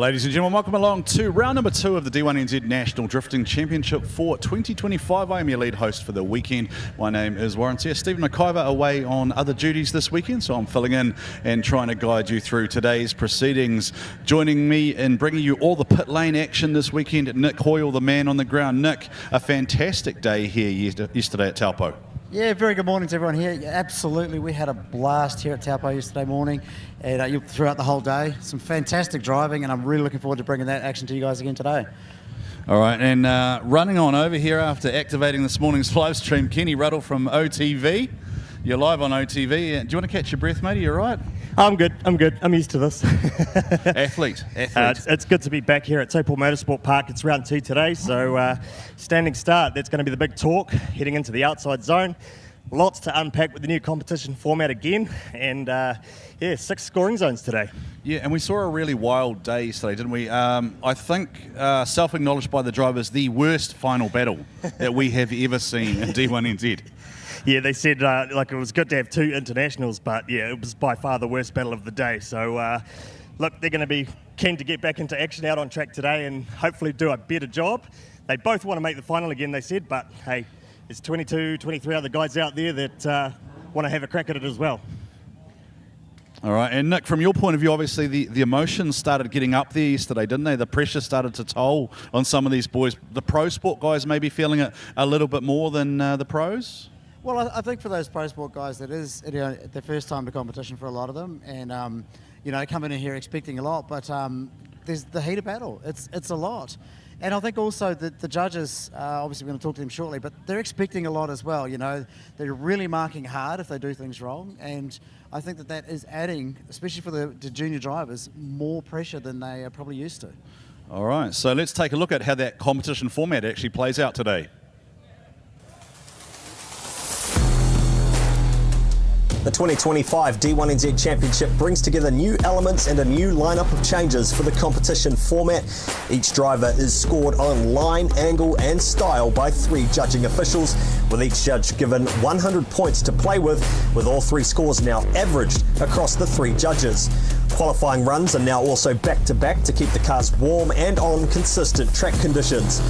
Ladies and gentlemen, welcome along to round number 2 of the D1NZ National Drifting Championship for 2025. I am your lead host for the weekend. My name is Warren Sear. Stephen McIver away on other duties this weekend, so I'm filling in and trying to guide you through today's proceedings. Joining me in bringing you all the pit lane action this weekend, Nick Hoyle, the man on the ground. Nick, a fantastic day here yesterday at Taupo. Yeah, very good morning to everyone here. Yeah, absolutely, we had a blast here at Taupo yesterday morning and throughout the whole day. Some fantastic driving, and I'm really looking forward to bringing that action to you guys again today. All right, and running on over here after activating this morning's live stream, Kenny Ruddle from OTV. You're live on OTV. Do you want to catch your breath, mate? Are you all right? I'm good. I'm used to this. Athlete. It's good to be back here at Taupo Motorsport Park. It's round 2 today, so standing start. That's going to be the big talk heading into the outside zone. Lots to unpack with the new competition format again, and 6 scoring zones today. Yeah, and we saw a really wild day yesterday, didn't we? I think, self-acknowledged by the drivers, the worst final battle that we have ever seen in D1NZ. Yeah, they said it was good to have 2 internationals, but yeah, it was by far the worst battle of the day. So look, they're going to be keen to get back into action out on track today and hopefully do a better job. They both want to make the final again, they said, but hey, there's 22, 23 other guys out there that want to have a crack at it as well. All right, and Nick, from your point of view, obviously the emotions started getting up there yesterday, didn't they? The pressure started to toll on some of these boys. The pro sport guys may be feeling it a little bit more than the pros? Well, I think for those pro sport guys, it is their first time to competition for a lot of them, and coming in here expecting a lot, but there's the heat of battle. It's a lot, and I think also that the judges, obviously we're going to talk to them shortly, but they're expecting a lot as well. You know, they're really marking hard if they do things wrong, and I think that is adding, especially for the junior drivers, more pressure than they are probably used to. All right, so let's take a look at how that competition format actually plays out today. The 2025 D1NZ Championship brings together new elements and a new lineup of changes for the competition format. Each driver is scored on line, angle and style by 3 judging officials, with each judge given 100 points to play with all 3 scores now averaged across the 3 judges. Qualifying runs are now also back-to-back to keep the cars warm and on consistent track conditions.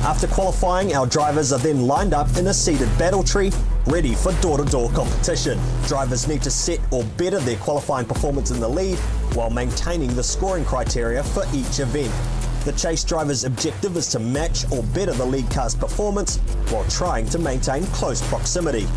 After qualifying, our drivers are then lined up in a seeded battle tree, ready for door-to-door competition. Drivers need to set or better their qualifying performance in the lead while maintaining the scoring criteria for each event. The chase driver's objective is to match or better the lead car's performance while trying to maintain close proximity.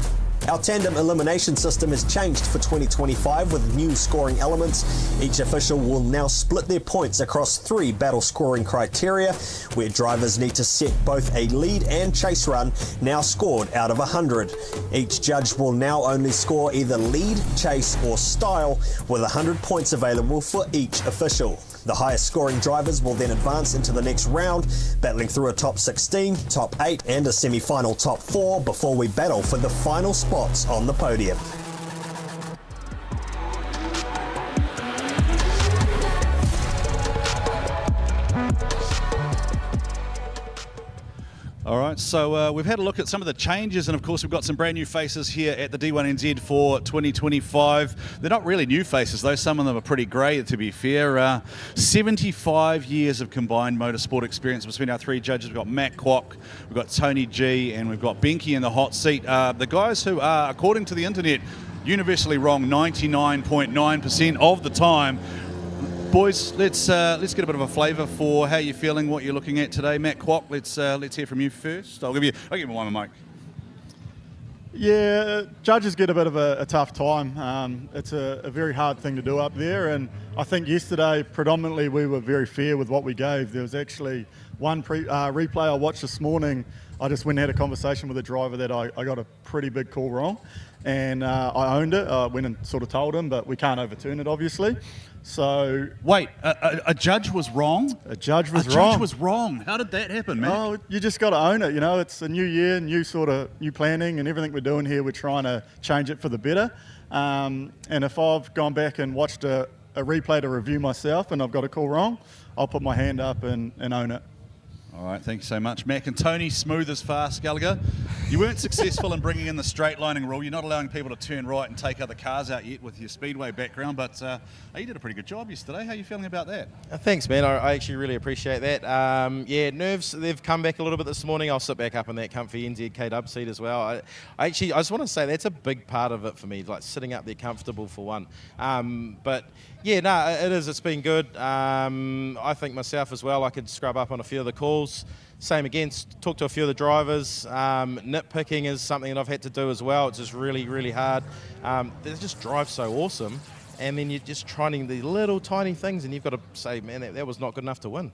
Our tandem elimination system has changed for 2025 with new scoring elements. Each official will now split their points across 3 battle scoring criteria, where drivers need to set both a lead and chase run, now scored out of 100. Each judge will now only score either lead, chase or style, with 100 points available for each official. The highest scoring drivers will then advance into the next round, battling through a top 16, top 8 and a semi-final top 4 before we battle for the final spots on the podium. All right, so we've had a look at some of the changes, and of course we've got some brand new faces here at the D1NZ for 2025. They're not really new faces though, some of them are pretty grey to be fair. 75 years of combined motorsport experience between our 3 judges. We've got Matt Kwok, we've got Tony G, and we've got Bungy in the hot seat. The guys who are, according to the internet, universally wrong 99.9% of the time. Boys, let's get a bit of a flavour for how you're feeling, what you're looking at today. Matt Kwok, let's hear from you first. I'll give you one mic. Yeah, judges get a bit of a tough time. It's a very hard thing to do up there, and I think yesterday predominantly we were very fair with what we gave. There was actually one replay I watched this morning. I just went and had a conversation with a driver that I got a pretty big call wrong, and I owned it. I went and sort of told him, but we can't overturn it obviously. So wait, a judge was wrong? A judge was wrong? wrong. A judge was wrong. How did that happen, man? Oh, you just got to own it. You know, it's a new year, new planning, and everything we're doing here, we're trying to change it for the better. And if I've gone back and watched a replay to review myself and I've got a call wrong, I'll put my hand up and own it. All right, thank you so much. Mac and Tony, smooth as fast, Gallagher. You weren't successful in bringing in the straight lining rule. You're not allowing people to turn right and take other cars out yet with your speedway background, but you did a pretty good job yesterday. How are you feeling about that? Thanks, man. I actually really appreciate that. Yeah, nerves, they've come back a little bit this morning. I'll sit back up in that comfy NZK seat as well. I just want to say that's a big part of it for me, like sitting up there comfortable for one. But yeah, no, it is. It's been good. I think myself as well, I could scrub up on a few of the calls. Same again, talk to a few of the drivers. Nitpicking is something that I've had to do as well. It's just really, really hard. They just drive so awesome. And then you're just trying the little tiny things and you've got to say, man, that was not good enough to win.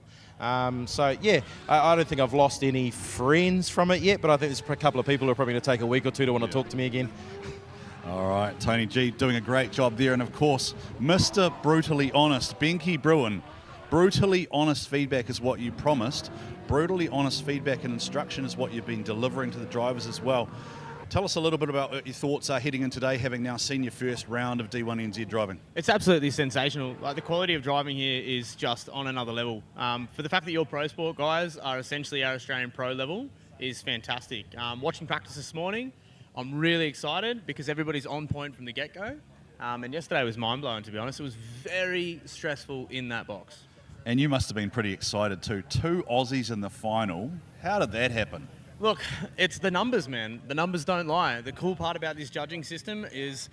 So yeah, I don't think I've lost any friends from it yet, but I think there's a couple of people who are probably going to take a week or two to want to talk to me again. All right, Tony G doing a great job there. And of course, Mr. Brutally Honest, Bungy Bruin. Brutally honest feedback is what you promised. Brutally honest feedback and instruction is what you've been delivering to the drivers as well. Tell us a little bit about what your thoughts are heading in today, having now seen your first round of D1NZ driving. It's absolutely sensational. Like, the quality of driving here is just on another level. For the fact that your pro sport guys are essentially our Australian pro level is fantastic. Watching practice this morning, I'm really excited because everybody's on point from the get-go. And yesterday was mind-blowing, to be honest. It was very stressful in that box. And you must have been pretty excited too. 2 Aussies in the final. How did that happen? Look, it's the numbers, man. The numbers don't lie. The cool part about this judging system is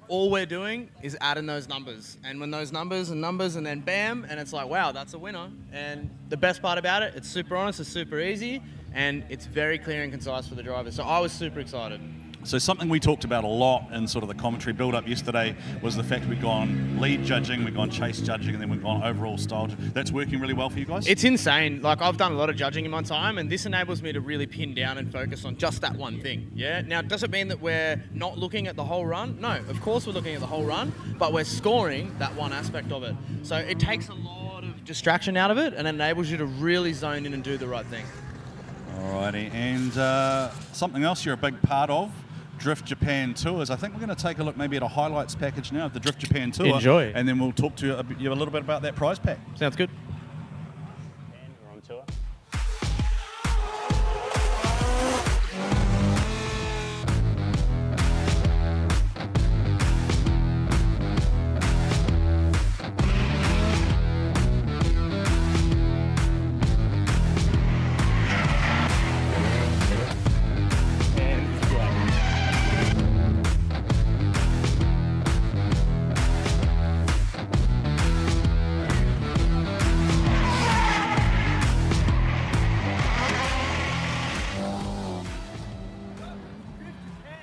all we're doing is adding those numbers. And when those numbers and then bam, and it's like, wow, that's a winner. And the best part about it, it's super honest, it's super easy, and it's very clear and concise for the driver. So I was super excited. So something we talked about a lot in sort of the commentary build-up yesterday was the fact we've gone lead judging, we've gone chase judging, and then we've gone overall style. That's working really well for you guys? It's insane. Like, I've done a lot of judging in my time, and this enables me to really pin down and focus on just that one thing, yeah? Now, does it mean that we're not looking at the whole run? No, of course we're looking at the whole run, but we're scoring that one aspect of it. So it takes a lot of distraction out of it, and enables you to really zone in and do the right thing. Alrighty, and something else you're a big part of, Drift Japan Tours. I think we're going to take a look maybe at a highlights package now of the Drift Japan Tour. Enjoy. And then we'll talk to you a little bit about that prize pack. Sounds good. And we're on tour.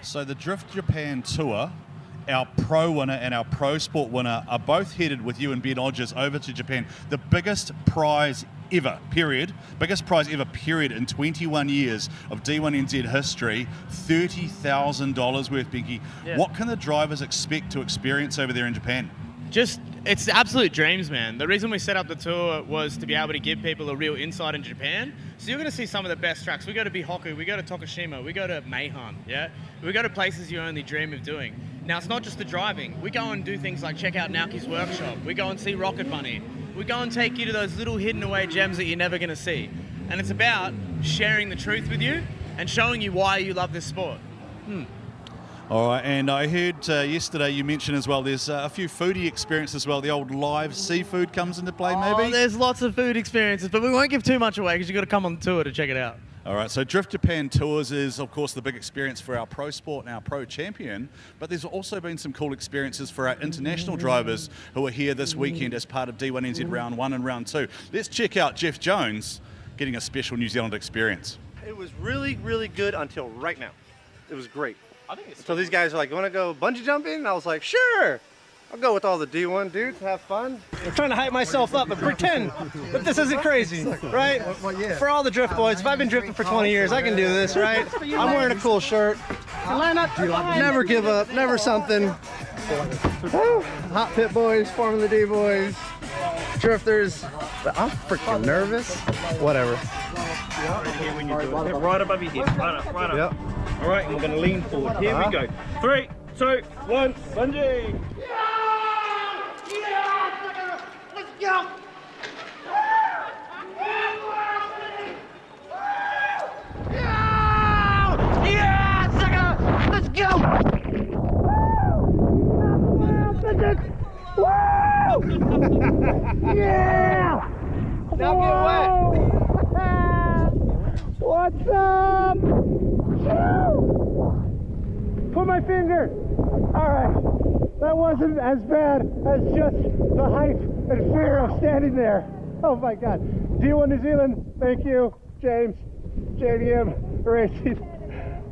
So the Drift Japan Tour, our pro winner and our pro sport winner are both headed with you and Ben Odgers over to Japan. The biggest prize ever, period. Biggest prize ever, period, in 21 years of D1NZ history. $30,000 worth, Bungy. Yeah. What can the drivers expect to experience over there in Japan? It's the absolute dreams, man. The reason we set up the tour was to be able to give people a real insight into Japan. So you're going to see some of the best tracks. We go to Bihoku, we go to Tokushima, we go to Meihan, yeah? We go to places you only dream of doing. Now, it's not just the driving. We go and do things like check out Naoki's workshop. We go and see Rocket Bunny. We go and take you to those little hidden away gems that you're never going to see. And it's about sharing the truth with you and showing you why you love this sport. All right, and I heard yesterday you mentioned as well there's a few foodie experiences as well. The old live seafood comes into play, maybe? Oh, there's lots of food experiences, but we won't give too much away because you've got to come on the tour to check it out. All right, so Drift Japan Tours is, of course, the big experience for our pro sport and our pro champion, but there's also been some cool experiences for our international drivers who are here this weekend as part of D1NZ Round 1 and Round 2. Let's check out Jeff Jones getting a special New Zealand experience. It was really, really good until right now. It was great. So these guys are like, you want to go bungee jumping? And I was like, sure. I'll go with all the D1 dudes, have fun. I'm trying to hype myself up and pretend that this isn't crazy, right? For all the drift boys, if I've been drifting for 20 years, I can do this, right? I'm wearing a cool shirt. Never give up, never something. Hot pit boys, Formula D boys, drifters. But I'm freaking nervous. Whatever. Right above your head, right up. Yep. All right, and we're going to lean forward. Here we go. 3, 2, 1, bungee. Let's go! What's up? Put my finger. All right. That wasn't as bad as just the hype and fear of standing there. Oh my God. D1 New Zealand, thank you. James, JDM Racing.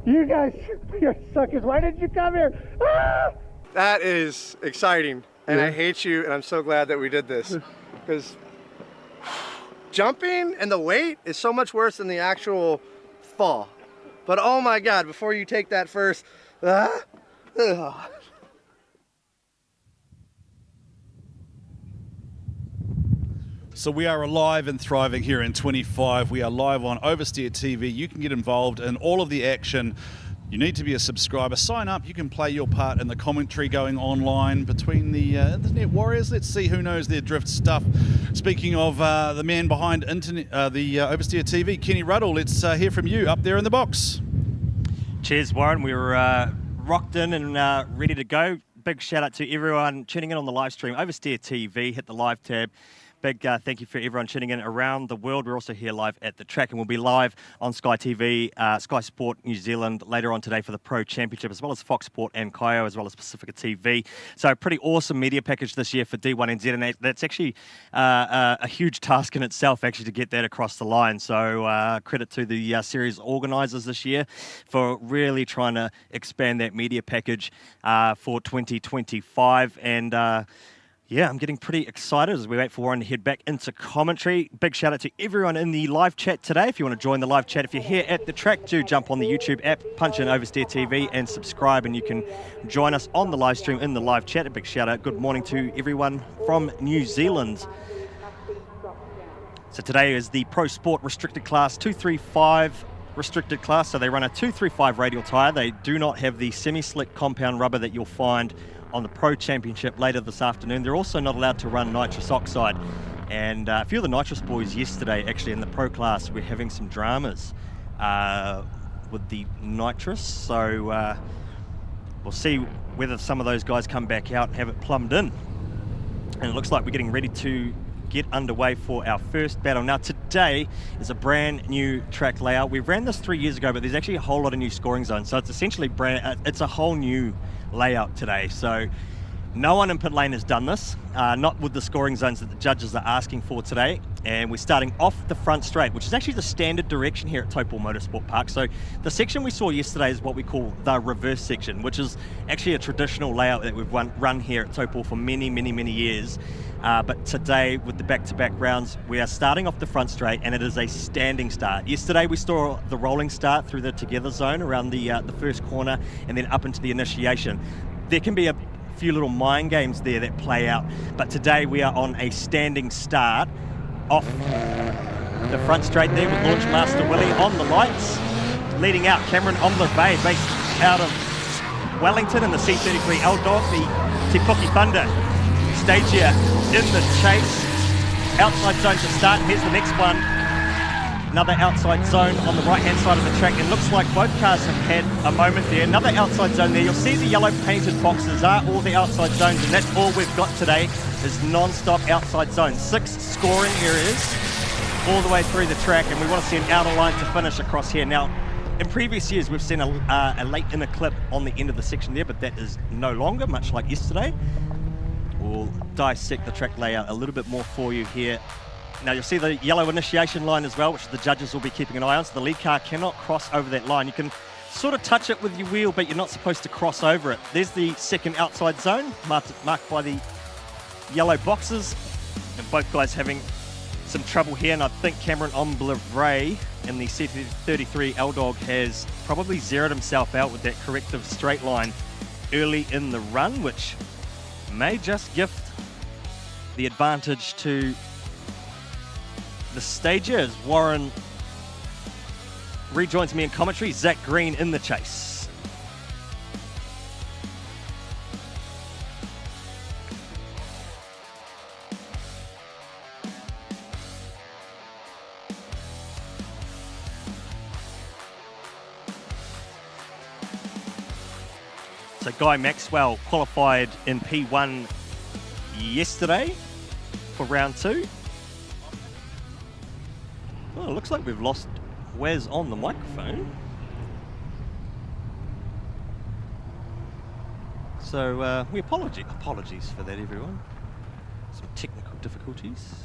You guys, you're suckers. Why did you come here? Ah! That is exciting. And I hate you, and I'm so glad that we did this. Because jumping and the weight is so much worse than the actual fall. But oh my God, before you take that first, So we are alive and thriving here in 25. We are live on Oversteer TV. You can get involved in all of the action. You need to be a subscriber. Sign up. You can play your part in the commentary going online between the Internet Warriors. Let's see who knows their drift stuff. Speaking of the man behind the Oversteer TV, Kenny Ruddle, let's hear from you up there in the box. Cheers, Warren. We were rocked in and ready to go. Big shout out to everyone tuning in on the live stream. Oversteer TV, hit the live tab. Big thank you for everyone tuning in around the world. We're also here live at the track, and we'll be live on Sky TV, Sky Sport New Zealand later on today for the Pro Championship, as well as Fox Sport and Kaio, as well as Pacifica TV. So a pretty awesome media package this year for D1NZ, and that's actually a huge task in itself, actually, to get that across the line. So credit to the series organisers this year for really trying to expand that media package for 2025. And yeah, I'm getting pretty excited as we wait for Warren to head back into commentary. Big shout out to everyone in the live chat today. If you want to join the live chat, if you're here at the track, do jump on the YouTube app, punch in Oversteer TV and subscribe, and you can join us on the live stream in the live chat. A big shout out. Good morning to everyone from New Zealand. So today is the Pro Sport Restricted Class 235 Restricted Class. So they run a 235 radial tyre. They do not have the semi-slick compound rubber that you'll find on the Pro Championship later this afternoon. They're also not allowed to run nitrous oxide. And a few of the nitrous boys yesterday, actually in the Pro class, we're having some dramas with the nitrous. So we'll see whether some of those guys come back out and have it plumbed in. And it looks like we're getting ready to get underway for our first battle. Now today is a brand new track layout. We ran this 3 years ago, but there's actually a whole lot of new scoring zones. So it's essentially it's a whole new layout today. So no one in pit lane has done this, not with the scoring zones that the judges are asking for today. And we're starting off the front straight, which is actually the standard direction here at Taupo Motorsport Park. So the section we saw yesterday is what we call the reverse section, which is actually a traditional layout that we've run here at Taupo for many, many, many years. But today, with the back-to-back rounds, we are starting off the front straight, and it is a standing start. Yesterday, we saw the rolling start through the together zone around the first corner, and then up into the initiation. There can be a few little mind games there that play out, but today we are on a standing start off the front straight there with Launch Master Willie on the lights. Leading out, Cameron Ombleve, based out of Wellington in the C33 L-Dog, the Te Puke Thunder. Stage here in the chase. Outside zone to start. Here's the next one. Another outside zone on the right-hand side of the track. It looks like both cars have had a moment there. Another outside zone there. You'll see the yellow painted boxes are all the outside zones, and that's all we've got today is non-stop outside zones. 6 scoring areas all the way through the track, and we want to see an outer line to finish across here. Now, in previous years, we've seen a late inner clip on the end of the section there, but that is no longer, much like yesterday. We'll dissect the track layout a little bit more for you here. Now you'll see the yellow initiation line as well, which the judges will be keeping an eye on, so the lead car cannot cross over that line. You can sort of touch it with your wheel, but you're not supposed to cross over it. There's the second outside zone, marked by the yellow boxes, and both guys having some trouble here, and I think Cameron Ombleve in the C33 L-Dog has probably zeroed himself out with that corrective straight line early in the run, which may just gift the advantage to the stager as Warren rejoins me in commentary. Zach Green in the chase. So Guy Maxwell qualified in P1 yesterday for round 2. Well, it looks like we've lost Waz on the microphone. So we apologies for that, everyone. Some technical difficulties.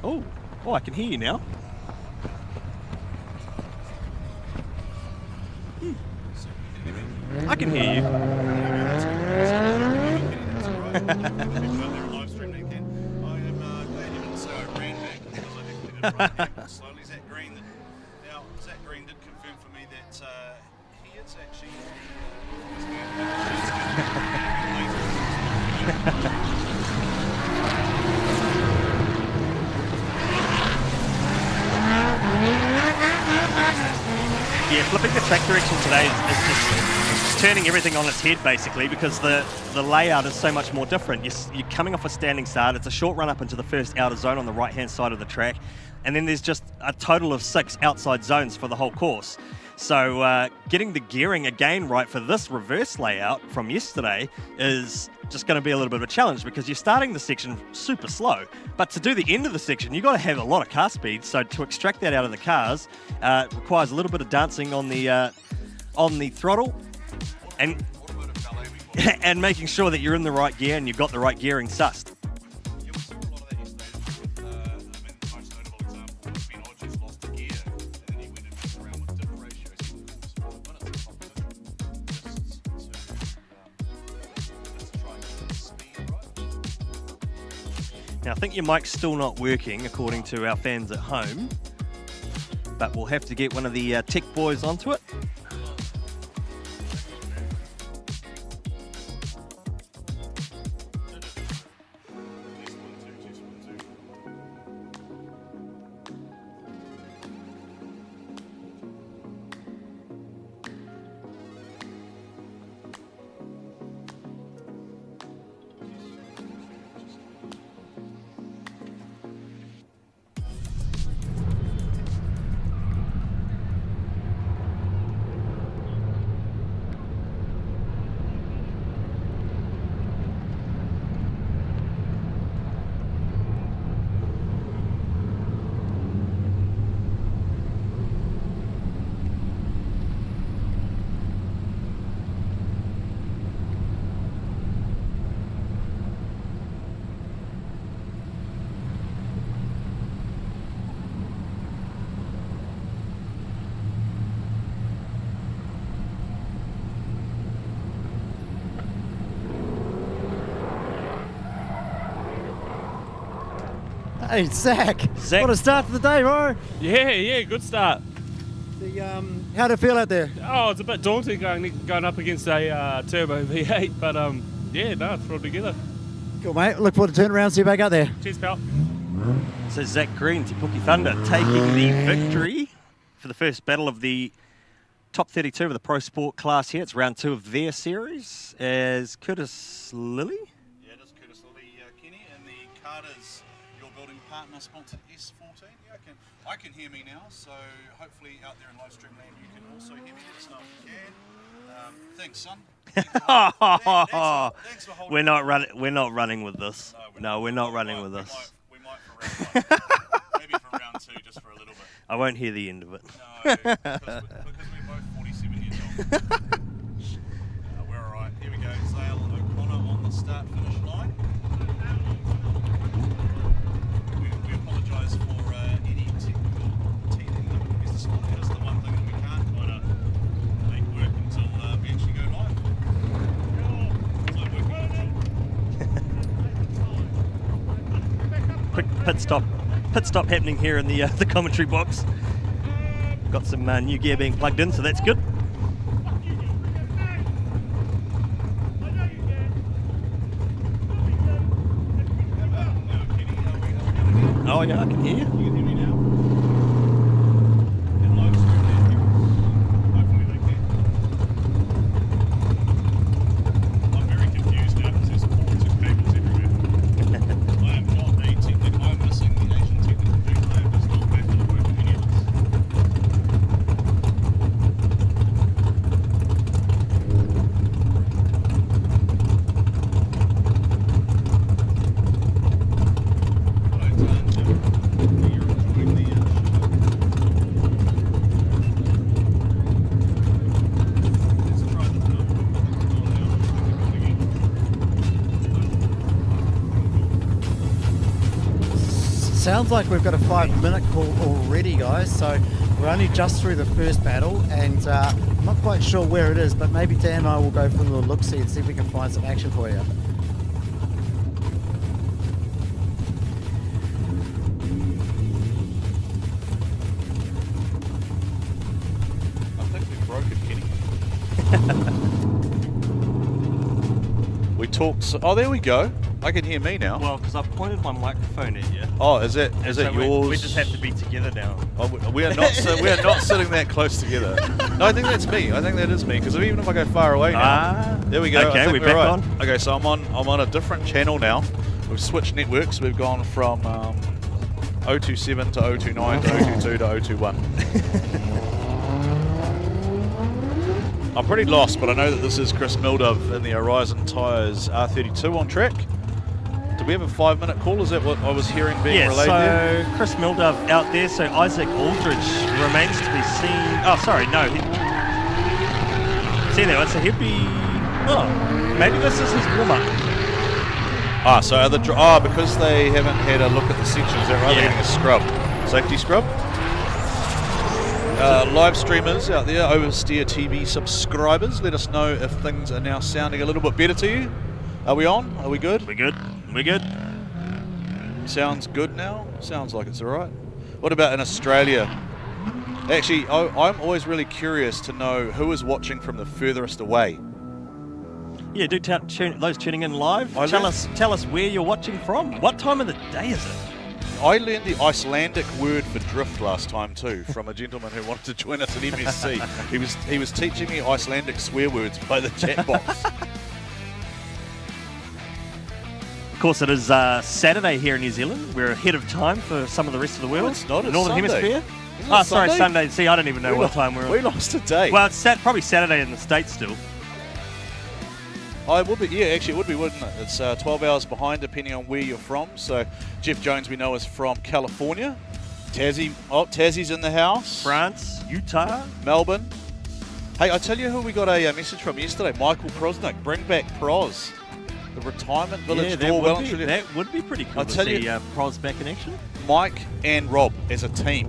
Oh, I can hear you now. I can hear you. Slowly, is that green? Now, that green did confirm for me that he is actually. Yeah, flipping the track direction today is just turning everything on its head, basically, because the layout is so much more different. You're coming off a standing start. It's a short run up into the first outer zone on the right-hand side of the track, and then there's just a total of 6 outside zones for the whole course. So getting the gearing again right for this reverse layout from yesterday is just going to be a little bit of a challenge, because you're starting the section super slow, but to do the end of the section you've got to have a lot of car speed. So to extract that out of the cars requires a little bit of dancing on the throttle and making sure that you're in the right gear and you've got the right gearing sussed. Now, I think your mic's still not working, according to our fans at home, but we'll have to get one of the tech boys onto it. Hey, Zach. What a start to the day, bro. Yeah, good start. How'd it feel out there? Oh, it's a bit daunting going up against a turbo V8, but yeah, no, it's rolled together. Cool, mate. Look forward to turning around, see you back out there. Cheers, pal. So Zach Green, Te Puke Thunder, taking the victory for the first battle of the top 32 of the Pro Sport class here. It's round 2 of their series as Curtis Lilly. Yeah, it is Curtis Lilly, Kenny, and the Carter's Your Building Partner sponsored S14. Yeah, I can hear me now, so hopefully out there in live stream land you can also hear me. Let us know if you can. Thanks, son. Thanks for holding. We're not running with this. No, we're not running with this. We might for round 1. Maybe for round 2, just for a little bit. I won't hear the end of it. No, because we're both 47 years old. We're all right. Here we go. Zale O'Connor on the start-finish line. We apologise for any technical teething that we missed this morning. It is the one thing that we can't kind of make work until we actually go live. Quick pit stop happening here in the commentary box. Got some new gear being plugged in, so that's good. Oh yeah, I can hear you. You can hear me now. In live stream there, hopefully they can. I'm very confused now because there's cords and cables everywhere. I am not a technical. I'm missing the Asian technical dude. I am just not back to the work of any of this. Hello, Tan. sounds like we've got a 5-minute call already, guys. So we're only just through the first battle, and I'm not quite sure where it is, but maybe Dan and I will go for a little look-see and see if we can find some action for you. I think we broke it, Kenny. We talked. Oh, there we go. I can hear me now. Well, because I pointed my microphone at you. Oh, is it So yours? We just have to be together now. Oh, we are not. We are not sitting that close together. No, I think that's me. I think that is me. Because even if I go far away now, there we go. Okay, I think we're back right. on. Okay, so I'm on a different channel now. We've switched networks. We've gone from 027 to 029 to 022 to 021. I'm pretty lost, but I know that this is Chris Mildove in the Horizon Tyres R32 on track. Do we have a 5-minute call? Is that what I was hearing being relayed there? So Chris Mildove out there. So Isaac Aldridge remains to be seen. Oh, sorry, no. See there, it's a hippie. Oh, maybe this is his warm-up. So are because they haven't had a look at the sections, is that right? They're getting a scrub. Safety scrub? Live streamers out there, Oversteer TV subscribers, let us know if things are now sounding a little bit better to you. Are we on? Are we good? We're good. We're good. Sounds good now? Sounds like it's all right. What about in Australia? Actually, I'm always really curious to know who is watching from the furthest away. Yeah, do those tuning in live. Tell us where you're watching from. What time of the day is it? I learned the Icelandic word for drift last time too from a gentleman who wanted to join us at MSC. He was teaching me Icelandic swear words by the chat box. Of course, it is Saturday here in New Zealand. We're ahead of time for some of the rest of the world. No, it's not. It's Northern Sunday. Hemisphere. Isn't it Sorry, Sunday? Sunday. See, I don't even know what time we're on. We lost a day. Well, it's probably Saturday in the States still. Oh, it would be. Yeah, actually, it would be, wouldn't it? It's 12 hours behind, depending on where you're from. So, Jeff Jones, we know, is from California. Tassie's in the house. France, Utah, Melbourne. Hey, I tell you who we got a message from yesterday. Michael Prosnick. Bring back Pros. The retirement village door. That would be pretty cool to see Pros back in action. Mike and Rob as a team.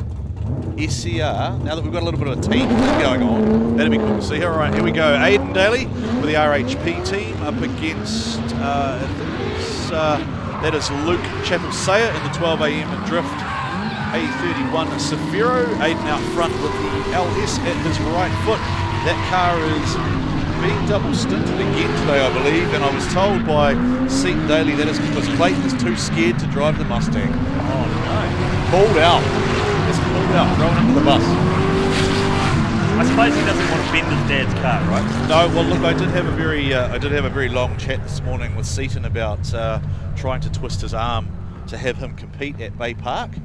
SCR, now that we've got a little bit of a team going on, that'd be cool to see. All right, here we go. Aidan Daly with the RHP team up against, that is Luke Chapel-Sayer in the 12 AM drift A31 Safiro. Aidan out front with the LS at his right foot. That car is being double stinted again today, I believe, and I was told by Seton Daly that is because Clayton is too scared to drive the Mustang. Oh no. Pulled out. Pulled out, thrown under the bus. I suppose he doesn't want to bend his dad's car, right? No, well, look, I did have a very long chat this morning with Seton about trying to twist his arm to have him compete at Bay Park.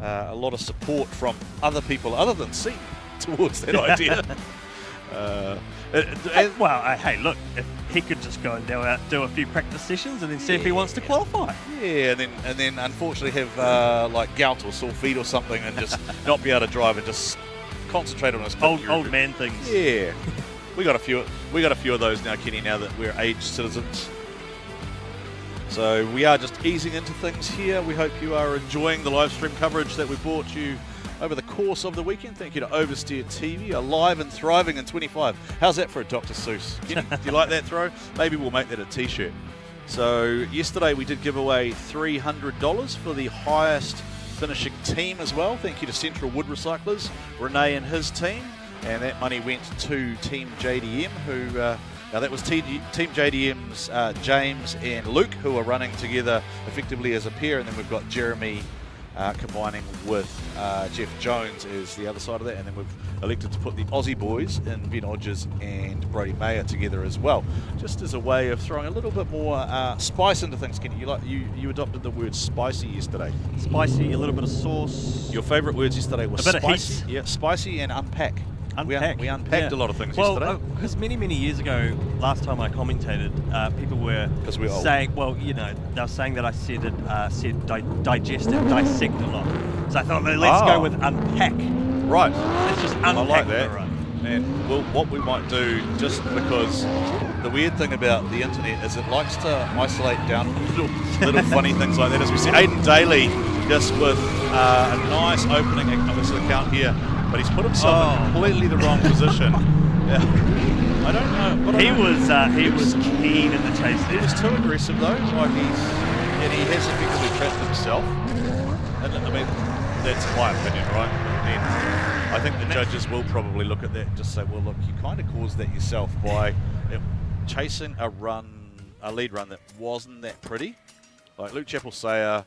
A lot of support from other people other than Seton towards that idea. Hey, look, if he could just go and do a few practice sessions and then see if he wants to qualify. Yeah, and then unfortunately have like gout or sore feet or something, and just not be able to drive and just concentrate on his old man things. Yeah, we got a few of those now, Kenny. Now that we're aged citizens, so we are just easing into things here. We hope you are enjoying the live stream coverage that we brought you over the course of the weekend. Thank you to Oversteer TV, alive and thriving in 25. How's that for a Dr. Seuss? Do you like that throw? Maybe we'll make that a t-shirt. So yesterday we did give away $300 for the highest finishing team as well. Thank you to Central Wood Recyclers, Renee and his team. And that money went to Team JDM, who, now that was Team JDM's James and Luke, who are running together effectively as a pair. And then we've got Jeremy combining with Jeff Jones is the other side of that, and then we've elected to put the Aussie boys in Ben Hodges and Brody Mayer together as well, just as a way of throwing a little bit more spice into things. Kenny, you adopted the word spicy yesterday. Spicy, a little bit of sauce. Your favourite words yesterday were a bit spicy, of heat. yeah, spicy and unpack. We unpacked a lot of things yesterday. Well, because many years ago, last time I commentated, people were saying, well, you know, they were saying that I said digest and dissect a lot. So I thought, let's go with unpack. Right. Let's just unpack. I like that. And what we might do, just because the weird thing about the internet is it likes to isolate down little funny things like that. As we see Aidan Daly just with a nice opening account here, but he's put himself in completely the wrong position. Yeah. I don't know. But He was keen in the chase there. He was too aggressive though. Like he has effectively trapped himself. And I mean, that's my opinion, right? And I think the judges will probably look at that and just say, well, look, you kind of caused that yourself by chasing a lead run that wasn't that pretty. Like Luke Chappell-Sayer,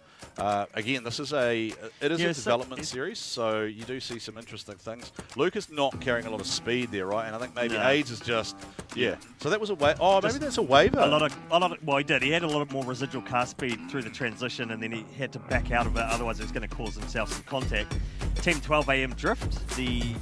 again, this is a development series, so you do see some interesting things. Luke is not carrying a lot of speed there, right? And I think maybe Aids is just, So that was a waiver. Oh, maybe that's a waiver. Well, he did. He had a lot more residual car speed through the transition, and then he had to back out of it. Otherwise, it was going to cause himself some contact. Team 12am Drift, the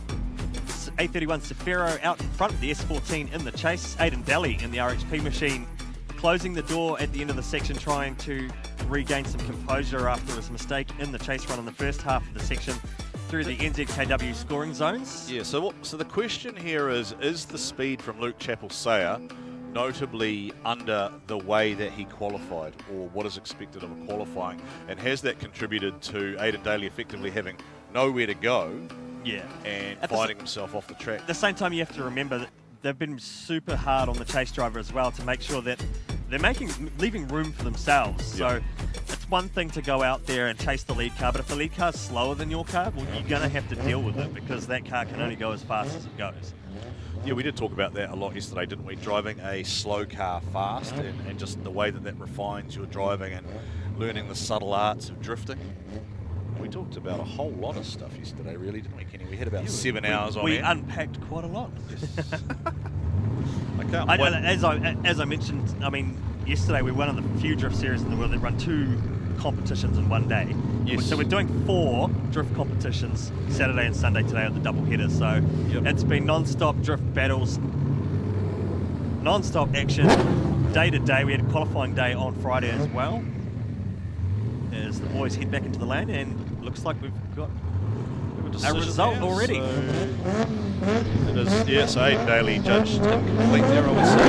A31 Cefiro out in front, the S14 in the chase. Aidan Daly in the RXP machine, closing the door at the end of the section, trying to regain some composure after his mistake in the chase run in the first half of the section through the NZKW scoring zones. Yeah, so the question here is the speed from Luke Chappell-Sayer notably under the way that he qualified, or what is expected of a qualifying, and has that contributed to Aidan Daly effectively having nowhere to go and finding himself off the track? At the same time, you have to remember that they've been super hard on the chase driver as well to make sure that they're leaving room for themselves. So it's one thing to go out there and chase the lead car, but if the lead car's slower than your car, well, you're going to have to deal with it because that car can only go as fast as it goes. Yeah, we did talk about that a lot yesterday, didn't we? Driving a slow car fast and just the way that refines your driving and learning the subtle arts of drifting. We talked about a whole lot of stuff yesterday, really, didn't we, Kenny? We had about 7 hours on We air. unpacked quite a lot. I can't wait. As I mentioned, I mean, yesterday we were one of the few drift series in the world that run 2 competitions in one day. Yes. So we're doing 4 drift competitions Saturday and Sunday today on the double header. So it's been non-stop drift battles, non-stop action, day to day. We had a qualifying day on Friday as well, as the boys head back into the lane, and looks like we've got a result already. It is, so Aidan Daly judged incomplete there, obviously.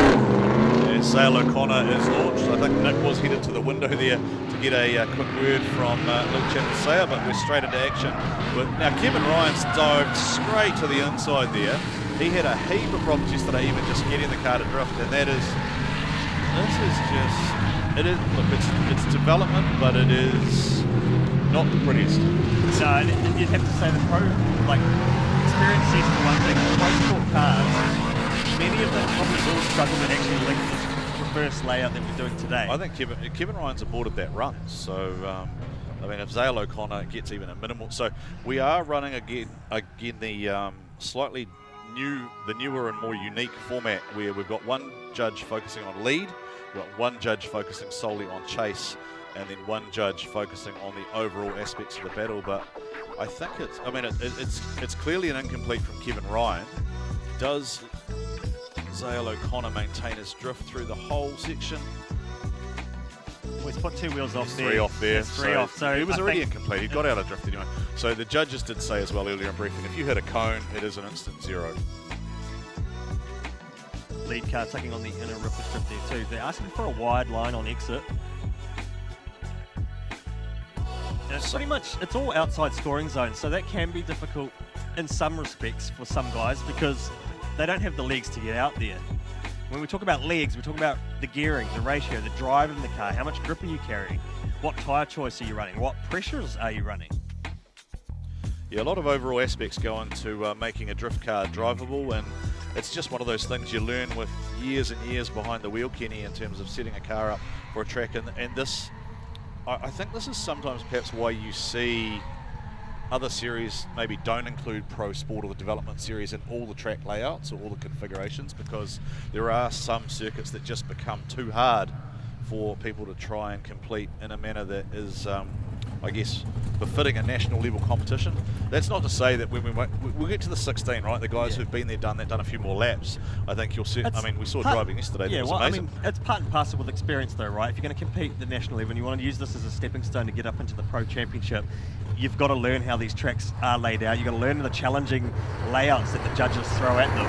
Sale O'Connor is launched. I think Nick was headed to the window there to get a quick word from Luke Chappell-Sayer, but we're straight into action. Now Kevin Ryan's dived straight to the inside there. He had a heap of problems yesterday, even just getting the car to drift, and it's development, but it is not the prettiest. No, and you'd have to say the experience says for one thing, pro sport cars, many of them probably will struggle to actually link the reverse layout that we're doing today. I think Kevin Ryan's aborted that run, so I mean, if Zale O'Connor gets even a minimal, so we are running again the slightly newer and more unique format where we've got one judge focusing on lead, we've got one judge focusing solely on chase, and then one judge focusing on the overall aspects of the battle. But I think it's clearly an incomplete from Kevin Ryan. Does Zale O'Connor maintain his drift through the whole section? Well, he's put 2 wheels off there. 3 off there. There's 3 off. So he was already incomplete. He got out of drift anyway. So the judges did say as well earlier in briefing, if you hit a cone, it is an instant 0. Lead car tucking on the inner ripper strip there too. They're asking for a wide line on exit. And it's pretty much, it's all outside scoring zone, so that can be difficult in some respects for some guys because they don't have the legs to get out there. When we talk about legs, we talk about the gearing, the ratio, the drive in the car, how much grip are you carrying, what tyre choice are you running, what pressures are you running? Yeah, a lot of overall aspects go into making a drift car drivable, and it's just one of those things you learn with years and years behind the wheel, Kenny, in terms of setting a car up for a track. And this, I think this is sometimes perhaps why you see other series maybe don't include Pro Sport or the development series in all the track layouts or all the configurations, because there are some circuits that just become too hard for people to try and complete in a manner that is, I I guess, befitting a national level competition. That's not to say that when we'll get to the 16, right? The guys who've been there, done a few more laps. I think you'll see. I mean, we saw driving yesterday. Yeah, that was well, amazing. I mean, it's part and parcel with experience, though, right? If you're going to compete at the national level and you want to use this as a stepping stone to get up into the Pro Championship, you've got to learn how these tracks are laid out. You've got to learn the challenging layouts that the judges throw at them.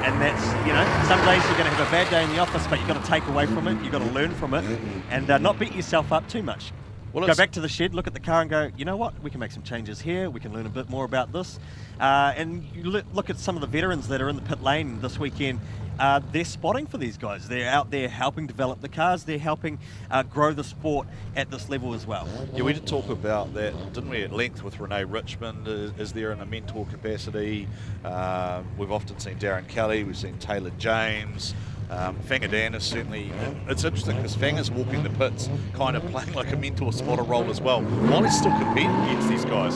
And that's, you know, some days you're going to have a bad day in the office, but you've got to take away from it. You've got to learn from it and not beat yourself up too much. Well, go back to the shed, look at the car and go, you know what, we can make some changes here, we can learn a bit more about this. And you look at some of the veterans that are in the pit lane this weekend, they're spotting for these guys. They're out there helping develop the cars, they're helping grow the sport at this level as well. Yeah, we did talk about that, didn't we, at length with Renee Richmond, is there in a mentor capacity. We've often seen Darren Kelly, we've seen Taylor James. Fangadan is certainly, it's interesting because Fang is walking the pits kind of playing like a mentor spotter role as well, while he's still competing against these guys.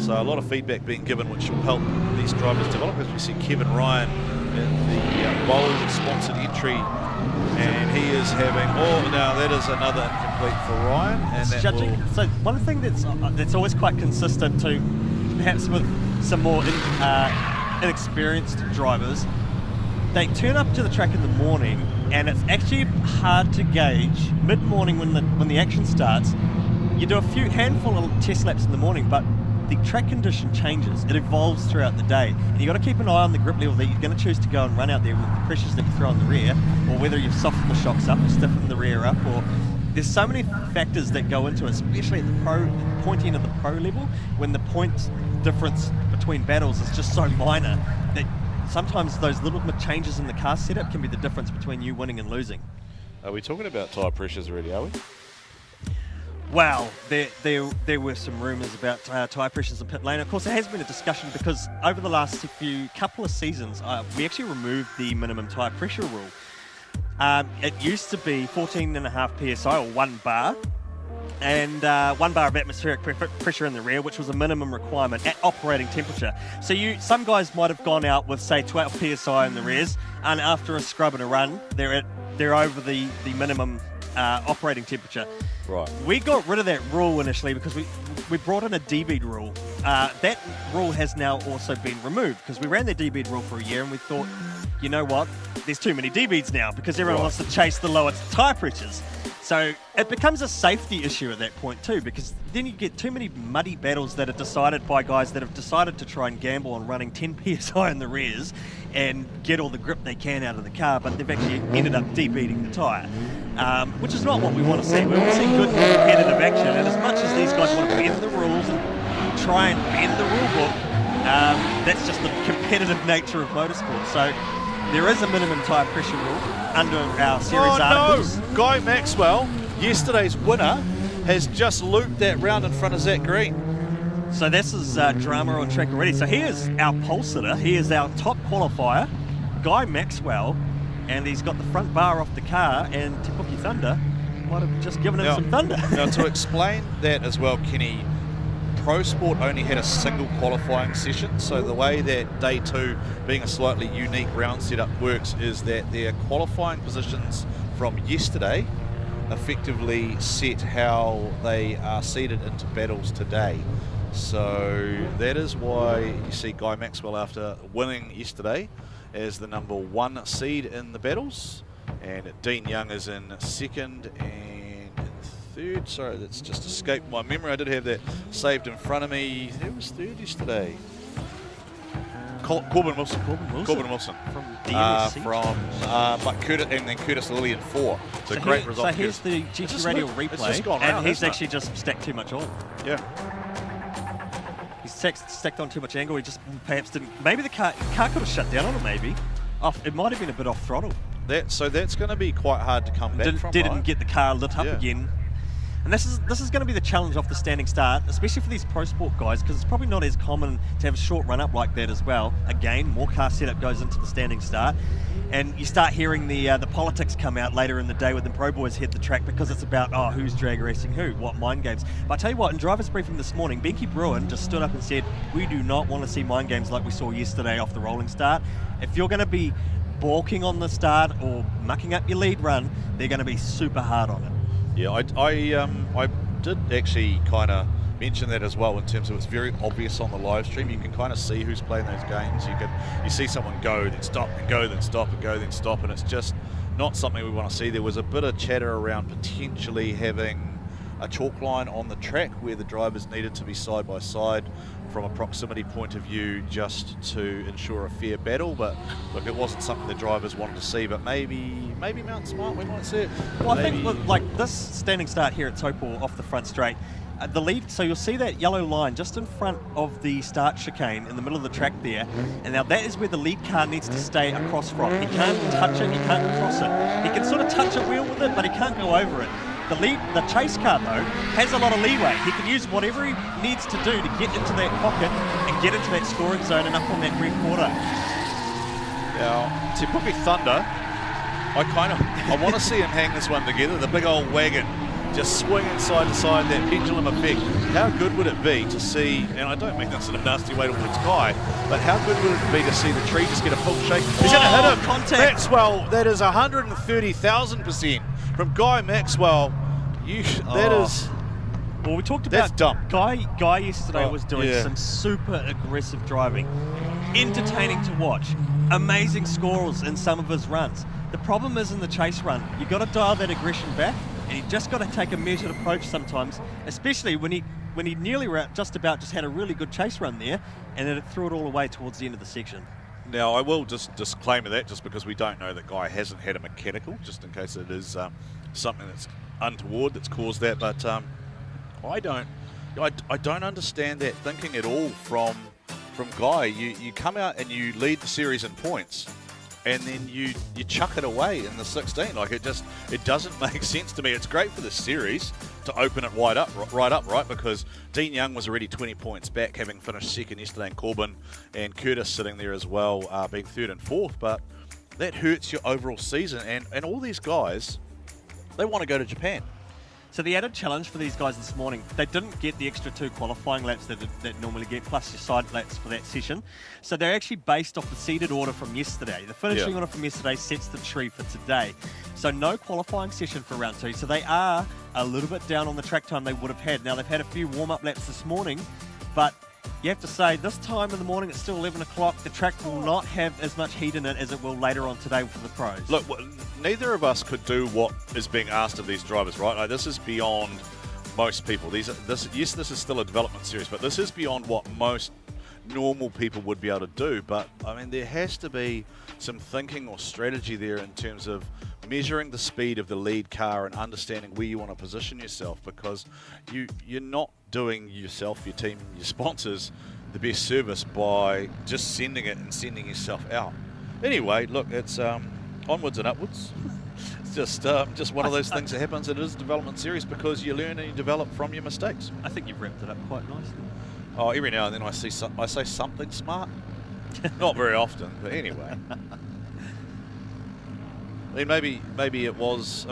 So a lot of feedback being given which will help these drivers develop, as we see Kevin Ryan in the bold sponsored entry, and he is having, now that is another incomplete for Ryan. And that So one thing that's always quite consistent too, perhaps with some more inexperienced drivers, they turn up to the track in the morning and it's actually hard to gauge mid-morning when the action starts. You do a handful of test laps in the morning, but the track condition changes. It evolves throughout the day. And you've got to keep an eye on the grip level that you're going to choose to go and run out there with the pressures that you throw on the rear, or whether you've softened the shocks up or stiffened the rear up, or there's so many factors that go into it, especially at the point end of the pro level, when the point difference between battles is just so minor that sometimes those little changes in the car setup can be the difference between you winning and losing. Are we talking about tyre pressures already, are we? Well, there were some rumours about tyre pressures in pit lane. Of course, there has been a discussion because over the last couple of seasons, we actually removed the minimum tyre pressure rule. It used to be 14.5 psi or 1 bar. And 1 bar of atmospheric pressure in the rear, which was a minimum requirement at operating temperature. So some guys might have gone out with, say, 12 psi in the rears, and after a scrub and a run, they're over the minimum operating temperature. Right. We got rid of that rule initially because we brought in a D-bead rule. That rule has now also been removed because we ran the D-bead rule for a year and we thought, you know what, there's too many D-beads now because everyone wants to chase the lower tyre pressures. So it becomes a safety issue at that point too, because then you get too many muddy battles that are decided by guys that have decided to try and gamble on running 10 psi in the rears and get all the grip they can out of the car, but they've actually ended up debeating the tyre, which is not what we want to see. We want to see good competitive action, and as much as these guys want to bend the rules and try and bend the rule book, that's just the competitive nature of motorsport. So there is a minimum tyre pressure rule under our series articles. No! Guy Maxwell, yesterday's winner, has just looped that round in front of Zach Green. So this is drama on track already. So he is our pole sitter. He is our top qualifier, Guy Maxwell, and he's got the front bar off the car, and Te Puke Thunder might have just given him some thunder. Now, to explain that as well, Kenny, Pro Sport only had a single qualifying session, so the way that day 2, being a slightly unique round setup, works is that their qualifying positions from yesterday effectively set how they are seeded into battles today. So that is why you see Guy Maxwell, after winning yesterday, as the number 1 seed in the battles, and Dean Young is in 2nd and 3rd. Sorry, that's just escaped my memory. I did have that saved in front of me. Who was 3rd yesterday? Corbin Wilson. Corbin Wilson. From DMSC. But Curtis, and then Curtis Lilly in 4. So great result. So here's the GT radial replay, and he's actually just stacked too much on. Yeah. He's stacked on too much angle. He just perhaps didn't. Maybe the car could have shut down on it. Maybe it might have been a bit off throttle. So that's going to be quite hard to come back from. Didn't get the car lit up again. And this is going to be the challenge off the standing start, especially for these pro sport guys, because it's probably not as common to have a short run up like that as well. Again, more car setup goes into the standing start, and you start hearing the politics come out later in the day when the pro boys hit the track, because it's about who's drag racing who, what mind games. But I tell you what, in driver's briefing this morning, Benke Bruin just stood up and said, we do not want to see mind games like we saw yesterday off the rolling start. If you're going to be balking on the start or mucking up your lead run, they're going to be super hard on it. Yeah, I did actually kind of mention that as well in terms of it's very obvious on the live stream. You can kind of see who's playing those games. You see someone go, then stop, and go, then stop, and go, then stop, and it's just not something we want to see. There was a bit of chatter around potentially having a chalk line on the track where the drivers needed to be side by side from a proximity point of view just to ensure a fair battle, but look, it wasn't something the drivers wanted to see, but maybe Mount Smart, we might see it. Well, I think with, like this standing start here at Taupo off the front straight, the lead, so you'll see that yellow line just in front of the start chicane in the middle of the track there, and now that is where the lead car needs to stay across from. He can't touch it, he can't cross it. He can sort of touch a wheel with it, but he can't go over it. The chase car, though, has a lot of leeway. He can use whatever he needs to do to get into that pocket and get into that scoring zone and up on that red quarter. Yeah, Te Puke Thunder, I want to see him hang this one together. The big old wagon just swinging side to side, that pendulum effect. How good would it be to see, and I don't mean that's in a nasty way towards Guy, but how good would it be to see the tree just get a full shake? He's going to hit him. Contact. Maxwell, that is 130,000% from Guy Maxwell. That is... Well, we talked about dumb. Guy yesterday was doing yeah. some super aggressive driving. Entertaining to watch. Amazing scores in some of his runs. The problem is in the chase run, you've got to dial that aggression back, and you just got to take a measured approach sometimes, especially when he nearly just had a really good chase run there, and then it threw it all away towards the end of the section. Now, I will just disclaimer that just because we don't know that Guy hasn't had a mechanical, just in case it is something that's untoward that's caused that, but I don't understand that thinking at all from Guy. You come out and you lead the series in points, and then you chuck it away in the 16. Like, it doesn't make sense to me. It's great for the series to open it right up, right? Because Dean Young was already 20 points back, having finished second yesterday, and Corbin and Curtis sitting there as well, being third and fourth. But that hurts your overall season, and all these guys, they want to go to Japan. So the added challenge for these guys this morning, they didn't get the extra 2 qualifying laps that normally get, plus your side laps for that session. So they're actually based off the seeded order from yesterday. The finishing order from yesterday sets the tree for today. So no qualifying session for round 2. So they are a little bit down on the track time they would have had. Now, they've had a few warm-up laps this morning, but you have to say, this time in the morning, it's still 11 o'clock. The track will not have as much heat in it as it will later on today for the pros. Look, neither of us could do what is being asked of these drivers, right? Like, this is beyond most people. This is still a development series, but this is beyond what most normal people would be able to do. But, I mean, there has to be some thinking or strategy there in terms of measuring the speed of the lead car and understanding where you want to position yourself, because you're not doing yourself, your team, your sponsors the best service by just sending it and sending yourself out. Anyway, look, it's onwards and upwards. It's just one of those things that happens. It is a development series because you learn and you develop from your mistakes. I think you've wrapped it up quite nicely. Oh, every now and then I say something smart. Not very often, but anyway. I mean, maybe it was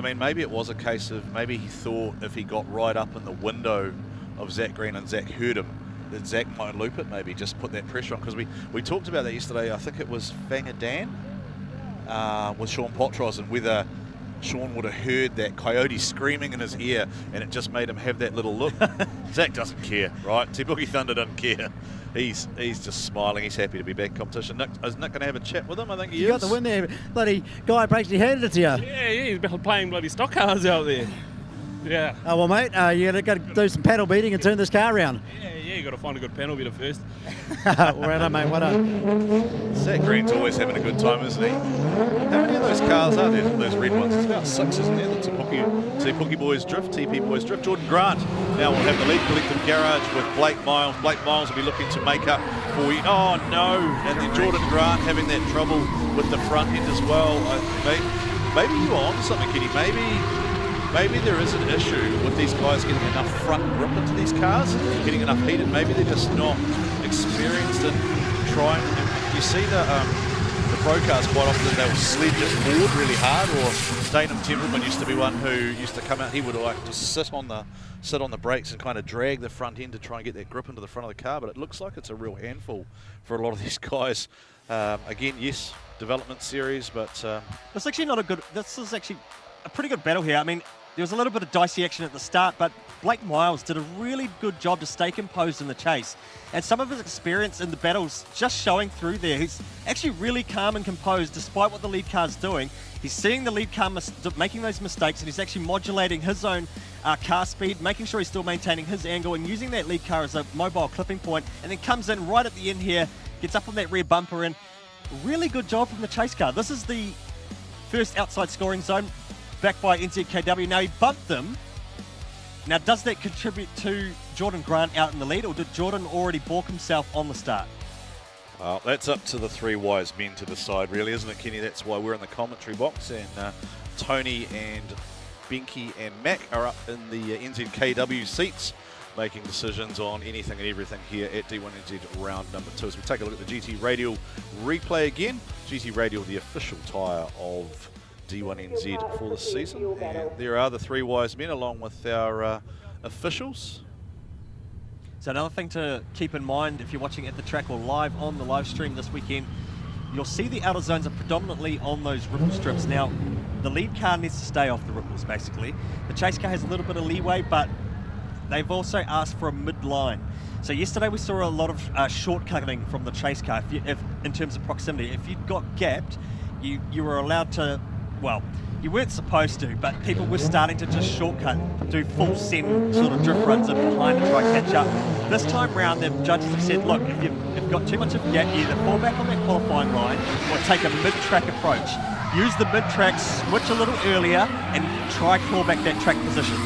a case of maybe he thought if he got right up in the window of Zach Green and Zach heard him, that Zach might loop it, maybe just put that pressure on. Because we talked about that yesterday. I think it was Fanga Dan with Sean Potros, and whether Sean would have heard that coyote screaming in his ear and it just made him have that little look. Zach doesn't care, right? Te Puke Thunder doesn't care. He's just smiling. He's happy to be back in competition. Is Nick going to have a chat with him? I think he is. You got the win there. Bloody Guy basically handed it to you. Yeah, he's been playing bloody stock cars out there. Yeah. Oh, well, mate, you got to do some paddle beating and turn this car around. Yeah, you got to find a good panel beater first. Well, mate, what a... Zach Green's always having a good time, isn't he? How many of those cars are there, those red ones? It's about 6, isn't there? The Te Puke Boys Drift, TP Boys Drift. Jordan Grant now will have the lead collective garage with Blake Miles. Blake Miles will be looking to make up for you. Oh, no. And then Jordan Grant having that trouble with the front end as well. Maybe you are onto something, Kitty. Maybe there is an issue with these guys getting enough front grip into these cars, getting enough heat, and maybe they're just not experienced in trying. You see the pro cars quite often, they'll sledge it forward really hard, or Dainham Templeman used to be one who used to come out, he would like just sit on the brakes and kind of drag the front end to try and get that grip into the front of the car, but it looks like it's a real handful for a lot of these guys. Again, yes, development series, but... This is actually a pretty good battle here. I mean, there was a little bit of dicey action at the start, but Blake Miles did a really good job to stay composed in the chase. And some of his experience in the battles just showing through there. He's actually really calm and composed despite what the lead car's doing. He's seeing the lead car making those mistakes, and he's actually modulating his own car speed, making sure he's still maintaining his angle and using that lead car as a mobile clipping point, and then comes in right at the end here, gets up on that rear bumper, and really good job from the chase car. This is the first outside scoring zone backed by NZKW. Now he bumped them. Now does that contribute to Jordan Grant out in the lead, or did Jordan already balk himself on the start? Well, that's up to the three wise men to decide, really, isn't it, Kenny? That's why we're in the commentary box, and Tony and Bungy and Mac are up in the NZKW seats, making decisions on anything and everything here at D1NZ round number 2. As we take a look at the GT Radial replay again. GT Radial, the official tyre of D1NZ for the season. And there are the three wise men along with our officials. So another thing to keep in mind if you're watching at the track or live on the live stream this weekend, you'll see the outer zones are predominantly on those ripple strips. Now, the lead car needs to stay off the ripples, basically. The chase car has a little bit of leeway, but they've also asked for a mid-line. So yesterday we saw a lot of shortcutting from the chase car if in terms of proximity. If you got gapped, you were allowed to, well, you weren't supposed to, but people were starting to just shortcut, do full send sort of drift runs in behind to try catch up. This time round, the judges have said, look, if you've got too much of a gap, either fall back on that qualifying line or take a mid-track approach. Use the mid-track, switch a little earlier, and try claw back that track position.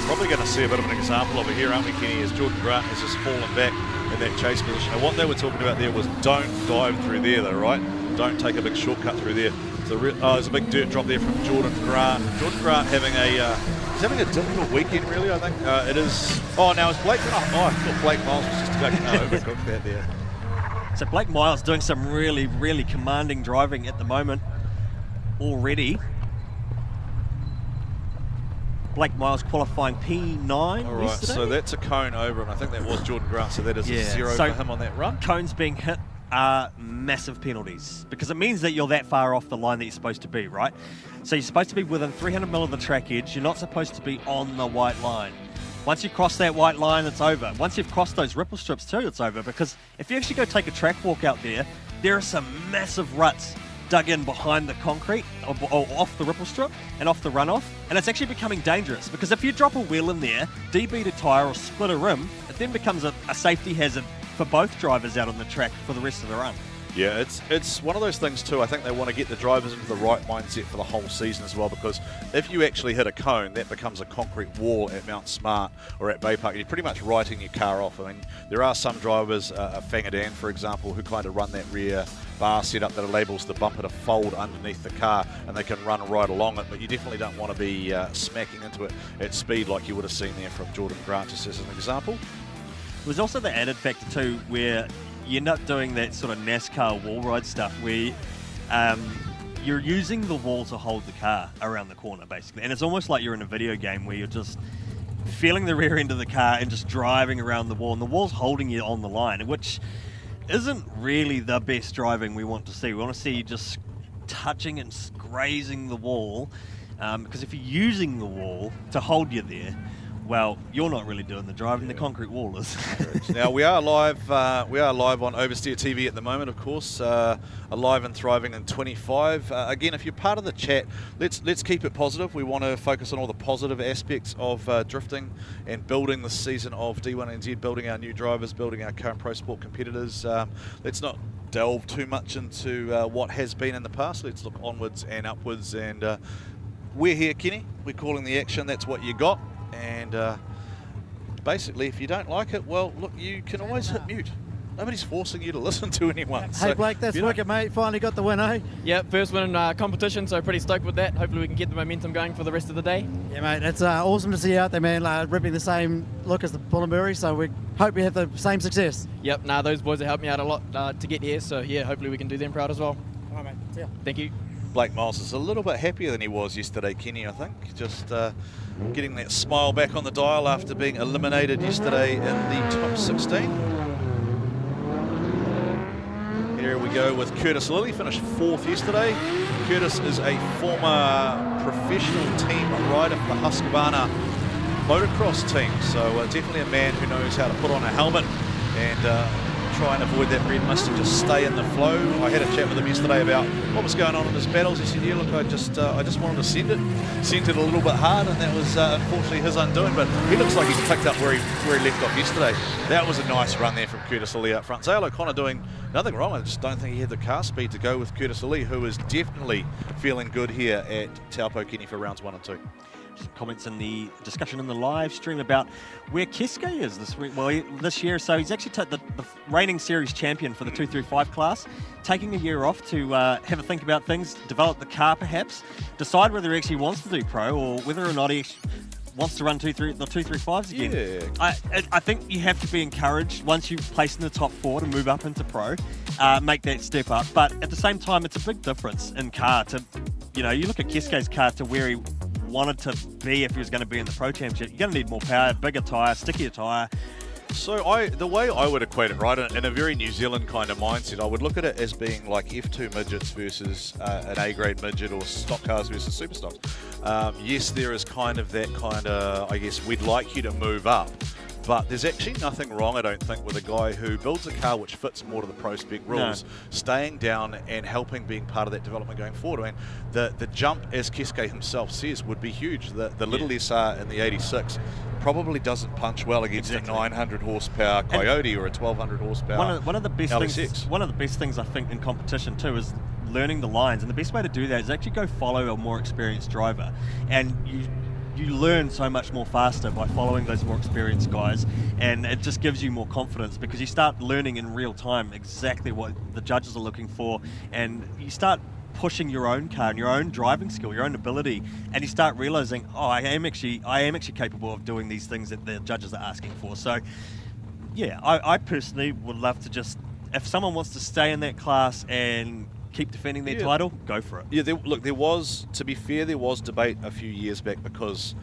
Probably going to see a bit of an example over here, aren't we, Kenny, as Jordan Grant has just fallen back in that chase position. And what they were talking about there was don't dive through there, though, right? Don't take a big shortcut through there. So there's a big dirt drop there from Jordan Grant. Jordan Grant having he's having a difficult weekend, really, I think. It is. Oh, now it's Blake. Oh, I thought Blake Miles was just about to overcook that there. So Blake Miles doing some really, really commanding driving at the moment already. Blake Miles qualifying P9 All right, yesterday. so that's a cone over, and I think that was Jordan Grant, so that is a 0 for him on that run. Cones being hit are massive penalties because it means that you're that far off the line that you're supposed to be, right? So you're supposed to be within 300 mil of the track edge. You're not supposed to be on the white line. Once you cross that white line, it's over. Once you've crossed those ripple strips too, it's over, because if you actually go take a track walk out there, there are some massive ruts dug in behind the concrete or off the ripple strip and off the runoff, and it's actually becoming dangerous because if you drop a wheel in there, debeat a tyre or split a rim, it then becomes a safety hazard for both drivers out on the track for the rest of the run. Yeah, it's one of those things too. I think they want to get the drivers into the right mindset for the whole season as well, because if you actually hit a cone, that becomes a concrete wall at Mount Smart or at Bay Park. You're pretty much writing your car off. I mean, there are some drivers, Fangadan for example, who kind of run that rear bar setup that enables the bumper to fold underneath the car and they can run right along it, but you definitely don't want to be smacking into it at speed like you would have seen there from Jordan Grant, just as an example. There's also the added factor too, where you end up doing that sort of NASCAR wall ride stuff where you're using the wall to hold the car around the corner, basically. And it's almost like you're in a video game where you're just feeling the rear end of the car and just driving around the wall, and the wall's holding you on the line, which isn't really the best driving we want to see. We want to see you just touching and grazing the wall, because if you're using the wall to hold you there, well, you're not really doing the driving, the concrete wall is. Now, we are live on Oversteer TV at the moment, of course, alive and thriving in 25. Again, if you're part of the chat, let's keep it positive. We want to focus on all the positive aspects of drifting and building the season of D1NZ, building our new drivers, building our current pro sport competitors. Let's not delve too much into what has been in the past. Let's look onwards and upwards, and we're here, Kenny. We're calling the action. That's what you got. And basically, if you don't like it, well, look, you can always hit mute. Nobody's forcing you to listen to anyone. Hey, Blake, that's wicked, mate. Finally got the win, eh? Yep, first win in competition, so pretty stoked with that. Hopefully we can get the momentum going for the rest of the day. Yeah, mate, it's awesome to see you out there, man, ripping the same look as the Bullenberry, so we hope we have the same success. Yep, those boys have helped me out a lot to get here, so yeah, hopefully we can do them proud as well. All right, mate. See ya. Thank you. Blake Miles is a little bit happier than he was yesterday, Kenny, I think. Just getting that smile back on the dial after being eliminated yesterday in the top 16. Here Here we go with Curtis Lilly, finished 4th yesterday. Curtis is a former professional team rider for the Husqvarna motocross team, so definitely a man who knows how to put on a helmet and try and avoid that red mist and just stay in the flow. I had a chat with him yesterday about what was going on in his battles. He said, yeah, look, I just wanted to send it a little bit hard, and that was unfortunately his undoing, but he looks like he's picked up where he left off yesterday. That was a nice run there from Curtis Lilly up front. Zale O'Connor doing nothing wrong. I just don't think he had the car speed to go with Curtis Lilly, who is definitely feeling good here at Taupo Kenny for rounds 1 and 2. Comments in the discussion in the live stream about where Keske is this year. So he's actually the reigning series champion for the 235 class, taking a year off to have a think about things, develop the car perhaps, decide whether he actually wants to do pro or whether or not he wants to run the 235s again. Yeah. I think you have to be encouraged once you place in the top 4 to move up into pro, make that step up. But at the same time, it's a big difference in car to, you look at Keske's car to where he wanted to be if he was going to be in the Pro Championship. You're going to need more power, bigger tyre, stickier tyre. So the way I would equate it, right, in a very New Zealand kind of mindset, I would look at it as being like F2 midgets versus an A-grade midget, or stock cars versus super stocks. Yes, there is kind of that I guess, we'd like you to move up. But there's actually nothing wrong, I don't think, with a guy who builds a car which fits more to the pro spec rules, staying down and helping being part of that development going forward. I mean, the jump, as Keske himself says, would be huge. The little SR in the 86 probably doesn't punch well against a 900 horsepower Coyote or a 1200 horsepower one of the best LSX. things. One of the best things I think in competition too is learning the lines, and the best way to do that is actually go follow a more experienced driver, and you learn so much more faster by following those more experienced guys, and it just gives you more confidence because you start learning in real time exactly what the judges are looking for, and you start pushing your own car and your own driving skill, your own ability, and you start realizing, I am actually capable of doing these things that the judges are asking for. So yeah, I personally would love to just, if someone wants to stay in that class and keep defending their title, go for it. Yeah, there was, to be fair, there was debate a few years back because,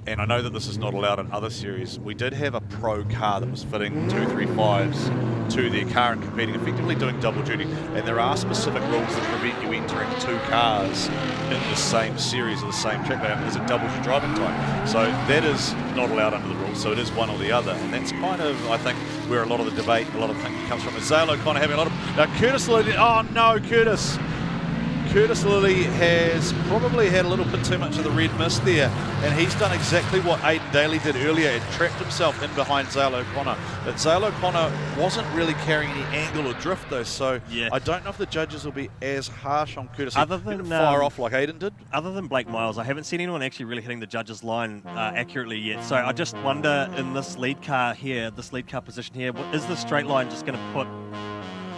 and I know that this is not allowed in other series, we did have a pro car that was fitting 235s to their car and competing, effectively doing double duty, and there are specific rules that prevent you entering 2 cars in the same series or the same track as it doubles your driving time. So that is not allowed under the rules, so it is one or the other, and that's kind of, I think, where a lot of the debate, a lot of thinking comes from. Is Zale O'Connor having a lot of... Now, Curtis Lilly... Oh, no, Curtis Lilly has probably had a little bit too much of the red mist there, and he's done exactly what Aidan Daly did earlier and trapped himself in behind Zale O'Connor. But Zale O'Connor wasn't really carrying any angle or drift, though, so I don't know if the judges will be as harsh on Curtis. Other than fire off like Aidan did. Other than Blake Miles, I haven't seen anyone actually really hitting the judges' line accurately yet. So I just wonder, in this lead car here, this lead car position here, is the straight line just going to put...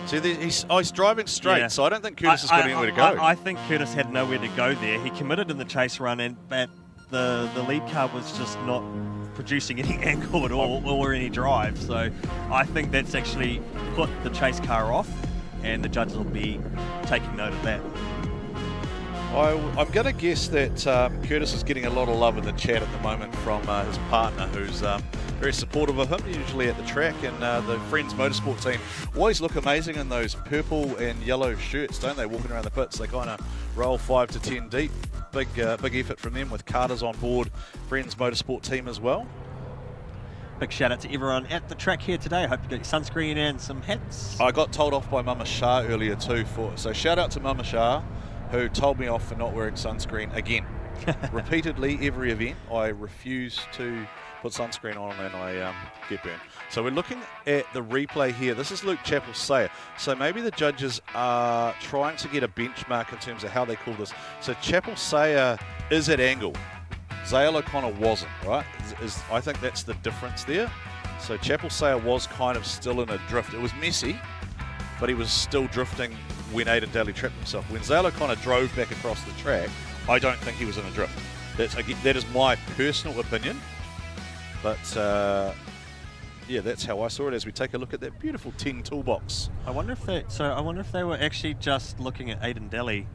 See, he's driving straight, so I don't think Curtis has got anywhere to go. I think Curtis had nowhere to go there. He committed in the chase run, but the lead car was just not producing any angle at all or any drive. So I think that's actually put the chase car off, and the judges will be taking note of that. I'm going to guess that Curtis is getting a lot of love in the chat at the moment from his partner, who's very supportive of him, usually at the track, and the Friends Motorsport team always look amazing in those purple and yellow shirts, don't they, walking around the pits. They kind of roll 5 to 10 deep. Big effort from them with Carter's on board, Friends Motorsport team as well. Big shout out to everyone at the track here today. I hope you got your sunscreen and some hats. I got told off by Mama Shah earlier too, so shout out to Mama Shah, who told me off for not wearing sunscreen again. Repeatedly, every event, I refuse to put sunscreen on and I get burned. So we're looking at the replay here. This is Luke Chappell-Sayer. So maybe the judges are trying to get a benchmark in terms of how they call this. So Chappell-Sayer is at angle. Zale O'Connor wasn't, right? I think that's the difference there. So Chappell-Sayer was kind of still in a drift. It was messy, but he was still drifting when Aidan Daly trapped himself. When Zale O'Connor drove back across the track, I don't think he was in a drift. That is my personal opinion. But yeah, that's how I saw it as we take a look at that beautiful 10 toolbox. I wonder if they were actually just looking at Aidan Daly.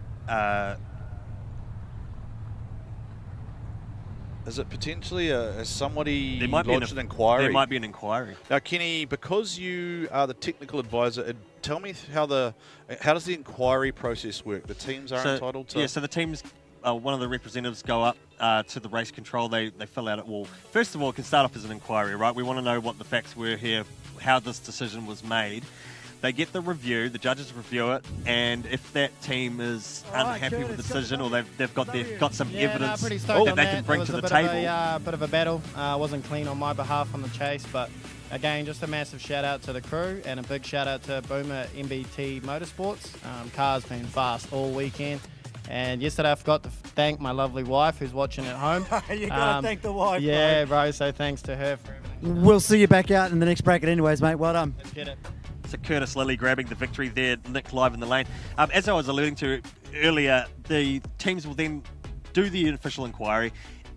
Is it potentially has somebody lodged an inquiry? There might be an inquiry. Now, Kenny, because you are the technical advisor, tell me how does the inquiry process work? The teams are entitled to... Yeah, so the teams, one of the representatives go up to the race control. They fill out it. Well, first of all, it can start off as an inquiry, right? We want to know what the facts were here, how this decision was made. They get the review, the judges review it, and if that team is unhappy with the decision, or they've got some evidence that they can bring to the table. A bit of a battle. Wasn't clean on my behalf on the chase, but again, just a massive shout out to the crew and a big shout out to Boomer MBT Motorsports. Car's been fast all weekend. And yesterday I forgot to thank my lovely wife who's watching at home. You got to thank the wife, yeah, bro, so thanks to her for everything. We'll see you back out in the next bracket anyways, mate. Well done. Let's get it. So Curtis Lilly grabbing the victory there, Nick live in the lane. As I was alluding to earlier, the teams will then do the official inquiry.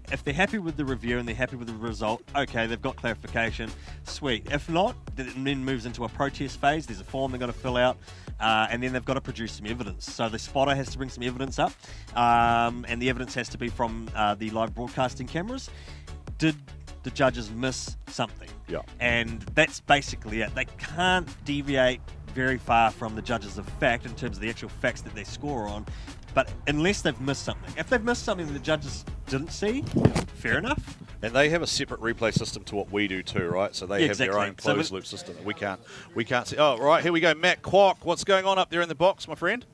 If they're happy with the review and they're happy with the result, okay, they've got clarification, sweet. If not, it then moves into a protest phase. There's a form they've got to fill out, and then they've got to produce some evidence. So the spotter has to bring some evidence up, and the evidence has to be from the live broadcasting cameras. Did the judges miss something? Yeah. And that's basically it. They can't deviate very far from the judges of fact in terms of the actual facts that they score on, but unless they've missed something. If they've missed something that the judges didn't see, fair enough. And they have a separate replay system to what we do too, right? So they have their own closed loop system that we can't see. Oh, right, here we go. Matt Kwok, what's going on up there in the box, my friend?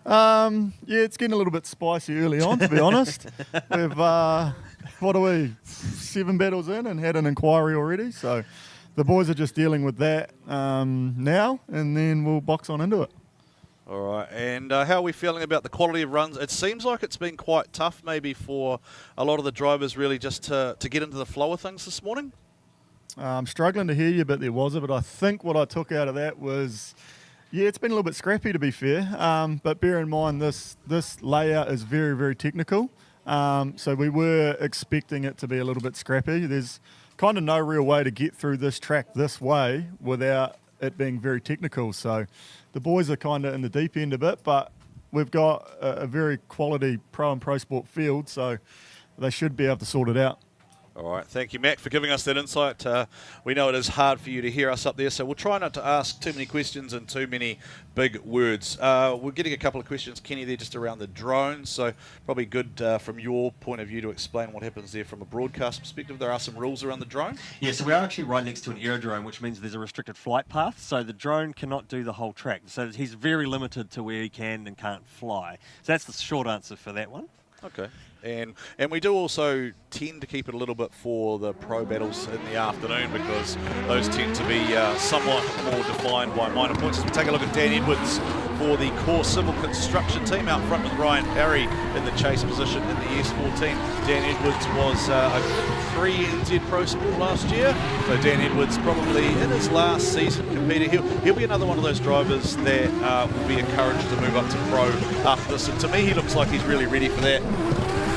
Yeah, it's getting a little bit spicy early on, to be honest. We've, what are we, 7 battles in and had an inquiry already. So the boys are just dealing with that now, and then we'll box on into it. All right, and how are we feeling about the quality of runs? It seems like it's been quite tough maybe for a lot of the drivers really just to get into the flow of things this morning. I'm struggling to hear you, but there was it. But I think what I took out of that was, yeah, it's been a little bit scrappy to be fair. But bear in mind this layout is very, very technical. So we were expecting it to be a little bit scrappy. There's kind of no real way to get through this track this way without it being very technical. So the boys are kind of in the deep end a bit, but we've got a very quality pro and pro sport field, so they should be able to sort it out. All right, thank you, Matt, for giving us that insight. We know it is hard for you to hear us up there, so we'll try not to ask too many questions and too many big words. We're getting a couple of questions, Kenny, there just around the drones, so probably good from your point of view to explain what happens there from a broadcast perspective. There are some rules around the drone. Yeah, so we are actually right next to an aerodrome, which means there's a restricted flight path, so the drone cannot do the whole track. So he's very limited to where he can and can't fly. So that's the short answer for that one. Okay. And we do also tend to keep it a little bit for the pro battles in the afternoon because those tend to be somewhat more defined by minor points. As we take a look at Dan Edwards for the core civil construction team out front with Ryan Parry in the chase position in the S14. Dan Edwards was a 3NZ Pro-Sport last year, so Dan Edwards probably in his last season competing. He'll be another one of those drivers that will be encouraged to move up to pro after this. And to me, he looks like he's really ready for that.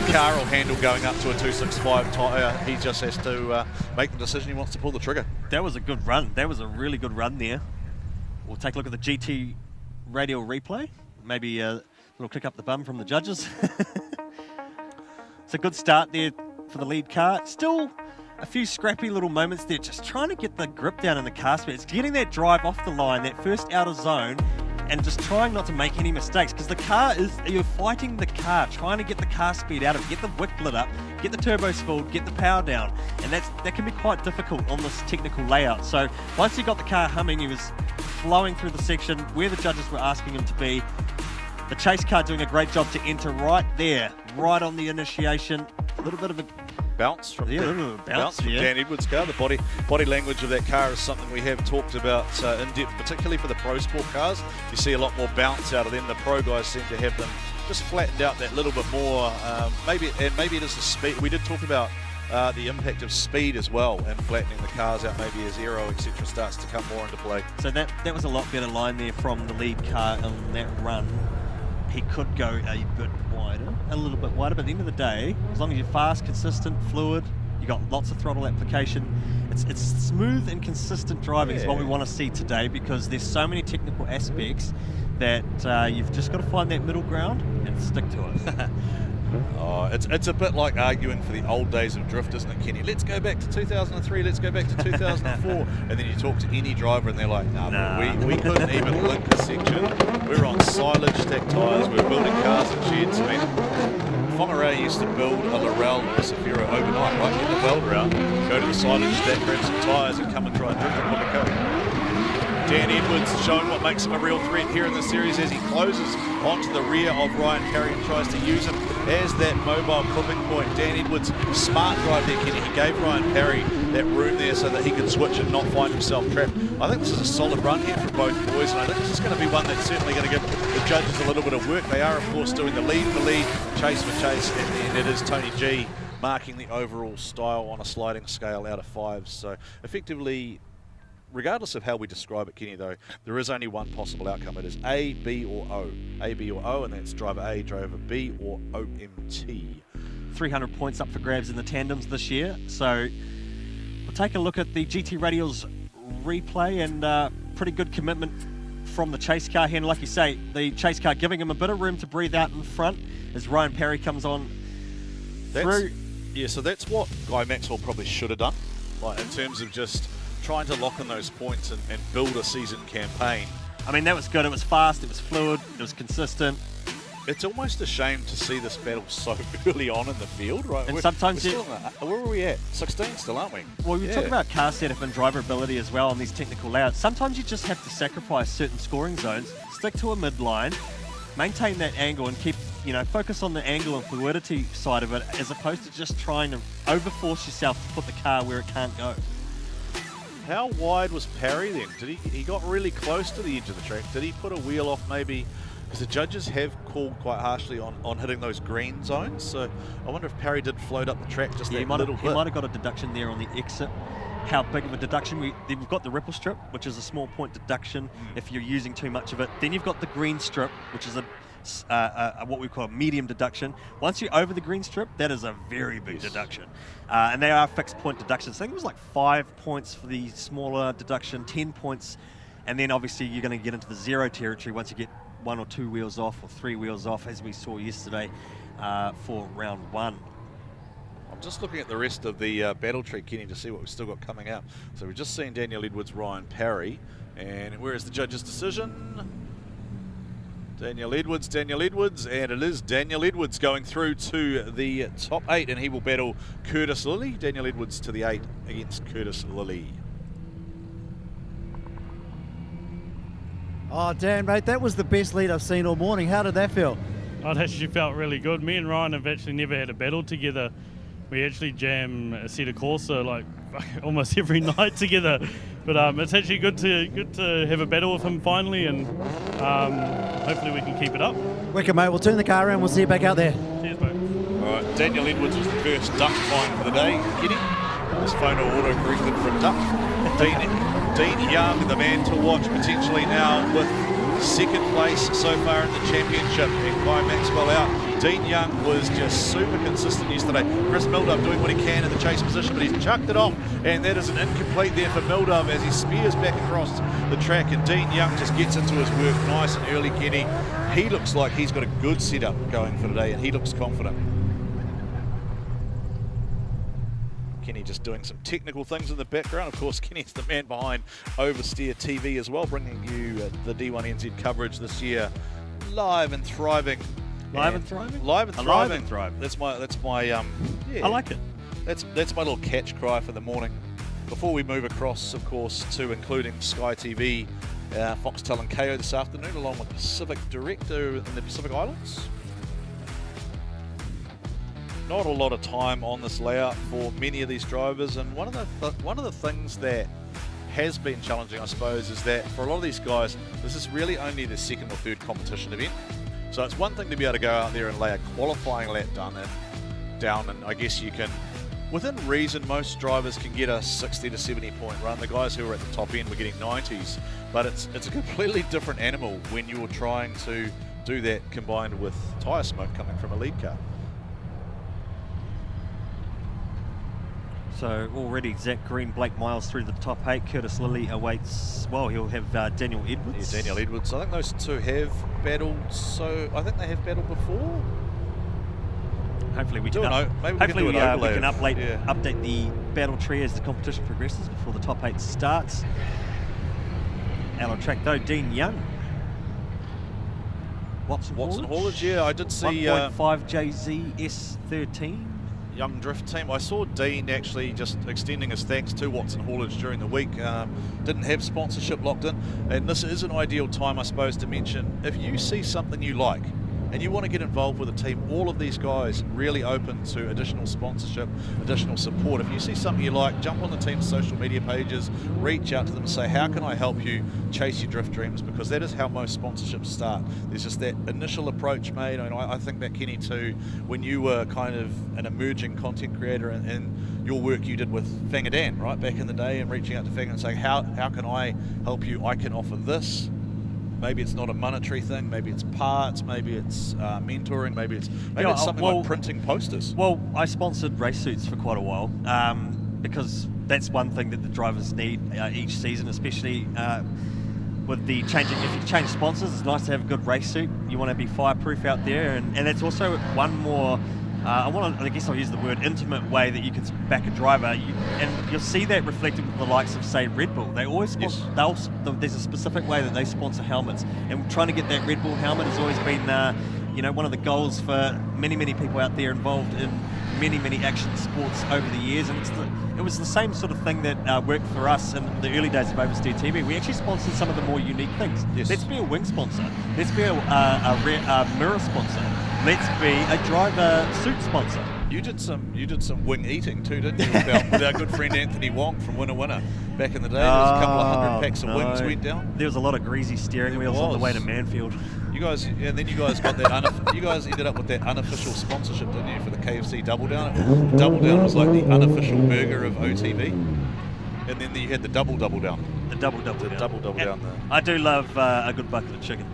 Car will handle going up to a 265 tyre. He just has to make the decision he wants to pull the trigger. That was a good run. That was a really good run there. We'll take a look at the GT radial replay. Maybe a little kick up the bum from the judges. It's a good start there for the lead car. Still a few scrappy little moments there, just trying to get the grip down in the car speed. It's getting that drive off the line, that first outer zone, and just trying not to make any mistakes, because the car is, you're fighting the car, trying to get the car speed out of it, get the wick lit up, get the turbo spooled, get the power down, and that can be quite difficult on this technical layout. So once he got the car humming, he was flowing through the section where the judges were asking him to be. The chase car doing a great job to enter right there, right on the initiation. A little bit of a bounce from bounce from Dan Edwards' car. The body language of that car is something we have talked about in depth, particularly for the pro sport cars. You see a lot more bounce out of them. The pro guys seem to have them just flattened out that little bit more. Maybe it is the speed. We did talk about the impact of speed as well and flattening the cars out maybe as aero etc starts to come more into play. So that was a lot better line there from the lead car on that run. He could go a bit wider, a little bit wider, but at the end of the day, as long as you're fast, consistent, fluid, You got lots of throttle application. It's smooth and consistent driving is what we want to see today, because there's so many technical aspects that you've just got to find that middle ground and stick to it. Oh, it's a bit like arguing for the old days of drift, isn't it, Kenny? Let's go back to 2003, let's go back to 2004. And then you talk to any driver and they're like, nah. We couldn't even link a section. We were on silage stack tyres, we were building cars and sheds. I mean, Whangarei used to build a Laurel or a Safira overnight, right? Get the welder out, go to the silage stack, grab some tyres and come and try and drift on the coast. Dan Edwards showing what makes him a real threat here in the series as he closes onto the rear of Ryan Perry and tries to use him as that mobile clipping point. Dan Edwards, smart drive there, Kenny. He gave Ryan Perry that room there so that he could switch and not find himself trapped. I think this is a solid run here for both boys, and I think this is going to be one that's certainly going to give the judges a little bit of work. They are, of course, doing the lead for lead, chase for chase, and then it is Tony G marking the overall style on a sliding scale out of 5. So effectively, regardless of how we describe it, Kenny, though, there is only one possible outcome. It is A, B, or O. A, B, or O, and that's driver A, driver B, or OMT. 300 points up for grabs in the tandems this year. So we'll take a look at the GT Radial's replay, and pretty good commitment from the chase car here. And like you say, the chase car giving him a bit of room to breathe out in front as Ryan Perry comes on through. Yeah, so that's what Guy Maxwell probably should have done, like in terms of just trying to lock in those points and build a season campaign. I mean, that was good. It was fast, it was fluid, it was consistent. It's almost a shame to see this battle so early on in the field, right? And sometimes where are we at? 16 still, aren't we? Well, we talk about car setup and driver ability as well on these technical layouts. Sometimes you just have to sacrifice certain scoring zones, stick to a midline, maintain that angle, and keep, focus on the angle and fluidity side of it, as opposed to just trying to overforce yourself to put the car where it can't go. How wide was Parry then? Did he got really close to the edge of the track? Did he put a wheel off maybe? Because the judges have called quite harshly on hitting those green zones. So I wonder if Parry did float up the track just that little bit. He might have got a deduction there on the exit. How big of a deduction? We've got the ripple strip, which is a small point deduction if you're using too much of it. Then you've got the green strip, which is what we call a medium deduction. Once you're over the green strip, that is a very big deduction. And they are fixed point deductions. I think it was like 5 points for the smaller deduction, 10 points, and then obviously you're going to get into the 0 territory once you get 1 or 2 wheels off or 3 wheels off, as we saw yesterday for round 1. I'm just looking at the rest of the battle tree, Kenny, to see what we've still got coming out. So we've just seen Daniel Edwards, Ryan Parry, and where is the judge's decision? Daniel Edwards, and it is Daniel Edwards going through to the top 8, and he will battle Curtis Lilly. Daniel Edwards to the 8 against Curtis Lilly. Oh, Dan, mate, that was the best lead I've seen all morning. How did that feel? It actually felt really good. Me and Ryan have actually never had a battle together. We actually jam a set of Corsa like almost every night together. But it's actually good to have a battle with him finally, and hopefully we can keep it up. Wicked, mate. We'll turn the car around. We'll see you back out there. Cheers, mate. All right, Daniel Edwards was the first duck find for the day, Kenny. His phone auto-corrected for a duck. Dean Young, the man to watch potentially now with second place so far in the championship, and Guy Maxwell out. Dean Young was just super consistent yesterday. Chris Mildup doing what he can in the chase position, but he's chucked it off, and that is an incomplete there for Mildup as he spears back across the track, and Dean Young just gets into his work nice and early, Kenny. He looks like he's got a good setup going for today, and he looks confident. Kenny just doing some technical things in the background. Of course, Kenny's the man behind Oversteer TV as well, bringing you the D1NZ coverage this year, live and thriving. Live and thriving. That's my yeah. I like it. That's my little catch cry for the morning. Before we move across, of course, to including Sky TV, Foxtel and KO this afternoon, along with Pacific Direct in the Pacific Islands. Not a lot of time on this layout for many of these drivers, and one of the things that has been challenging, I suppose, is that for a lot of these guys, this is really only their second or third competition event. So it's one thing to be able to go out there and lay a qualifying lap down, and I guess you can, within reason, most drivers can get a 60 to 70 point run. The guys who are at the top end were getting 90s, but it's a completely different animal when you're trying to do that combined with tyre smoke coming from a lead car. So already Zach Green, Blake Miles through the top 8. Curtis Lilly awaits, well, he'll have Daniel Edwards. Yeah, Daniel Edwards. I think those two have battled, so I think they have battled before. Hopefully we can, update the battle tree as the competition progresses before the top 8 starts. Out on track though, Dean Young. Watson Haulage, yeah, I did see 1.5 JZ S13. Young Drift team. I saw Dean actually just extending his thanks to Watson Haulage during the week. Didn't have sponsorship locked in, and this is an ideal time, I suppose, to mention if you see something you like and you want to get involved with a team, all of these guys really open to additional sponsorship, additional support. If you see something you like, jump on the team's social media pages, reach out to them and say, how can I help you chase your drift dreams? Because that is how most sponsorships start. There's just that initial approach made, and I think back, Kenny, too, when you were kind of an emerging content creator and your work you did with Fangadan, right, back in the day, and reaching out to Fang and saying, how can I help you? I can offer this. Maybe it's not a monetary thing, maybe it's parts, maybe it's mentoring, maybe it's something like printing posters. Well, I sponsored race suits for quite a while because that's one thing that the drivers need each season, especially with the changing. If you change sponsors, it's nice to have a good race suit. You want to be fireproof out there, and that's also one more. I guess I'll use the word intimate way that you can back a driver, and you'll see that reflected with the likes of, say, Red Bull. They always sponsor, there's a specific way that they sponsor helmets, and trying to get that Red Bull helmet has always been, one of the goals for many people out there involved in many action sports over the years, and it was the same sort of thing that worked for us in the early days of Oversteer TV. We actually sponsored some of the more unique things. Yes. Let's be a wing sponsor. Let's be a mirror sponsor. Let's be a driver suit sponsor. You did some wing eating too, didn't you? With our good friend Anthony Wong from Winner Winner back in the day. There was a couple of 100 packs of wings went down. There was a lot of greasy steering wheels on the way to Manfield. You guys, and then you guys got that. You guys ended up with that unofficial sponsorship, didn't you, for the KFC Double Down? Double Down was like the unofficial burger of OTV, and then you had the Double Down. The Double Down. I do love a good bucket of chicken.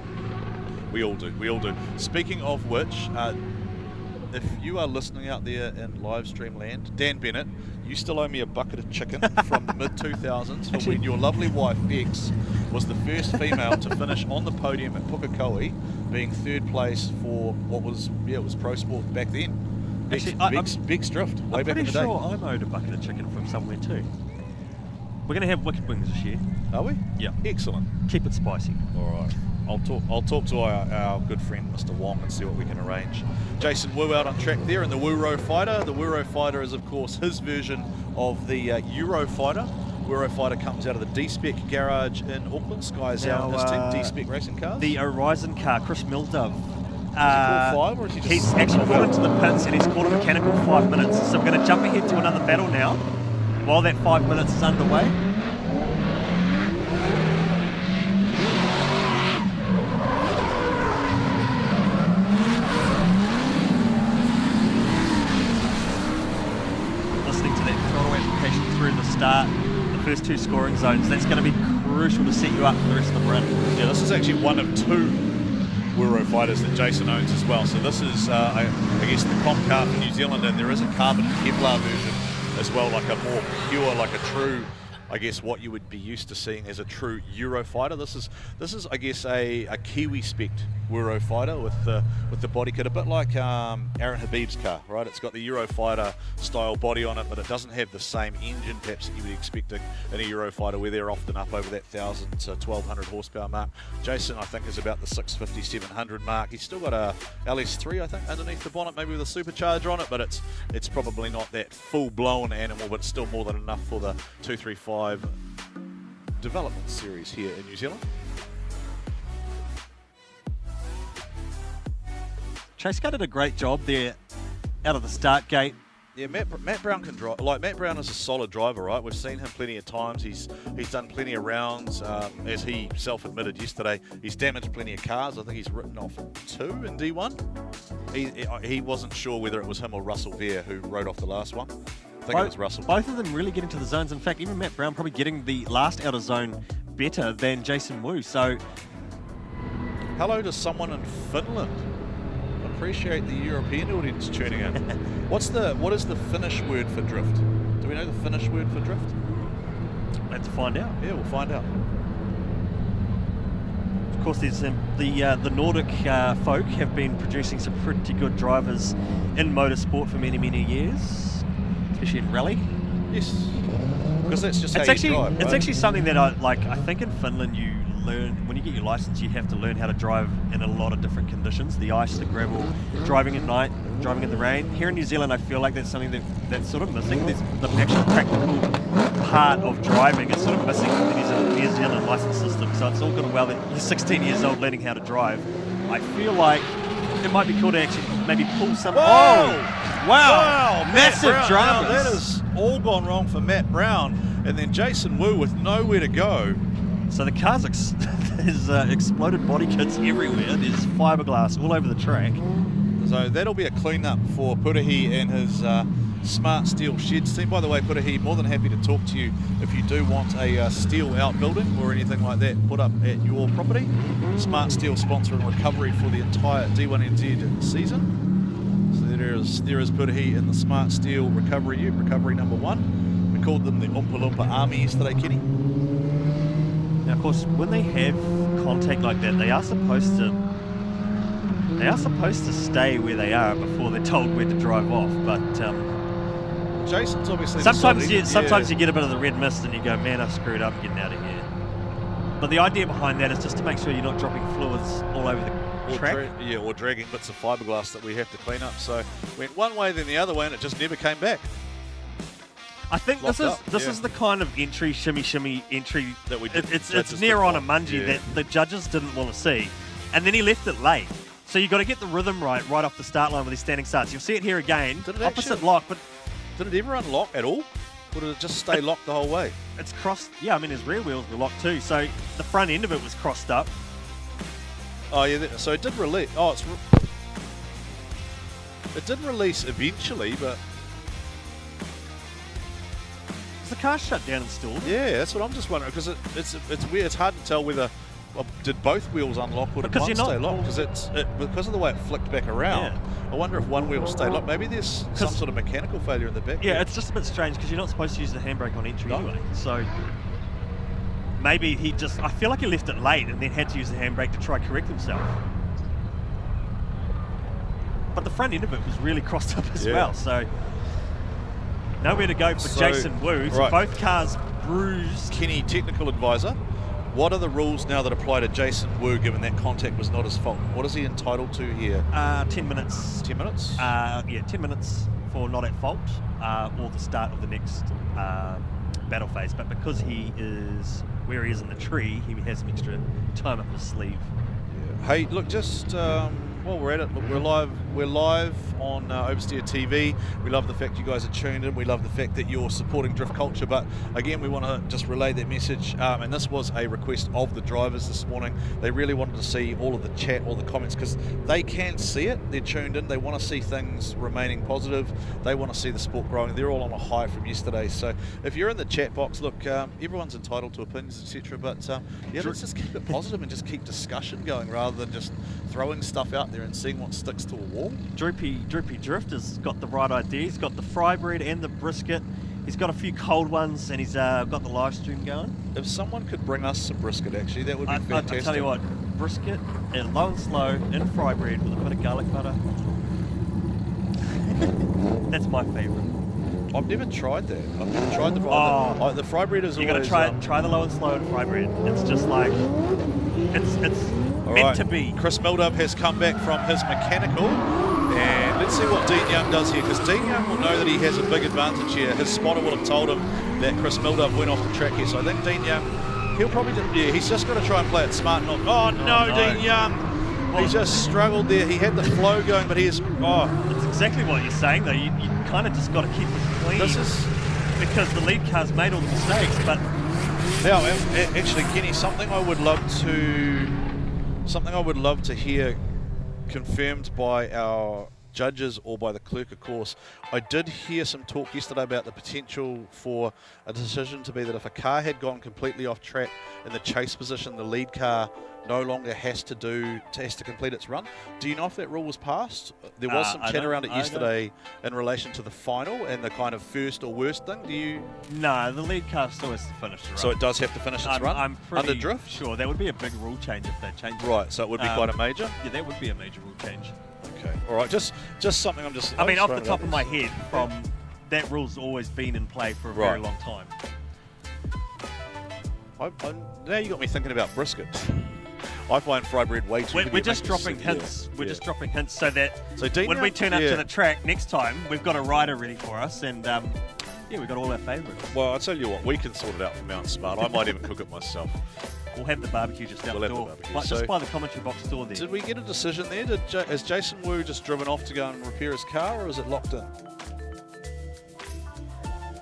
We all do. Speaking of which, if you are listening out there in live stream land, Dan Bennett, you still owe me a bucket of chicken from the mid-2000s for when your lovely wife, Bex, was the first female to finish on the podium at Pukekohe, being third place for what was, it was Pro Sport back then. Bex Drift, way back in the day. I'm pretty sure I'm owed a bucket of chicken from somewhere too. We're going to have wicked wings this year. Are we? Yeah. Excellent. Keep it spicy. All right. I'll talk to our good friend Mr. Wong and see what we can arrange. Jason Wu out on track there in the Wuro Fighter. The Wuro Fighter is, of course, his version of the Euro Fighter. Wuro Fighter comes out of the D-Spec garage in Auckland. Sky's out in his team, D-Spec Racing Cars. The Horizon car, Chris Mildove. Is he called 5 or is he just... He's actually pulled into the pits and he's called a mechanical 5 minutes. So we're going to jump ahead to another battle now while that 5 minutes is underway. Start the first 2 scoring zones. That's going to be crucial to set you up for the rest of the run. Yeah, this is actually one of 2 Wuro Fighters that Jason owns as well. So this is, I guess, the comp car for New Zealand, and there is a carbon Kevlar version as well, like a more pure, like a true, I guess, what you would be used to seeing as a true Euro Fighter. This is, I guess, a Kiwi spec Wuro Fighter with the body kit, a bit like Aaron Habib's car, right? It's got the Euro Fighter style body on it, but it doesn't have the same engine perhaps that you would be expecting in a Euro Fighter, where they're often up over that 1,000 to 1,200 horsepower mark. Jason, I think, is about the 650, 700 mark. He's still got a LS3, I think, underneath the bonnet, maybe with a supercharger on it, but it's probably not that full-blown animal, but it's still more than enough for the 235 development series here in New Zealand. Chase did a great job there out of the start gate. Yeah, Matt Brown can drive. Like, Matt Brown is a solid driver, right? We've seen him plenty of times. He's done plenty of rounds. As he self-admitted yesterday, he's damaged plenty of cars. I think he's written off 2 in D1. He wasn't sure whether it was him or Russell Vere who rode off the last one. I think it was Russell. Both of them really getting to the zones. In fact, even Matt Brown probably getting the last outer zone better than Jason Wu. So, hello to someone in Finland. Appreciate the European audience tuning in. What is the Finnish word for drift? Do we know the Finnish word for drift? Let's find out. Yeah, we'll find out. Of course, there's the Nordic folk have been producing some pretty good drivers in motorsport for many, many years, especially in rally. Yes, because that's just It's how actually you drive, it's right? actually something that I think in Finland you learn when you get your license. You have to learn how to drive in a lot of different conditions: the ice, the gravel, driving at night, driving in the rain. Here in New Zealand, I feel like that's something that's sort of missing. There's the actual practical part of driving is sort of missing in the New Zealand license system. So it's all good and well that you're 16 years old learning how to drive. I feel like it might be cool to actually maybe pull some. Whoa! Oh, wow! Massive Massive dramas. dramas. That has all gone wrong for Matt Brown, and then Jason Wu with nowhere to go. So the car's there's exploded body kits everywhere. There's fiberglass all over the track. So that'll be a clean-up for Purahi and his Smart Steel Sheds team. By the way, Purahi, more than happy to talk to you if you do want a steel outbuilding or anything like that put up at your property. Smart Steel sponsoring recovery for the entire D1NZ season. So there is Purahi in the Smart Steel recovery unit, recovery number 1. We called them the Oompa Loompa Army yesterday, Kenny. Now, of course, when they have contact like that, they are supposed to stay where they are before they're told where to drive off. But Jason's obviously sometimes decided, you get a bit of the red mist and you go, man, I've screwed up, getting out of here. But the idea behind that is just to make sure you're not dropping fluids all over the track. or dragging bits of fiberglass that we have to clean up. So went one way then the other way, and it just never came back. I think this is the kind of shimmy entry that we did. It's near on a Bungy that the judges didn't want to see, and then he left it late. So you got to get the rhythm right off the start line with his standing starts. You'll see it here again, opposite lock, but did it ever unlock at all? Or did it just stay locked the whole way? It's crossed. Yeah, I mean his rear wheels were locked too, so the front end of it was crossed up. Oh yeah, so it did release. Oh, it did release eventually, but is the car shut down and stalled? Yeah, that's what I'm just wondering, because it's weird. It's hard to tell whether did both wheels unlock or did one stay locked, because of the way it flicked back around. Yeah. I wonder if one wheel stayed locked. Maybe there's some sort of mechanical failure in the back. Yeah, it's just a bit strange because you're not supposed to use the handbrake on entry anyway. So maybe I feel like he left it late and then had to use the handbrake to try correct himself. But the front end of it was really crossed up as well. So nowhere to go for Jason Wu. So both cars bruised. Kenny, technical advisor. What are the rules now that apply to Jason Wu, given that contact was not his fault? What is he entitled to here? 10 minutes. 10 minutes? Yeah, 10 minutes for not at fault, or the start of the next battle phase. But because he is where he is in the tree, he has some extra time up his sleeve. Yeah. Hey, look, just while we're at it, look, we're live on Oversteer TV. We love the fact you guys are tuned in. We love the fact that you're supporting drift culture. But again, we want to just relay that message. And this was a request of the drivers this morning. They really wanted to see all of the chat, all the comments, because they can see it. They're tuned in. They want to see things remaining positive. They want to see the sport growing. They're all on a high from yesterday. So if you're in the chat box, look, everyone's entitled to opinions, etc. But yeah, let's just keep it positive and just keep discussion going rather than just throwing stuff out there and seeing what sticks to a wall. Droopy Drift has got the right idea. He's got the fry bread and the brisket. He's got a few cold ones, and he's got the live stream going. If someone could bring us some brisket, actually, that would be fantastic. I tell you what, brisket and low and slow in fry bread with a bit of garlic butter. That's my favourite. I've never tried that. I've never tried the fry. Oh, the fry bread is you always... You've got to try the low and slow in fry bread. It's just like, it's meant to be. Chris Mildub has come back from his mechanical, and let's see what Dean Young does here, because Dean Young will know that he has a big advantage here. His spotter will have told him that Chris Mildub went off the track here, so I think Dean Young, he'll probably just, he's just got to try and play it smart. No, Dean Young. He just struggled there. He had the flow going, but he's... It's exactly what you're saying, though. You kind of just got to keep it clean. Because the lead car's made all the mistakes, but... Now, actually, Kenny, something I would love to hear confirmed by our judges or by the clerk of course. I did hear some talk yesterday about the potential for a decision to be that if a car had gone completely off track in the chase position, the lead car no longer has to complete its run. Do you know if that rule was passed? There was some chat around it yesterday in relation to the final and the kind of first or worst thing. Do you? No, the lead car still has to finish the run. So it does have to finish its run I'm pretty under drift? Sure, that would be a big rule change if they changed it. Right, so it would be quite a major? Yeah, that would be a major rule change. Okay, all right, just something I'm just... I mean, off the top of my head, that rule's always been in play for a very long time. Now you got me thinking about brisket. I find fried bread way too. We're just dropping hints. We're just dropping hints so that when we turn up to the track next time, we've got a rider ready for us, and yeah, we've got all our favourites. Well, I'll tell you what, we can sort it out from Mount Smart. I might even cook it myself. We'll have the barbecue just out the door. Just by the commentary box door there. Did we get a decision there? Has Jason Wu just driven off to go and repair his car, or is it locked in?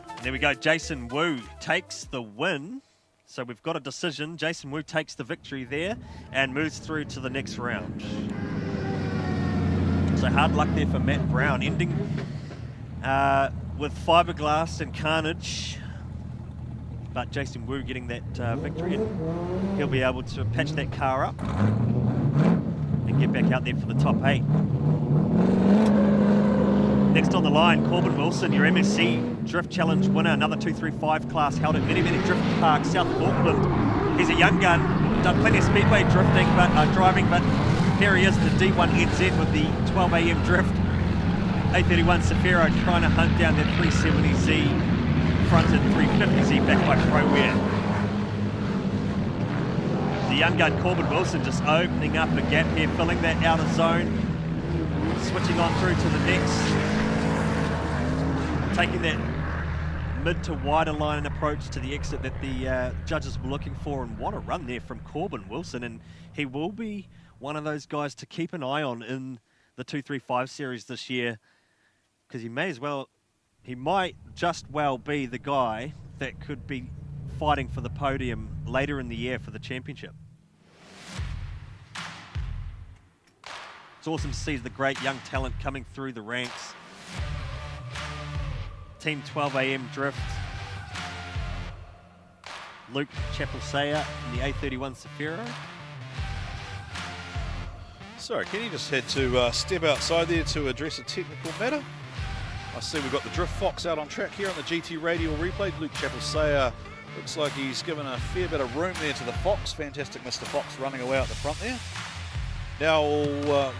And there we go. Jason Wu takes the win. So we've got a decision. Jason Wu takes the victory there and moves through to the next round. So hard luck there for Matt Brown, ending with fiberglass and carnage. But Jason Wu getting that victory, and he'll be able to patch that car up and get back out there for the top 8. Next on the line, Corbin Wilson, your MSC Drift Challenge winner, another 235 class held at many Drift Park, south of Auckland. He's a young gun, done plenty of speedway drifting, driving, but here he is, the D1NZ with the 12 AM drift. A31 Safiro trying to hunt down that 370Z fronted 350Z backed by ProWear. The young gun Corbin Wilson just opening up a gap here, filling that outer zone, switching on through to the next. Taking that mid to wider line approach to the exit that the judges were looking for, and what a run there from Corbin Wilson, and he will be one of those guys to keep an eye on in the 235 series this year, because he might just well be the guy that could be fighting for the podium later in the year for the championship. It's awesome to see the great young talent coming through the ranks. Team 12 AM Drift, Luke Chapel-Sayer in the A31 Safiro. Sorry, Kenny just had to step outside there to address a technical matter. I see we've got the Drift Fox out on track here on the GT Radial replay. Luke Chapel-Sayer looks like he's given a fair bit of room there to the Fox. Fantastic Mr. Fox running away out the front there. Now,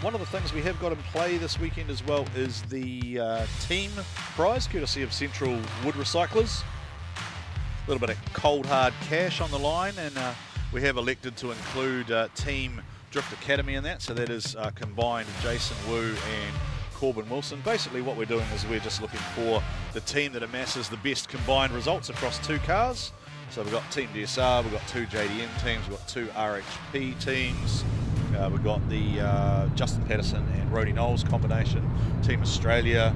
one of the things we have got in play this weekend as well is the team prize, courtesy of Central Wood Recyclers. A little bit of cold hard cash on the line, and we have elected to include Team Drift Academy in that, so that is combined Jason Wu and Corbin Wilson. Basically what we're doing is we're just looking for the team that amasses the best combined results across 2 cars. So we've got Team DSR, we've got 2 JDM teams, we've got 2 RHP teams. We've got the Justin Patterson and Rody Knowles combination. Team Australia,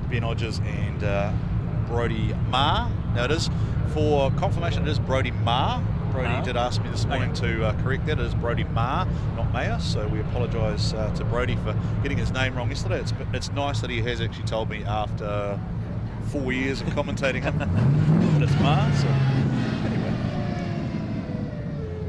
Ben Hodges and Brody Marr. Now it is, for confirmation, it is Brody Marr. Brody did ask me this morning to correct that. It is Brody Marr, not Mayer. So we apologise to Brody for getting his name wrong yesterday. It's nice that he has actually told me after 4 years of commentating him that it's Marr. So anyway.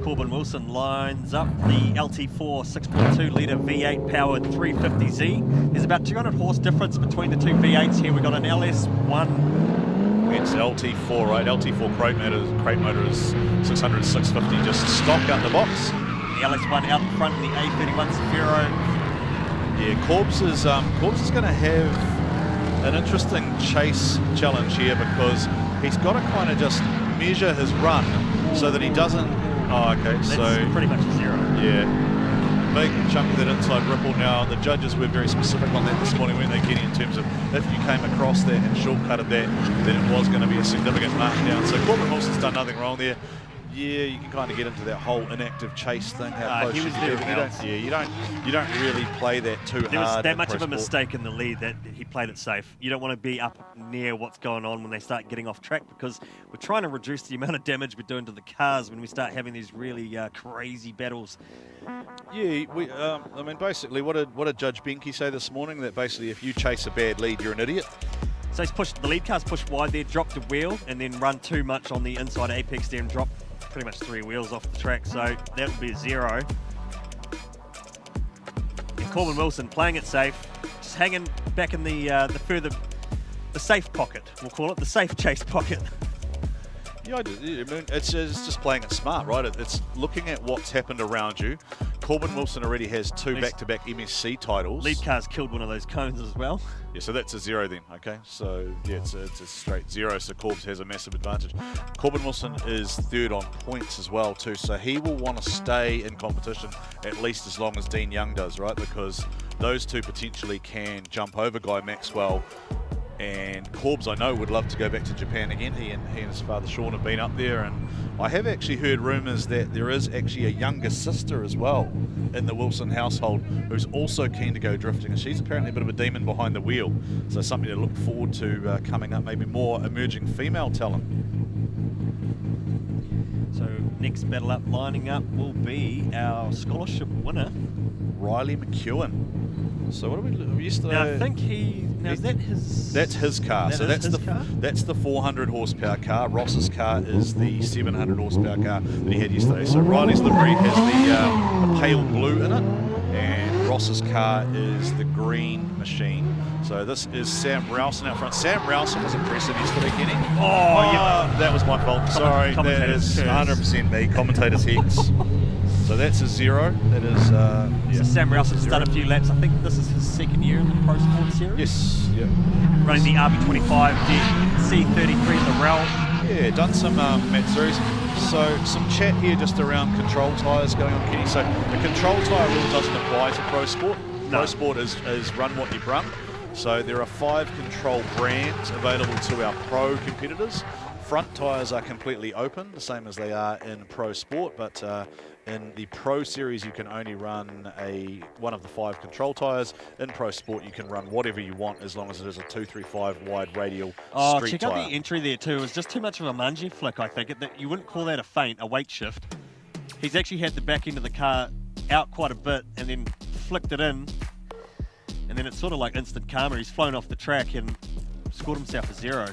Corbin Wilson lines up the LT4 6.2 litre V8 powered 350Z. There's about 200 horse difference between the 2 V8s here. We've got an LS1. It's LT4, right? LT4 crate motor is 600, 650 just stock out the box. The LS1 out in front of the A31 Safiro. Yeah, Corbs is going to have an interesting chase challenge here, because he's got to kind of just measure his run so that he doesn't. Oh, okay, that's so pretty much a 0. Yeah, big chunk of that inside ripple. Now the judges were very specific on that this morning, weren't they, Kenny, in terms of if you came across that and shortcutted that, then it was going to be a significant markdown. So Corbin Wilson's done nothing wrong there. Yeah, you can kind of get into that whole inactive chase thing. How close he you was can there get. You don't really play that too hard. There was that in much pro of a sport. mistake in the lead that he played it safe. You don't want to be up near what's going on when they start getting off track, because we're trying to reduce the amount of damage we're doing to the cars when we start having these really crazy battles. Yeah, I mean, basically, what did Judge Bungy say this morning? That basically, if you chase a bad lead, you're an idiot. So he's pushed, the lead car's pushed wide there, dropped a wheel, and then run too much on the inside apex there and drop pretty much 3 wheels off the track. So that would be a 0. And Corbin Wilson playing it safe, just hanging back in the safe pocket. We'll call it the safe chase pocket. Yeah, I mean, it's just playing it smart, right? It's looking at what's happened around you. Corbin Wilson already has 2 back-to-back MSC titles. Lead car's killed one of those cones as well. Yeah, so that's a 0 then, okay? So, yeah, it's a straight 0, so Corbs has a massive advantage. Corbin Wilson is 3rd on points as well, too, so he will want to stay in competition at least as long as Dean Young does, right? Because those two potentially can jump over Guy Maxwell. And Corbs, I know, would love to go back to Japan again. He and his father Sean have been up there, and I have actually heard rumours that there is actually a younger sister as well in the Wilson household who's also keen to go drifting, and she's apparently a bit of a demon behind the wheel. So something to look forward to coming up, maybe more emerging female talent. So next battle up, lining up, will be our scholarship winner, Riley McEwen. So what did we yesterday? Now I think is that his? That's his car. So that's the 400 horsepower car. Ross's car is the 700 horsepower car that he had yesterday. So Riley's livery has the pale blue in it, and Ross's car is the green machine. So this is Sam Rowson out front. Sam Rowson was impressive yesterday, Kenny. Oh, yeah, that was my fault. Sorry, that is 100% me. Commentator's hex. So that's a 0. That is, So Sam Rowson's done a few laps. I think this is his 2nd year in the Pro Sport Series. Yes, yeah. Running the RB25 C33 the RAL. Yeah, done some Matsuris. So some chat here just around control tyres going on, Kenny. So the control tyre rule doesn't apply to Pro Sport. No. Pro Sport is run what you brung. So there are 5 control brands available to our Pro competitors. Front tyres are completely open, the same as they are in Pro Sport, but in the Pro Series you can only run one of the 5 control tyres. In Pro Sport you can run whatever you want as long as it is a 235 wide radial street check tyre. out the entry there too. It was just too much of a Bungy flick, I think. You wouldn't call that a feint, a weight shift. He's actually had the back end of the car out quite a bit and then flicked it in. And then it's sort of like instant karma. He's flown off the track and scored himself a 0.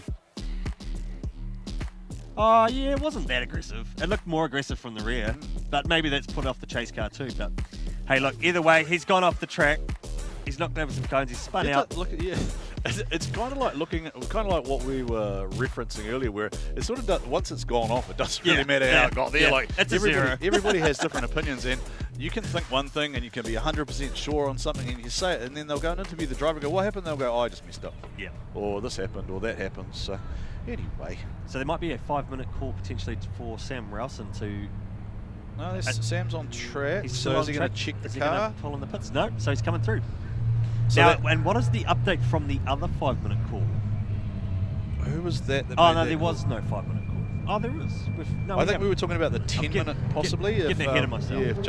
Oh, yeah, it wasn't that aggressive. It looked more aggressive from the rear, but maybe that's put off the chase car too. But hey, look, either way, he's gone off the track. He's knocked over some cones. He's spun out. It's kind of like what we were referencing earlier, where it sort of does, once it's gone off, it doesn't really matter how it got there. Yeah, like it's a 0. Everybody has different opinions, and you can think one thing and you can be 100% sure on something, and you say it, and then they'll go and interview the driver and go, "What happened?" They'll go, "Oh, I just messed up." Yeah. Or this happened, or that happened. So anyway. So there might be a 5-minute call potentially for Sam Rowson to. No, Sam's on track. So is he going to check the car? Pull in the pits? No. So he's coming through. So now, and what is the update from the other 5-minute call? Who was that? Oh no, there was no 5-minute call. Oh, there is. I think we were talking about the 10-minute possibly. Getting ahead of myself. Yeah, if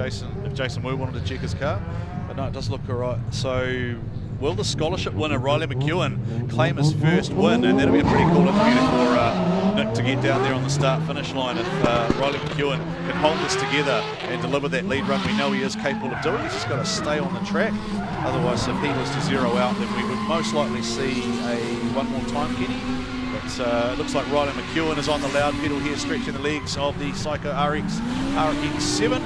Jason Wu wanted to check his car, but no, it does look alright. So, will the scholarship winner Riley McEwen claim his first win? And that'll be a pretty cool interview for Nick to get down there on the start-finish line. If Riley McEwen can hold this together and deliver that lead run, we know he is capable of doing. He's just got to stay on the track. Otherwise, if he was to 0 out, then we would most likely see one more time, Kenny. But it looks like Riley McEwen is on the loud pedal here, stretching the legs of the Psycho RX7.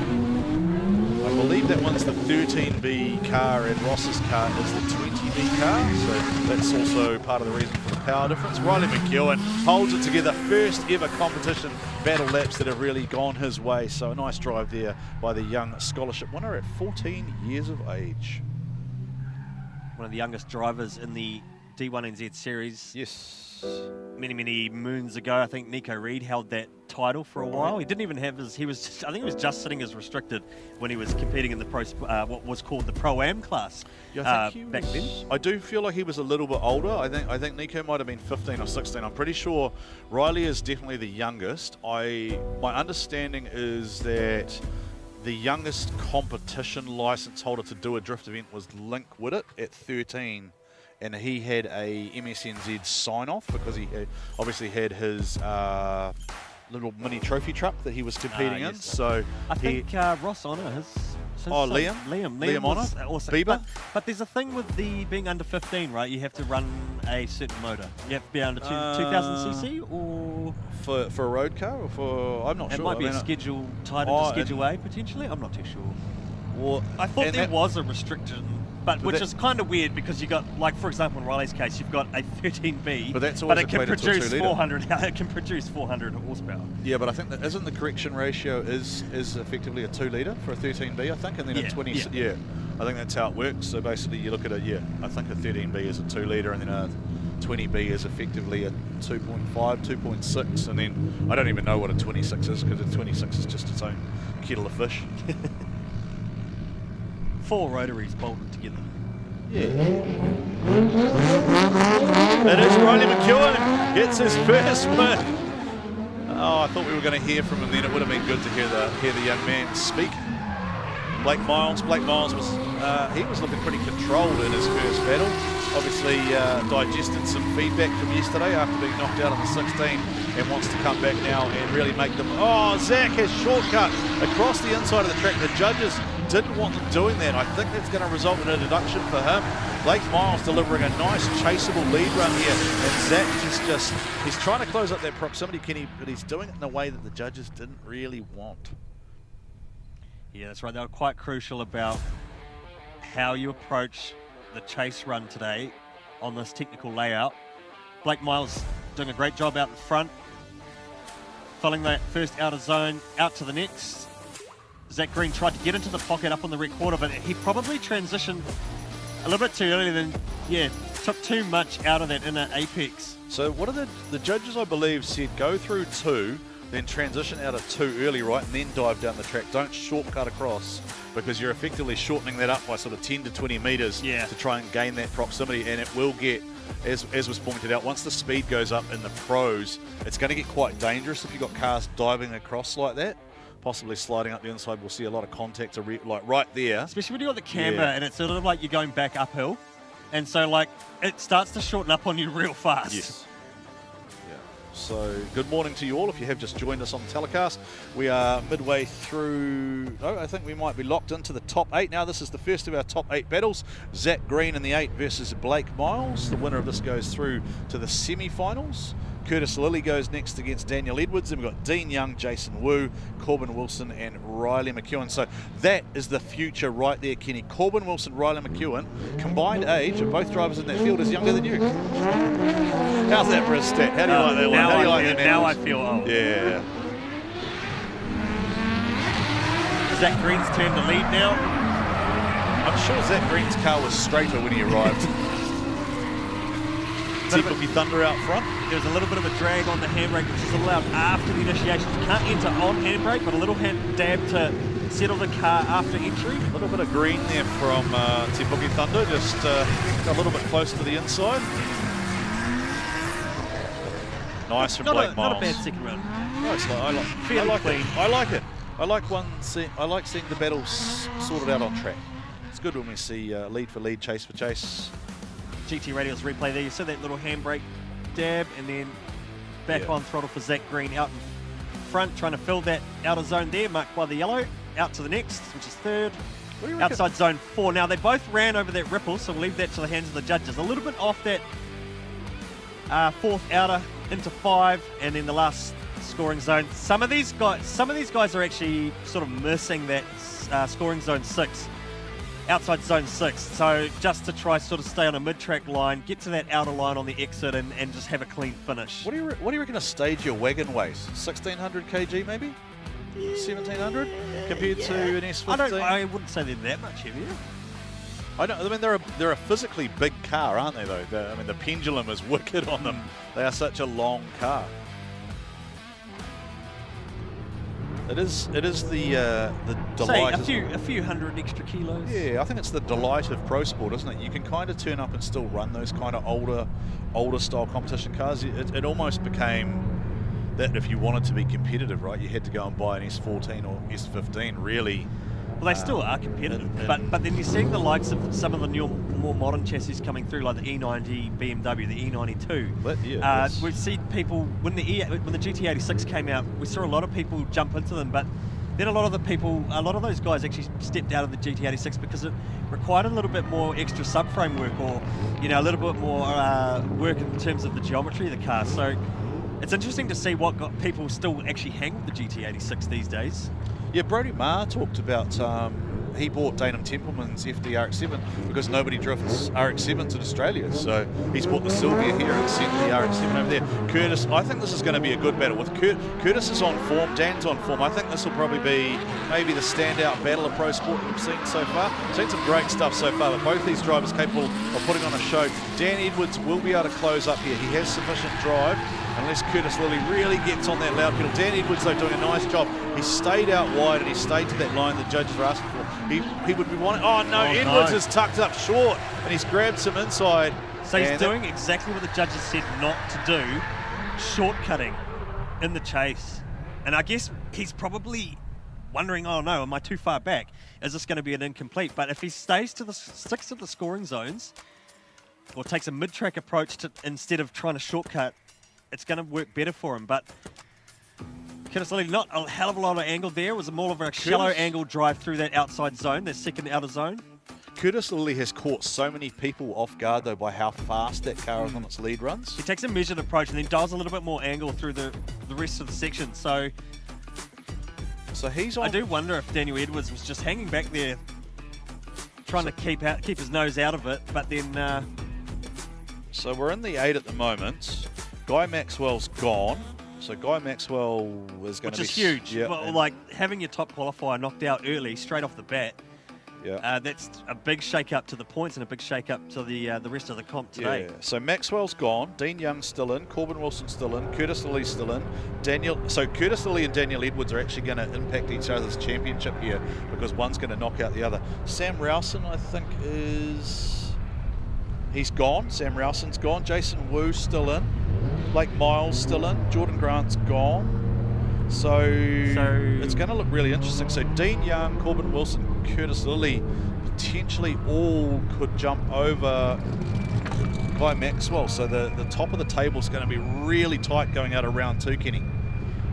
I believe that one's the 13B car, and Ross's car is the 20B car, so that's also part of the reason for the power difference. Riley McEwen holds it together, first ever competition battle laps that have really gone his way, so a nice drive there by the young scholarship winner at 14 years of age. One of the youngest drivers in the D1NZ series. Yes. Many moons ago, I think Nico Reed held that title for a while. He didn't even have his. I think he was just sitting as restricted when he was competing in the what was called the Pro-Am class. Yeah, I think back then. I do feel like he was a little bit older. I think Nico might have been 15 or 16. I'm pretty sure Riley is definitely the youngest. My understanding is that the youngest competition license holder to do a drift event was Link Widdett at 13. And he had a MSNZ sign-off because he obviously had his little mini trophy truck that he was competing in. So I think Ross Honor has. Liam was Honor, also. Bieber. But there's a thing with the being under 15, right? You have to run a certain motor. You have to be under 2000cc or for a road car or for I'm not sure. It might be a schedule tied into Schedule A potentially. I'm not too sure. Well, I thought there was a restriction. But which is kind of weird because you got, like for example, in Riley's case, you've got a 13B, but that's always it can equated to a produce 2 litre. 400. It can produce 400 horsepower. Yeah, but I think that isn't the correction ratio is effectively a 2 litre for a 13B, I think, and then a 20. Yeah, I think that's how it works. So basically, you look at it. Yeah, I think a 13B is a 2 litre, and then a 20B is effectively a 2.5, 2.6, and then I don't even know what a 26 is because a 26 is just its own kettle of fish. 4 rotaries bolted together. Yeah. It is Riley McEwen gets his first win. Oh, I thought we were going to hear from him then. It would have been good to hear the young man speak. Blake Miles was he was looking pretty controlled in his first battle. Obviously digested some feedback from yesterday after being knocked out on the 16 and wants to come back now and really make them. Oh, Zach has shortcut across the inside of the track. The judges didn't want them doing that. I think that's going to result in a deduction for him. Blake Miles delivering a nice chaseable lead run here, and Zach he's trying to close up that proximity, Kenny, but he's doing it in a way that the judges didn't really want. Yeah, that's right. They were quite crucial about how you approach the chase run today on this technical layout. Blake Miles doing a great job out the front, filling that first outer zone, out to the next. Zach Green tried to get into the pocket up on the red quarter, but he probably transitioned a little bit too early, then, took too much out of that inner apex. So what are the judges, I believe, said go through 2, then transition out of 2 early, right, and then dive down the track. Don't shortcut across because you're effectively shortening that up by sort of 10 to 20 metres to try and gain that proximity, and it will get, as was pointed out, once the speed goes up in the pros, it's going to get quite dangerous if you've got cars diving across like that. Possibly sliding up the inside, we'll see a lot of contact like right there. Especially when you've got the camber and it's sort of like you're going back uphill. And so like it starts to shorten up on you real fast. Yes. Yeah. So good morning to you all. If you have just joined us on the telecast, we are midway through, I think we might be locked into the top 8 now. This is the first of our top 8 battles. Zach Green in the 8 versus Blake Miles. The winner of this goes through to the semi-finals. Curtis Lilly goes next against Daniel Edwards. Then we've got Dean Young, Jason Wu, Corbin Wilson, and Riley McEwen. So that is the future right there, Kenny. Corbin Wilson, Riley McEwen. Combined age of both drivers in that field is younger than you. How's that for a stat? How do you like that one? How do you like that? Now I feel old. Yeah. Zach Green's turn to lead now. I'm sure Zach Green's car was straighter when he arrived. Typically Thunder out front. There's a little bit of a drag on the handbrake, which is allowed after the initiation. You can't enter on handbrake, but a little hand dab to settle the car after entry. A little bit of green there from Tipuki Thunder, just a little bit closer to the inside. Nice from Blake Miles. Not a bad second run. Nice. I like it. I like seeing the battles sorted out on track. It's good when we see lead for lead, chase for chase. GT Radial's replay there. You see that little handbrake dab and then back on throttle for Zach Green out in front, trying to fill that outer zone there, marked by the yellow. Out to the next, which is third. Outside zone 4. Now, they both ran over that ripple, so we'll leave that to the hands of the judges. A little bit off that fourth outer into 5, and then the last scoring zone. Some of these guys are actually sort of missing that scoring zone 6. Outside zone 6, so just to try sort of stay on a mid-track line, get to that outer line on the exit and just have a clean finish. What do you reckon a stage your wagon weighs? 1600 kg maybe? 1700 compared to an S15? I wouldn't say they're that much heavier. I mean, they're a physically big car, aren't they? Though. I mean, the pendulum is wicked on them. They are such a long car. It is the delight. Say a few hundred extra kilos. Yeah, I think it's the delight of pro sport, isn't it? You can kind of turn up and still run those kind of older style competition cars. It almost became that if you wanted to be competitive, right, you had to go and buy an S14 or S15. Really. Well, they still are competitive, but then you're seeing the likes of some of the new, more modern chassis coming through, like the E90 BMW, the E92. We see people when the GT86 came out, we saw a lot of people jump into them, but then a lot of those guys actually stepped out of the GT86 because it required a little bit more extra subframe work, or a little bit more work in terms of the geometry of the car. So it's interesting to see what got people still actually hang with the GT86 these days. Yeah, Brodie Maher talked about he bought Dainham Templeman's FD RX-7 because nobody drifts RX-7s in Australia. So he's bought the Sylvia here and sent the RX-7 over there. Curtis, I think this is going to be a good battle. With Curtis is on form, Dan's on form. I think this will probably be maybe the standout battle of pro sport we've seen so far. Seen some great stuff so far, but both these drivers capable of putting on a show. Dan Edwards will be able to close up here. He has sufficient drive, unless Curtis Lilly really gets on that loud pedal. Dan Edwards, though, doing a nice job. He stayed out wide and he stayed to that line the judges were asking for. He would be wanting. Oh no, Edwards is tucked up short and he's grabbed some inside. So he's doing exactly what the judges said not to do, shortcutting in the chase. And I guess he's probably wondering, oh no, am I too far back? Is this going to be an incomplete? But if he sticks to the scoring zones, or takes a mid-track approach instead of trying to shortcut, it's going to work better for him. But Curtis Lilly, not a hell of a lot of angle there. It was more of a shallow angle drive through that outside zone, that second outer zone. Curtis Lilly has caught so many people off guard, though, by how fast that car is on its lead runs. He takes a measured approach and then dials a little bit more angle through the rest of the section. So he's on. I do wonder if Daniel Edwards was just hanging back there, trying to keep his nose out of it, but then... So we're in the 8 at the moment. Guy Maxwell's gone. So Guy Maxwell is going to be... Which is huge. Yeah, well, like having your top qualifier knocked out early, straight off the bat, that's a big shake-up to the points and a big shake-up to the rest of the comp today. Yeah. So Maxwell's gone. Dean Young's still in. Corbin Wilson's still in. Curtis Lilly's still in. So Curtis Lilly and Daniel Edwards are actually going to impact each other's championship here because one's going to knock out the other. Sam Rowson, I think, he's gone. Sam Rowson's gone. Jason Wu's still in. Blake Miles still in. Jordan Grant's gone. So it's going to look really interesting. So Dean Young, Corbin Wilson, Curtis Lilly potentially all could jump over Guy Maxwell. So the top of the table is going to be really tight going out of round 2, Kenny.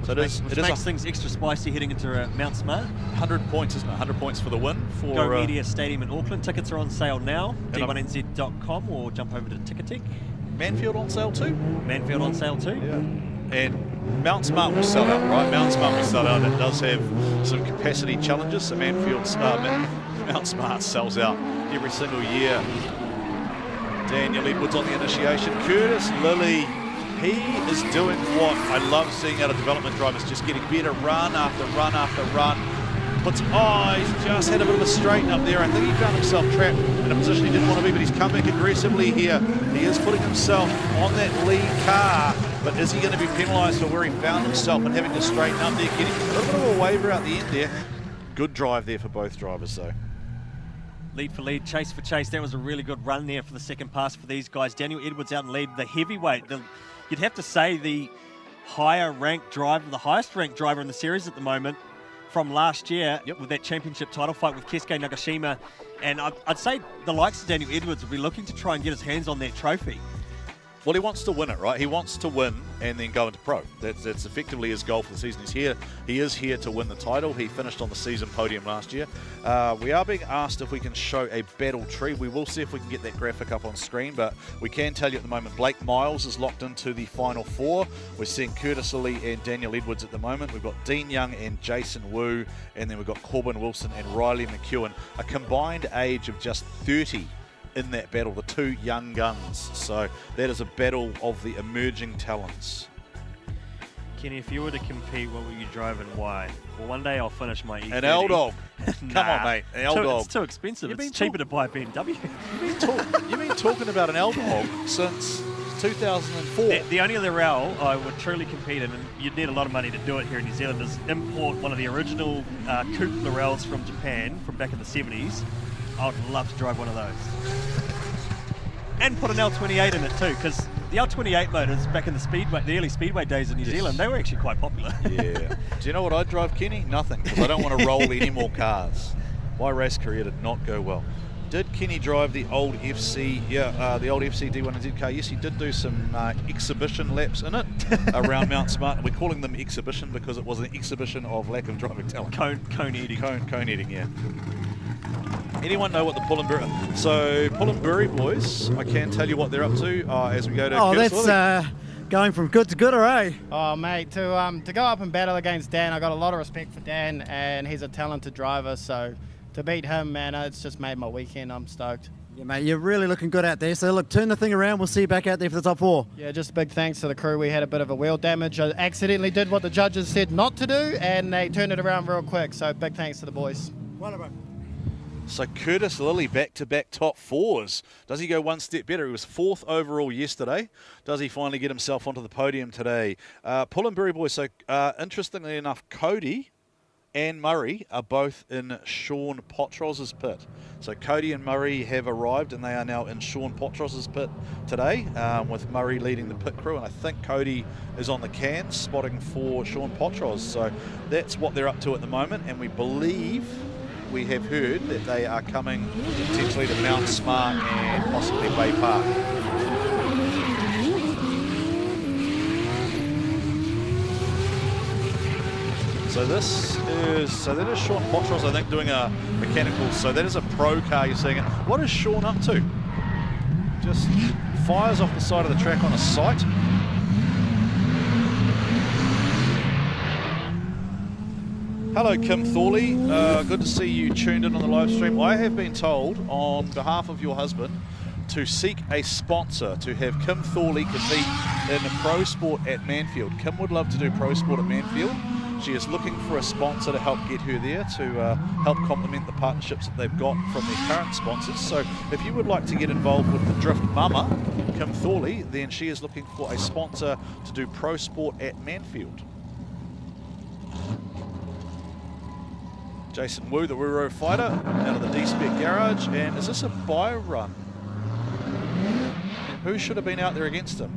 So which makes things extra spicy heading into Mount Smart. 100 points, isn't it? 100 points for the win. For Go Media Stadium in Auckland. Tickets are on sale now. D1NZ.com or jump over to Ticketek. Manfield on sale too? Manfield on sale too. Yeah. And Mount Smart will sell out, right? Mount Smart will sell out. It does have some capacity challenges. So Mount Smart sells out every single year. Daniel Edwards on the initiation. Curtis Lilly, he is doing what I love seeing out of development drivers, just getting better run after run after run. He's just had a bit of a straighten up there. I think he found himself trapped in a position he didn't want to be, but he's come back aggressively here. He is putting himself on that lead car, but is he going to be penalised for where he found himself and having to straighten up there? Getting a little bit of a waiver out the end there. Good drive there for both drivers, though. Lead for lead, chase for chase. That was a really good run there for the second pass for these guys. Daniel Edwards out in lead, the heavyweight. You'd have to say the highest-ranked driver in the series at the moment from last year with that championship title fight with Keisuke Nagashima. And I'd say the likes of Daniel Edwards will be looking to try and get his hands on that trophy. Well, he wants to win it, right? He wants to win and then go into pro. That's effectively his goal for the season. He is here to win the title. He finished on the season podium last year. We are being asked if we can show a battle tree. We will see if we can get that graphic up on screen, but we can tell you at the moment Blake Miles is locked into the final 4. We're seeing Curtis Lilly and Daniel Edwards at the moment. We've got Dean Young and Jason Wu, and then we've got Corbin Wilson and Riley McEwen. A combined age of just 30 in that battle, the two young guns. So that is a battle of the emerging talents. Kenny, if you were to compete, what would you drive and why? Well, one day I'll finish my E30. An L-Dog. Come on, mate. An L-Dog. It's too expensive. It's cheaper to buy a BMW. You've been talking about an L-Dog since 2004. The only other rail I would truly compete in, and you'd need a lot of money to do it here in New Zealand, is import one of the original coupe Lorels from Japan from back in the 70s. I would love to drive one of those. And put an L28 in it too, because the L28 motors back in the early speedway days in New Zealand, they were actually quite popular. Yeah. Do you know what I'd drive, Kenny? Nothing, because I don't want to roll any more cars. My race career did not go well. Did Kenny drive the old FC, the old FC D1NZ car? Yes, he did do some exhibition laps in it around Mount Smart. We're calling them exhibition because it was an exhibition of lack of driving talent. Cone eating. Cone eating, yeah. Anyone know what the Pullenbury... So, Pullenbury boys, I can tell you what they're up to as we go to... Oh, that's going from good to good, eh? Oh, mate, to go up and battle against Dan, I got a lot of respect for Dan, and he's a talented driver, so to beat him, man, it's just made my weekend. I'm stoked. Yeah, mate, you're really looking good out there. So, look, turn the thing around. We'll see you back out there for the top 4. Yeah, just a big thanks to the crew. We had a bit of a wheel damage. I accidentally did what the judges said not to do, and they turned it around real quick, so big thanks to the boys. Well, bro. So Curtis Lilly back-to-back top 4s. Does he go one step better? He was 4th overall yesterday. Does he finally get himself onto the podium today? Pullenbury boys, so interestingly enough, Cody and Murray are both in Sean Potros's pit. So Cody and Murray have arrived and they are now in Sean Potros's pit today, with Murray leading the pit crew, and I think Cody is on the cans spotting for Sean Potros. So that's what they're up to at the moment, and we believe... We have heard that they are coming potentially to Mount Smart and possibly Bay Park. So that is Sean Potros, I think, doing a mechanical. So that is a pro car you're seeing it. What is Sean up to? Just fires off the side of the track on a sight. Hello, Kim Thorley. Good to see you tuned in on the live stream. I have been told, on behalf of your husband, to seek a sponsor to have Kim Thorley compete in Pro Sport at Manfield. Kim would love to do Pro Sport at Manfield. She is looking for a sponsor to help get her there, to help complement the partnerships that they've got from their current sponsors. So if you would like to get involved with the Drift Mama, Kim Thorley, then she is looking for a sponsor to do Pro Sport at Manfield. Jason Wu, the Wuro fighter, out of the D-Spec garage. And is this a buy run? Who should have been out there against him?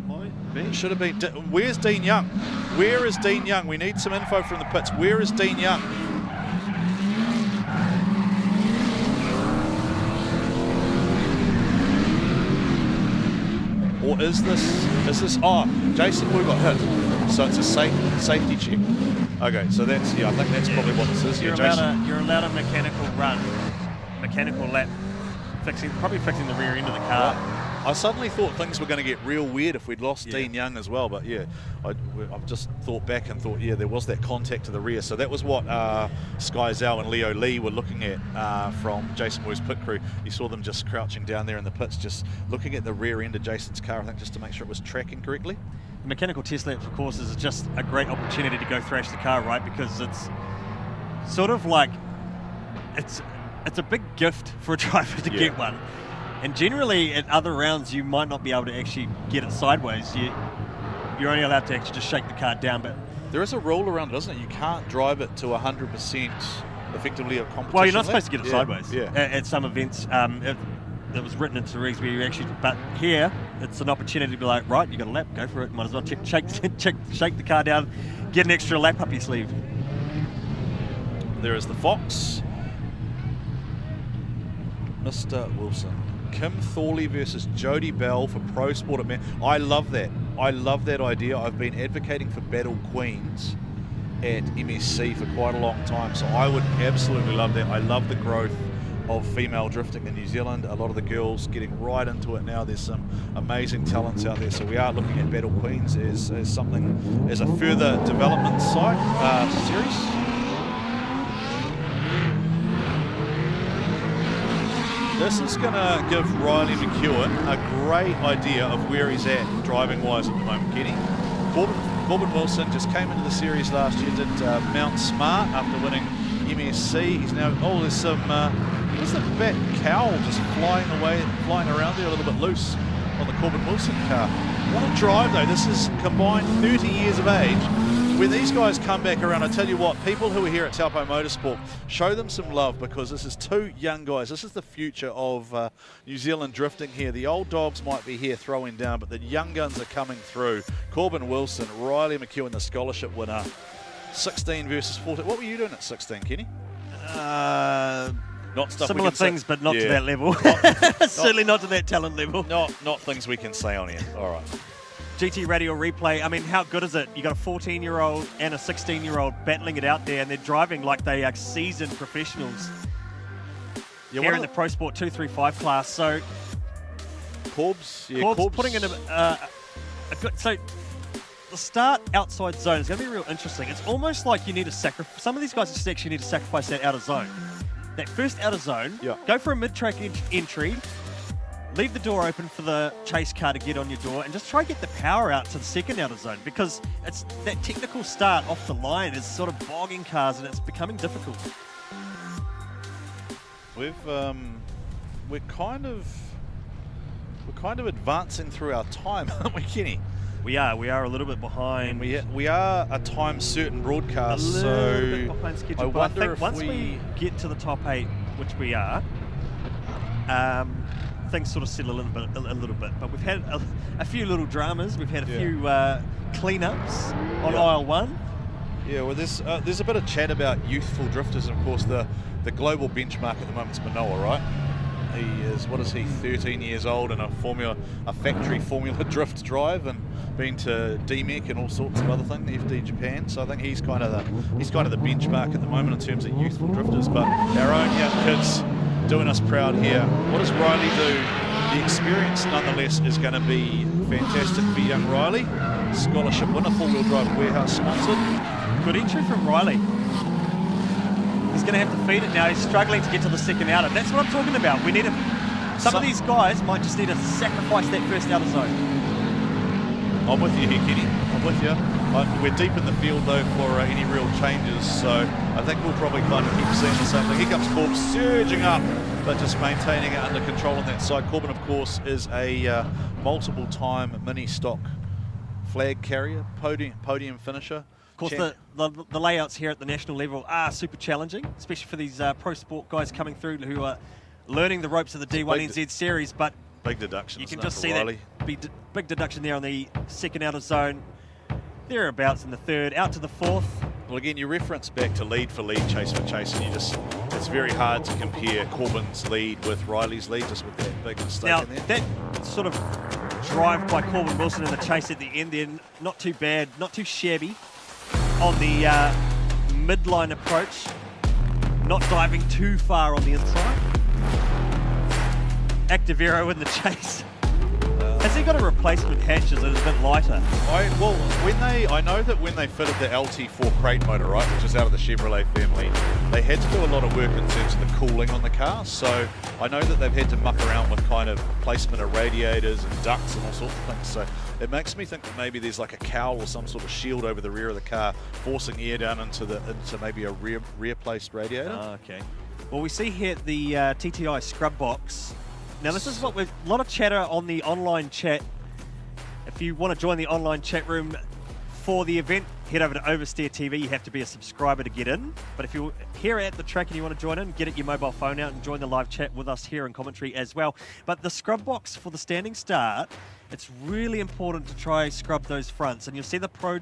It should have been... Where's Dean Young? Where is Dean Young? We need some info from the pits. Where is Dean Young? Or is this... Oh, Jason Wu got hit. So it's a safety check. Okay, so that's, I think that's probably what this is. You're allowed a mechanical run, mechanical lap, probably fixing the rear end of the car. I suddenly thought things were going to get real weird if we'd lost Dean Young as well, but yeah, I've just thought back and thought, yeah, there was that contact to the rear. So that was what Sky Zhao and Leo Lee were looking at from Jason Wu's pit crew. You saw them just crouching down there in the pits, just looking at the rear end of Jason's car, I think, just to make sure it was tracking correctly. Mechanical test laps, of course, is just a great opportunity to go thrash the car, right? Because it's sort of like it's a big gift for a driver to get one. And generally, at other rounds, you might not be able to actually get it sideways. You're only allowed to actually just shake the car down. But there is a rule around it, isn't it? You can't drive it to 100% effectively a competition. Well, you're not supposed to get it sideways. Yeah. At some events. That was written into the regs where you actually, but here it's an opportunity to be like, right, you got a lap, go for it. Might as well shake the car down, get an extra lap up your sleeve. There is the Fox, Mr. Wilson, Kim Thorley versus Jody Bell for Pro Sport at Man. I love that. I love that idea. I've been advocating for Battle Queens at MSC for quite a long time, so I would absolutely love that. I love the growth of female drifting in New Zealand. A lot of the girls getting right into it now. There's some amazing talents out there, so we are looking at Battle Queens as something, as a further development series. This is going to give Riley McEwen a great idea of where he's at driving wise at the moment. Kenny, Corbin Wilson just came into the series last year, did Mount Smart after winning MSC. He's now, there's some, what's the back cowl just flying around there a little bit loose on the Corbin Wilson car. What a drive though. This is combined 30 years of age. When these guys come back around, I tell you what, people who are here at Taupo Motorsport, show them some love, because this is two young guys. This is the future of New Zealand drifting here. The old dogs might be here throwing down, but the young guns are coming through. Corbin Wilson, Riley McEwen, the scholarship winner. 16 versus 14. What were you doing at 16, Kenny? Not stuff similar things, but not to that level. Certainly not to that talent level. Not things we can say on here. All right. GT Radial replay, I mean, how good is it? You got a 14-year-old and a 16-year-old battling it out there, and they're driving like they are seasoned professionals here in the Pro Sport 235 class. So Corb's putting in a good... So the start outside zone is going to be real interesting. It's almost like you need to sacrifice... Some of these guys just actually need to sacrifice that outer zone. That first outer zone, go for a mid-track entry, leave the door open for the chase car to get on your door, and just try to get the power out to the second outer zone, because it's that technical start off the line is sort of bogging cars, and it's becoming difficult. We're kind of advancing through our time, aren't we, Kenny? We are a little bit behind. And we are a time certain broadcast, a little bit behind schedule. I but wonder I think if once we get to the top 8, which we are, things sort of settle a little bit. But we've had a few little dramas. We've had a few cleanups on aisle 1. Yeah, well, there's a bit of chat about youthful drifters, and of course the global benchmark at the moment is Manoa, right? He is, 13 years old, and a factory Formula Drift drive, and been to DMEC and all sorts of other things, FD Japan. So I think he's kind of the benchmark at the moment in terms of youthful drifters. But our own young kids doing us proud here. What does Riley do? The experience, nonetheless, is going to be fantastic for young Riley. Scholarship winner, four-wheel drive warehouse sponsored. Good entry from Riley. He's going to have to feed it now. He's struggling to get to the second outer. That's what I'm talking about. We need some of these guys might just need to sacrifice that first outer zone. I'm with you here, Kenny. I'm with you. We're deep in the field, though, for any real changes, so I think we'll probably kind of keep seeing the same thing. Here comes Corbin surging up, but just maintaining it under control on that side. Corbin, of course, is a multiple-time mini-stock flag carrier, podium finisher. Of course, the layouts here at the national level are super challenging, especially for these pro sport guys coming through who are learning the ropes of the D1NZ series. But big deduction. You can just see that big deduction there on the second outer zone. Thereabouts in the third, out to the fourth. Well, again, you reference back to lead for lead, chase for chase, and it's very hard to compare Corbin's lead with Riley's lead, just with that big mistake in there. That sort of drive by Corbin Wilson in the chase at the end there, not too bad, not too shabby on the midline approach, not diving too far on the inside. Activero in the chase. Has he got a replacement hatch? Is it a bit lighter? I know that when they fitted the LT4 crate motor, right, which is out of the Chevrolet family, they had to do a lot of work in terms of the cooling on the car. So I know that they've had to muck around with kind of placement of radiators and ducts and all sorts of things. So it makes me think that maybe there's like a cowl or some sort of shield over the rear of the car, forcing air down into maybe a rear placed radiator. Okay. Well, we see here the TTI scrub box. Now, this is a lot of chatter on the online chat. If you want to join the online chat room for the event, head over to Oversteer TV. You have to be a subscriber to get in. But if you're here at the track and you want to join in, get your mobile phone out and join the live chat with us here in commentary as well. But the scrub box for the standing start, it's really important to try scrub those fronts. And you'll see the Pro,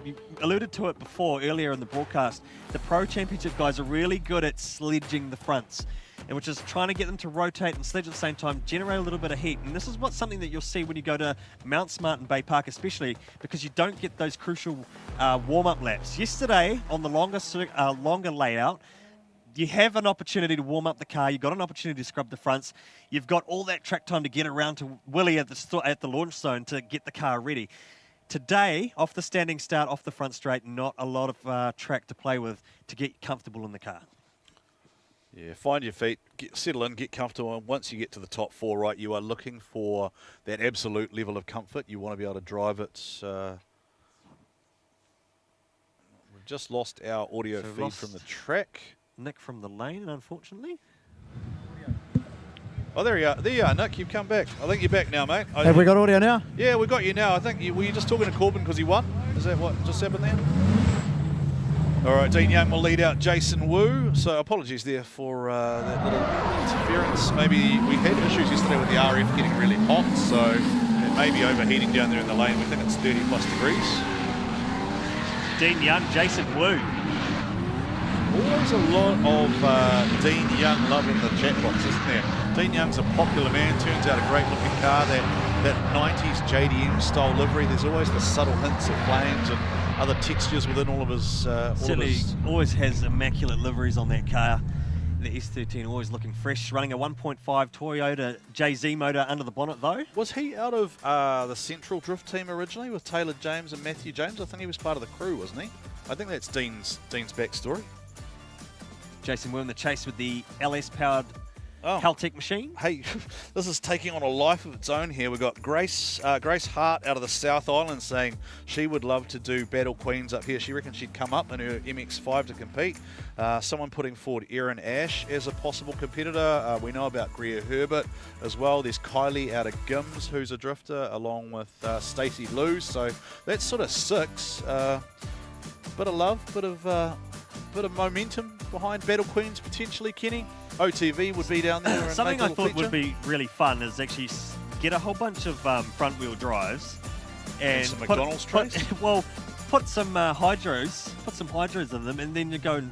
you alluded to it before earlier in the broadcast, the Pro Championship guys are really good at sledging the fronts, and which is trying to get them to rotate and sledge at the same time, generate a little bit of heat. And this is something that you'll see when you go to Mount Smart and Bay Park, especially because you don't get those crucial warm-up laps. Yesterday, on the longer layout, you have an opportunity to warm up the car. You've got an opportunity to scrub the fronts. You've got all that track time to get around to Willie at the launch zone to get the car ready. Today, off the standing start, off the front straight, not a lot of track to play with to get comfortable in the car. Yeah, find your feet, settle in, get comfortable, and once you get to the top four, right, you are looking for that absolute level of comfort. You want to be able to drive it just lost our audio So feed from the track. Nick from the lane, unfortunately. Oh, there you are. There you are, Nick. You've come back. I think you're back now, mate. Have we got audio now? Yeah, we got you now. I think were you just talking to Corbin because he won? Is that what just happened there? All right, Dean Young will lead out Jason Wu. So apologies there for that little interference. Maybe we had issues yesterday with the RF getting really hot, so it may be overheating down there in the lane. We think it's 30+ degrees. Dean Young, Jason Wu. Always a lot of Dean Young love in the chat box, isn't there? Dean Young's a popular man, turns out a great looking car, that 90s JDM style livery. There's always the subtle hints of flames and other textures within all of his... Certainly always has immaculate liveries on that car. The S13 always looking fresh, running a 1.5 Toyota JZ motor under the bonnet though. Was he out of the Central Drift team originally with Taylor James and Matthew James? I think he was part of the crew, wasn't he? I think that's Dean's backstory. Jason Wu in the chase with the LS-powered Haltech machine. Hey, this is taking on a life of its own here. We've got Grace Hart out of the South Island saying she would love to do Battle Queens up here. She reckons she'd come up in her MX-5 to compete. Someone putting forward Erin Ash as a possible competitor. We know about Greer Herbert as well. There's Kylie out of Gims, who's a drifter, along with Stacey Lou. So that's sort of 6. Bit of love, bit of momentum behind Battle Queens potentially, Kenny. OTV would be down there. And something I thought feature. would be really fun is actually get a whole bunch of front wheel drives and some McDonald's trays. Put some hydros in them, and then you go and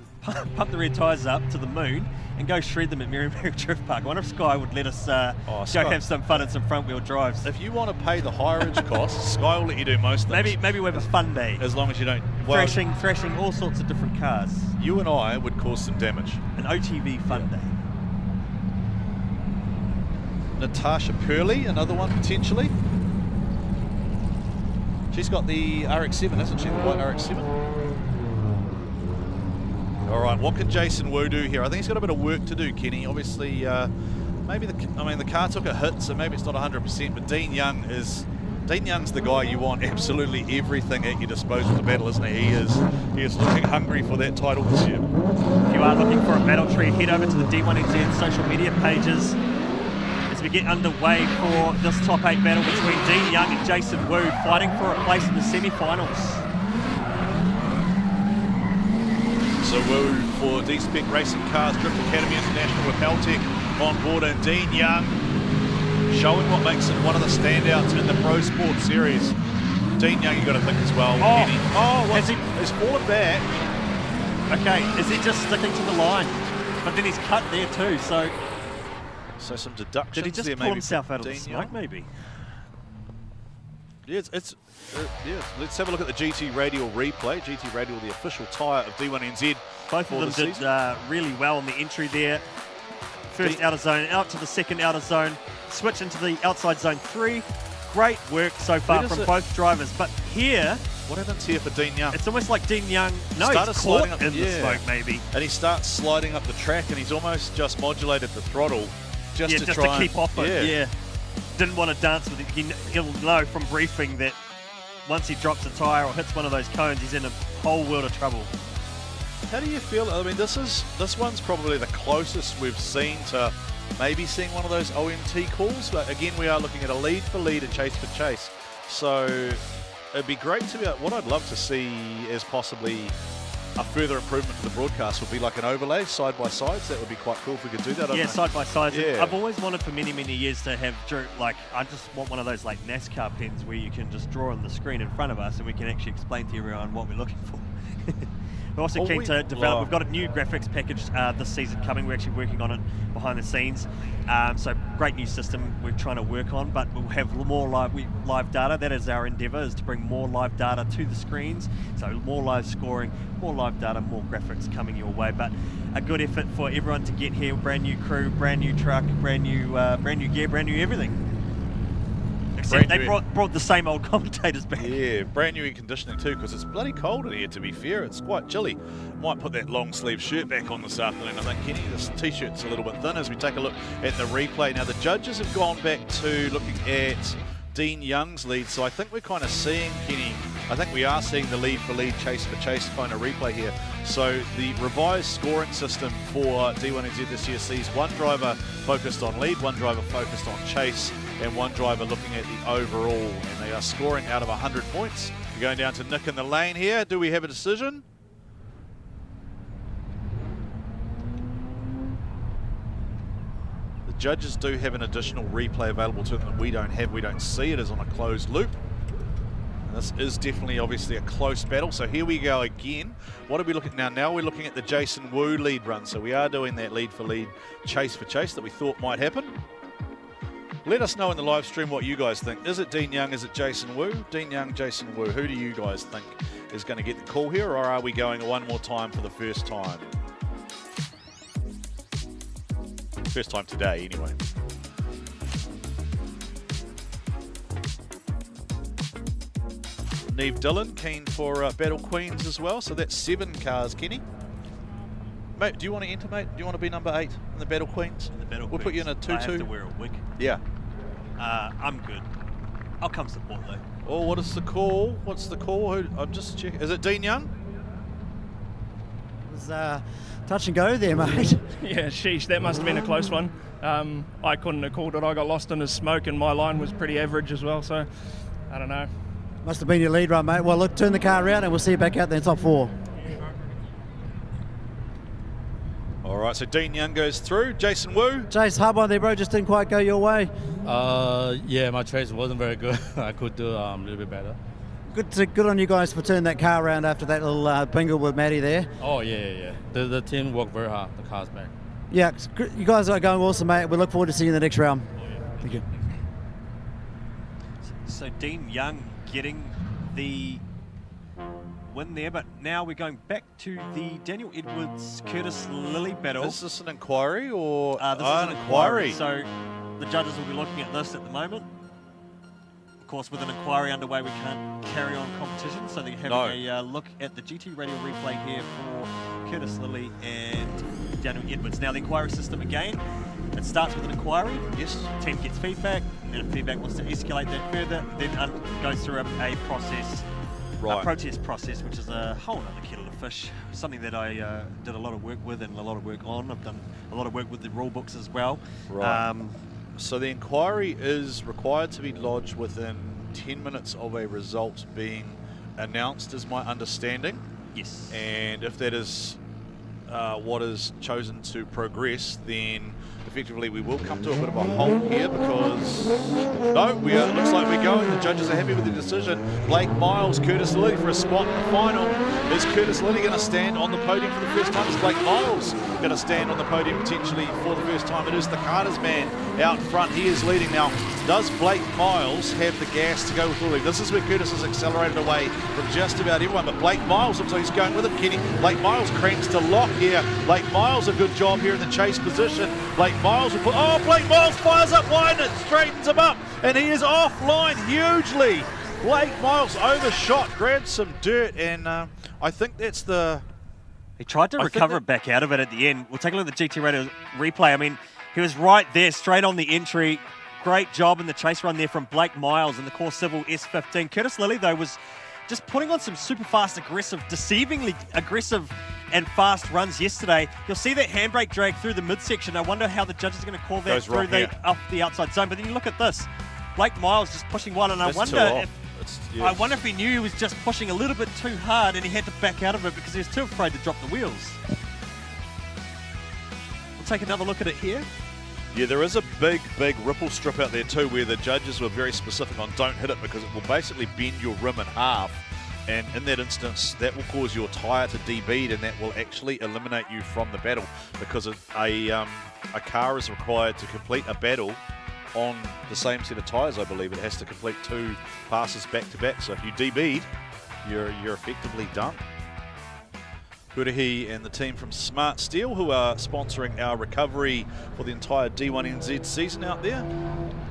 pump the rear tyres up to the moon and go shred them at Merrimack Drift Park. I wonder if Sky would let us go have some fun at some front wheel drives. If you want to pay the highage costs, Sky will let you do most things. Maybe we have a fun day. As long as you don't... Thrashing all sorts of different cars. You and I would cause some damage. An OTV fun day. Natasha Purley, another one potentially. She's got the RX-7, hasn't she? The white RX-7. All right, what can Jason Wu do here? I think he's got a bit of work to do, Kenny. Obviously, maybe the car took a hit, so maybe it's not 100%. But Dean Young's the guy you want absolutely everything at your disposal to battle, isn't he? He is looking hungry for that title this year. If you are looking for a battle tree, head over to the D1NZ social media pages as we get underway for this top 8 battle between Dean Young and Jason Wu, fighting for a place in the semi-finals. So Wu for D-Spec Racing Cars, Drift Academy International with Haltech on board, and Dean Young showing what makes him one of the standouts in the Pro Sport Series. Dean Young, you've got to think as well. He's fallen back. Okay, is he just sticking to the line? But then he's cut there too, so some deductions. Did he just there pull himself out of the smoke, maybe? Yeah, let's have a look at the GT Radial replay. GT Radial, the official tyre of D1NZ. Both of them did really well on the entry there. First outer zone, out to the second outer zone, switch into the outside zone 3. Great work so far from both drivers. But here, what happens here for Dean Young? It's almost like Dean Young, he's caught in the smoke maybe. And he starts sliding up the track, and he's almost just modulated the throttle just to keep off it. Yeah. Didn't want to dance with it. He'll know from briefing that once he drops a tyre or hits one of those cones, he's in a whole world of trouble. How do you feel? I mean, this one's probably the closest we've seen to maybe seeing one of those OMT calls, but again, we are looking at a lead for lead, a chase for chase. So it'd be great to be. What I'd love to see is possibly a further improvement to the broadcast would be like an overlay side by sides. That would be quite cool if we could do that. Yeah, side by sides. Yeah. I've always wanted for many years to have, like, I just want one of those like NASCAR pens where you can just draw on the screen in front of us and we can actually explain to everyone what we're looking for. We're also keen to develop. We've got a new graphics package this season coming. We're actually working on it behind the scenes. So great new system we're trying to work on, but we'll have more live data. That is our endeavour, is to bring more live data to the screens. So more live scoring, more live data, more graphics coming your way. But a good effort for everyone to get here. Brand new crew, brand new truck, brand new gear, brand new everything. Except they brought the same old commentators back. Yeah, brand new air conditioning too, because it's bloody cold in here, to be fair. It's quite chilly. Might put that long sleeve shirt back on this afternoon. I think, Kenny, this t-shirt's a little bit thin as we take a look at the replay. Now, the judges have gone back to looking at Dean Young's lead. So I think we're kind of seeing, Kenny, I think we are seeing the lead for lead, chase for chase kind of replay here. So the revised scoring system for D1NZ this year sees one driver focused on lead, one driver focused on chase, and one driver looking at the overall. And they are scoring out of 100 points. We're going down to Nick in the lane here. Do we have a decision? The judges do have an additional replay available to them that we don't have. We don't see it as on a closed loop. This is definitely obviously a close battle. So here we go again. What are we looking at now? Now we're looking at the Jason Wu lead run. So we are doing that lead for lead, chase for chase that we thought might happen. Let us know in the live stream what you guys think. Is it Dean Young? Is it Jason Wu? Dean Young, Jason Wu. Who do you guys think is going to get the call here, or are we going one more time for the first time? First time today, anyway. Neve Dillon keen for Battle Queens as well. So that's 7 cars, Kenny. Mate, do you want to enter, mate? Do you want to be number 8 in the Battle Queens? In the Battle We'll Queens. put you in a 2-2. I have to wear a wig. Yeah. I'm good. I'll come support though. Oh, what is the call? What's the call? I'm just checking. Is it Dean Young? It was touch and go there, mate. Yeah, sheesh, that must have been a close one. I couldn't have called it. I got lost in his smoke and my line was pretty average as well, so I don't know. Must have been your lead run, mate. Well, look, turn the car around and we'll see you back out there in top 4. All right, so Dean Young goes through. Jason Wu. Chase, hard one there, bro. Just didn't quite go your way. Yeah, my chase wasn't very good. I could do a little bit better. Good on you guys for turning that car around after that little bingle with Matty there. Oh, yeah. The team worked very hard. The car's back. Yeah, you guys are going awesome, mate. We look forward to seeing you in the next round. Oh, yeah. Thank you. So Dean Young getting the win there, but now we're going back to the Daniel Edwards Curtis Lilly battle. Is this an inquiry or this is an inquiry? inquiry? So the judges will be looking at this at the moment. Of course, with an inquiry underway, we can't carry on competition, so they're having a look at the GT radial replay here for Curtis Lilly and Daniel Edwards. Now the inquiry system again, it starts with an inquiry. Yes. The team gets feedback, and if feedback wants to escalate that further, then goes through a process. Right. A protest process, which is a whole other kettle of fish, something that I did a lot of work with and a lot of work on. I've done a lot of work with the rule books as well. Right. So the inquiry is required to be lodged within 10 minutes of a result being announced, is my understanding. Yes. And if that is what is chosen to progress, then effectively we will come to a bit of a halt here because it looks like we're going. The judges are happy with the decision. Blake Miles, Curtis Lilly for a spot in the final. Is Curtis Lilly going to stand on the podium for the first time? Is Blake Miles going to stand on the podium potentially for the first time? It is the Carter's man out front. He is leading now. Does Blake Miles have the gas to go with Lilly? This is where Curtis has accelerated away from just about everyone, but Blake Miles looks like he's going with it, Kenny. Blake Miles cranks to lock here. Blake Miles a good job here in the chase position. Blake Miles will put, Blake Miles fires up wide and it straightens him up, and he is offline hugely. Blake Miles overshot, grabbed some dirt, and I think that's the... He tried to recover it back out of it at the end. We'll take a look at the GT Radio replay. I mean, he was right there, straight on the entry. Great job in the chase run there from Blake Miles in the Core Civil S15. Curtis Lilly, though, was just putting on some super fast, aggressive, deceivingly aggressive and fast runs yesterday. You'll see that handbrake drag through the midsection. I wonder how the judges are going to call that through off the outside zone. But then you look at this. Blake Miles just pushing wide, and I wonder if he knew he was just pushing a little bit too hard and he had to back out of it because he was too afraid to drop the wheels. We'll take another look at it here. Yeah, there is a big ripple strip out there too where the judges were very specific on don't hit it because it will basically bend your rim in half. And in that instance, that will cause your tyre to debead, and that will actually eliminate you from the battle because a car is required to complete a battle on the same set of tyres, I believe. It has to complete 2 passes back to back. So if you debead, you're effectively done. Purihi and the team from Smart Steel, who are sponsoring our recovery for the entire D1NZ season out there.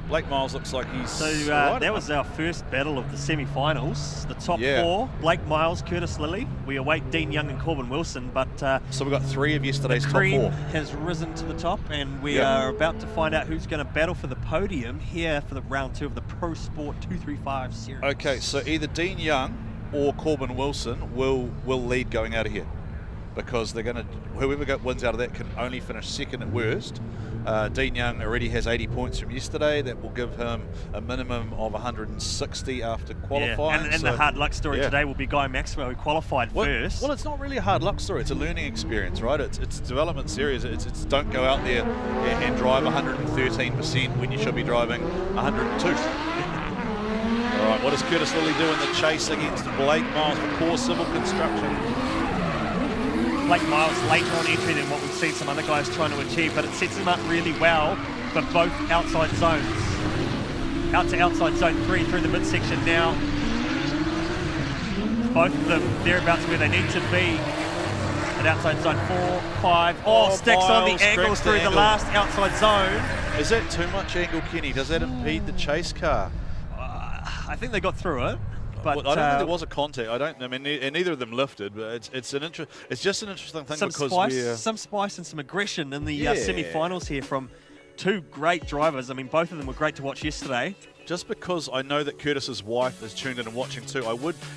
Blake Miles looks like he's... So that was our first battle of the semi-finals. The top 4, Blake Miles, Curtis Lilly. We await Dean Young and Corbin Wilson, but so we've got 3 of yesterday's the top cream 4. has risen to the top, and we Yep. are about to find out who's going to battle for the podium here for the round 2 of the Pro Sport 235 series. Okay, so either Dean Young or Corbin Wilson will lead going out of here, because they're going to, whoever wins out of that can only finish second at worst. Dean Young already has 80 points from yesterday. That will give him a minimum of 160 after qualifying. Yeah. And the hard luck story today will be Guy Maxwell, who qualified first. Well, it's not really a hard luck story. It's a learning experience, right? It's a development series. It's don't go out there and drive 113% when you should be driving 102. All right, what does Curtis Lilly do in the chase against Blake Miles for Core Civil Construction? Blake Miles later on entry than what we've seen some other guys trying to achieve, but it sets him up really well for both outside zones. Out to outside zone 3 through the midsection now. Both of them thereabouts where they need to be. At outside zone 4, 5. Oh, sticks on the angle through the last outside zone. Is that too much angle, Kenny? Does that impede the chase car? I think they got through it. But well, I don't think there was a contact. I mean, and neither of them lifted. But it's just an interesting thing because some spice and some aggression in the semi-finals here from 2 great drivers. I mean, both of them were great to watch yesterday. Just because I know that Curtis's wife is tuned in and watching too,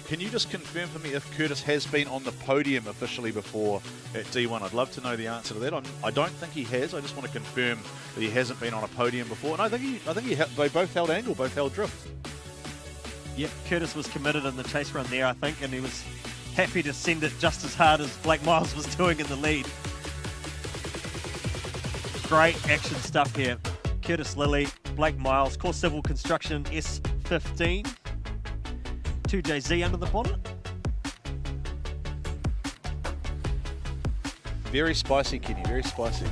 can you just confirm for me if Curtis has been on the podium officially before at D1? I'd love to know the answer to that. I don't think he has. I just want to confirm that he hasn't been on a podium before. And I think they both held angle, both held drift. Yep, Curtis was committed in the chase run there, I think, and he was happy to send it just as hard as Blake Miles was doing in the lead. Great action stuff here. Curtis Lilly, Blake Miles, Core Civil Construction S15. 2JZ under the bonnet. Very spicy, Kenny, very spicy.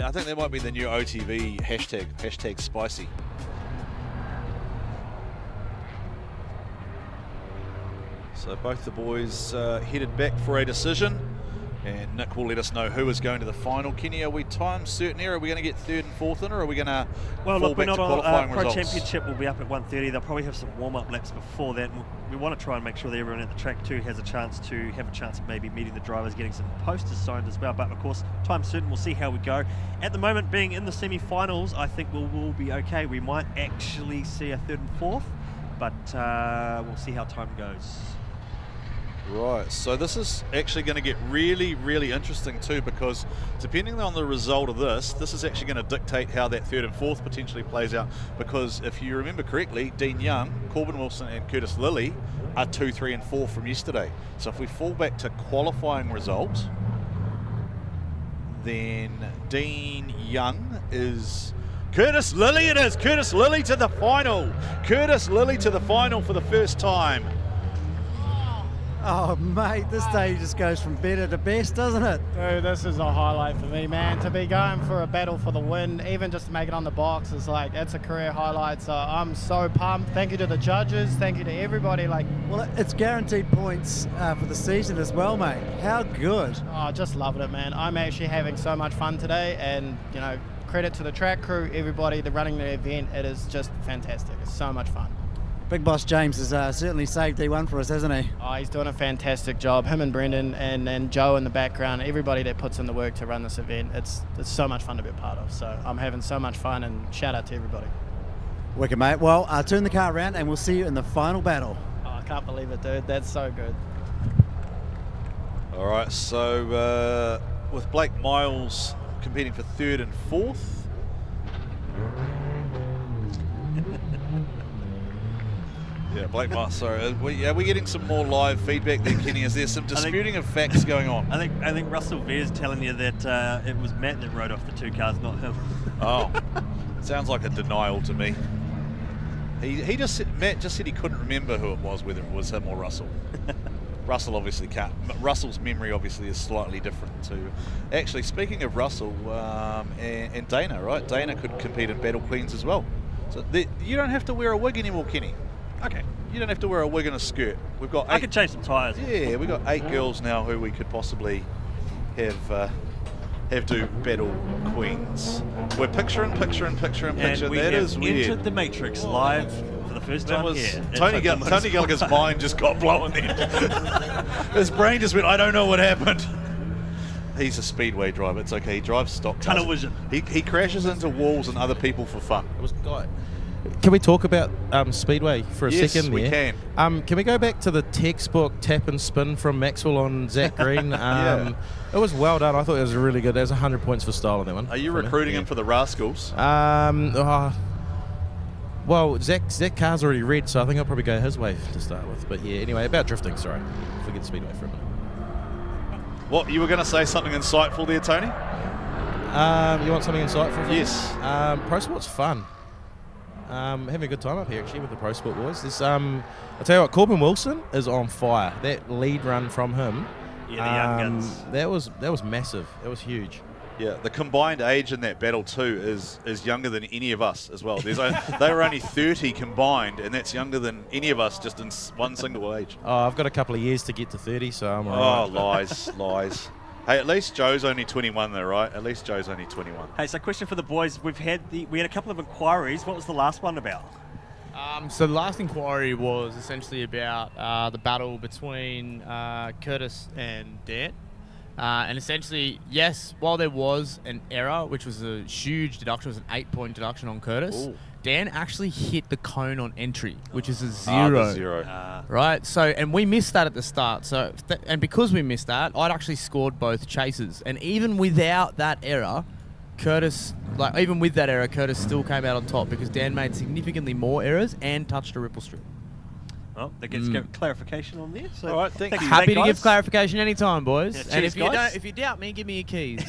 I think that might be the new OTV hashtag spicy. So both the boys headed back for a decision, and Nick will let us know who is going to the final. Kenny, are we time certain here? Are we going to get 3rd and 4th in, or are we going to Well, look, we're not on Pro results? Championship will be up at 1:30. They'll probably have some warm-up laps before that. We want to try and make sure that everyone at the track too has a chance of maybe meeting the drivers, getting some posters signed as well. But of course, time certain, we'll see how we go. At the moment, being in the semi-finals, I think we'll be okay. We might actually see a 3rd and 4th, but we'll see how time goes. Right, so this is actually going to get really, really interesting too, because depending on the result of this is actually going to dictate how that 3rd and 4th potentially plays out. Because if you remember correctly, Dean Young, Corbin Wilson and Curtis Lilly are 2, 3 and 4 from yesterday. So if we fall back to qualifying results, then Dean Young is... Curtis Lilly it is! Curtis Lilly to the final! Curtis Lilly to the final for the first time. Oh, mate, this day just goes from better to best, doesn't it? Dude, this is a highlight for me, man. To be going for a battle for the win, even just to make it on the box, is like, it's a career highlight. So I'm so pumped. Thank you to the judges. Thank you to everybody. Well, it's guaranteed points for the season as well, mate. How good. Oh, just loving it, man. I'm actually having so much fun today, and, you know, credit to the track crew, everybody, the running the event. It is just fantastic. It's so much fun. Big Boss James has certainly saved D1 for us, hasn't he? Oh, he's doing a fantastic job. Him and Brendan and Joe in the background, everybody that puts in the work to run this event, it's so much fun to be a part of. So I'm having so much fun, and shout out to everybody. Wicked, mate. Well, turn the car around and we'll see you in the final battle. Oh, I can't believe it, dude. That's so good. All right, so with Blake Miles competing for 3rd and 4th. Yeah, Blake Miles, sorry. Are we getting some more live feedback there, Kenny? Is there some disputing of facts going on? I think Russell Veer's telling you that it was Matt that rode off the 2 cars, not him. Oh, sounds like a denial to me. Matt just said he couldn't remember who it was, whether it was him or Russell. Russell obviously can't. Russell's memory obviously is slightly different too. Actually, speaking of Russell and Dana, right? Dana could compete in Battle Queens as well. So you don't have to wear a wig anymore, Kenny. Okay. You don't have to wear a wig and a skirt. We've got 8. I could change some tyres. Yeah, we've got 8 girls now who we could possibly have do Battle Queens. We're picturing. And we that have is weird. entered the Matrix live for the first time here. Tony Gallagher's mind just got blown there. His brain just went, I don't know what happened. He's a speedway driver. It's okay. He drives stock cars. Tunnel vision. He crashes into walls and other people for fun. Can we talk about Speedway for a Yes, second? we there? Can we go back to the textbook tap and spin from Maxwell on Zach Green? It was well done. I thought it was really good. There was 100 points for style on that one. Are you recruiting him for the Rascals? Well, Zach's car's already red, so I think I'll probably go his way to start with. But yeah, anyway, about drifting, sorry. Forget Speedway for a minute. What, you were going to say something insightful there, Tony? You want something insightful from Yes. me? Pro Sport's fun. Having a good time up here actually with the Pro Sport boys. There's, I'll tell you what, Corbin Wilson is on fire. That lead run from him, Yeah, the young guns. that was massive. That was huge. Yeah, the combined age in that battle too is younger than any of us as well. They were only 30 combined, and that's younger than any of us just in one single age. Oh, I've got a couple of years to get to 30, so I'm all right. Lies. Hey, at least Joe's only 21 though, right? At least Joe's only 21. Hey, so question for the boys. We had a couple of inquiries. What was the last one about? So the last inquiry was essentially about the battle between Curtis and Dan. And essentially, yes, while there was an error, which was a huge deduction, it was an 8-point deduction on Curtis, Ooh. Dan actually hit the cone on entry, which is a 0. The 0. Right, so, and we missed that at the start. So, and because we missed that, I'd actually scored both chases. And even without that error, Curtis still came out on top because Dan made significantly more errors and touched a ripple strip. Well, that gets clarification on there. So all right, thank you. Happy to give clarification anytime, boys. Yeah, and cheers, if you doubt me, give me your keys.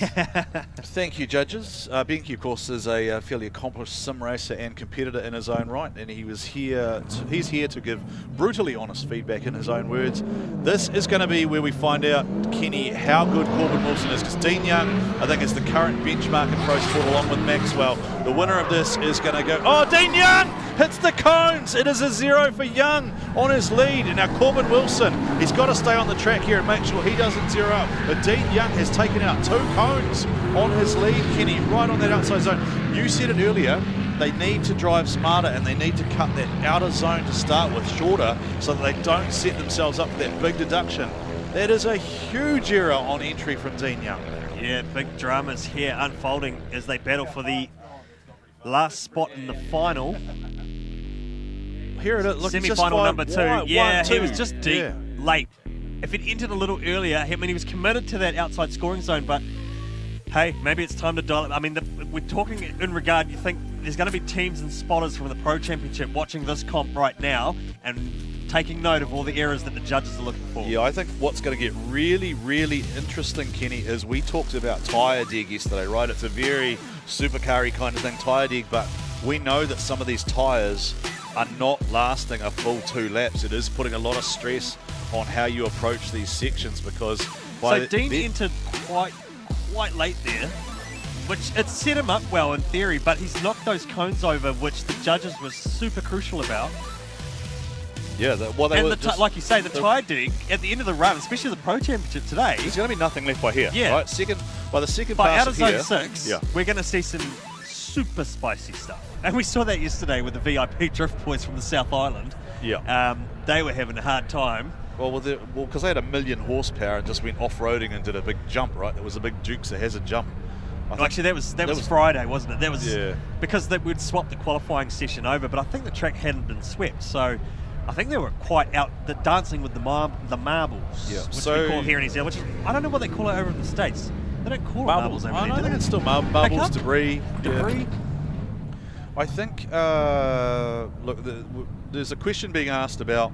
Thank you, judges. Bungy, of course, is a fairly accomplished sim racer and competitor in his own right, and he's here to give brutally honest feedback in his own words. This is going to be where we find out, Kenny, how good Corbin Wilson is, because Dean Young, I think, is the current benchmark in Pro Sport along with Maxwell. The winner of this is going to go, oh, Dean Young hits the cones. It is a 0 for Young on his lead. And now Corbin Wilson, he's got to stay on the track here and make sure he doesn't zero out. But Dean Young has taken out 2 cones on his lead, Kenny, right on that outside zone. You said it earlier, they need to drive smarter and they need to cut that outer zone to start with shorter so that they don't set themselves up for that big deduction. That is a huge error on entry from Dean Young. Yeah, big dramas here unfolding as they battle for the last spot in the final. Here it is. Look, semi-final number 2. He was just deep, Yeah. late. If it entered a little earlier, he was committed to that outside scoring zone, but hey, maybe it's time to dial it. I mean, we're talking in regard, you think there's going to be teams and spotters from the Pro Championship watching this comp right now and taking note of all the errors that the judges are looking for. Yeah, I think what's going to get really, really interesting, Kenny, is we talked about tyre deg yesterday, right? It's a very supercar-y kind of thing, tyre deg, but we know that some of these tyres are not lasting a full 2 laps. It is putting a lot of stress on how you approach these sections because... So Dean entered quite late there, which it set him up well in theory, but he's knocked those cones over, which the judges were super crucial about. Yeah, like you say, the tyre dig at the end of the run, especially the Pro Championship today. There's going to be nothing left by here. Yeah. Right? By the second By pass out of zone here, 6, we're going to see some super spicy stuff. And we saw that yesterday with the VIP Drift boys from the South Island. Yeah. They were having a hard time. Well, because they had 1 million horsepower and just went off-roading and did a big jump, right? It was a big Dukes that has a jump. Actually, that was Friday, wasn't it? That was because we'd swapped the qualifying session over, but I think the track hadn't been swept, so I think they were quite out dancing with the marbles, which we call here in New Zealand. Which I don't know what they call it over in the States. They don't call it marbles over there. I think it's still marbles, debris. Yeah. I think, look, there's a question being asked about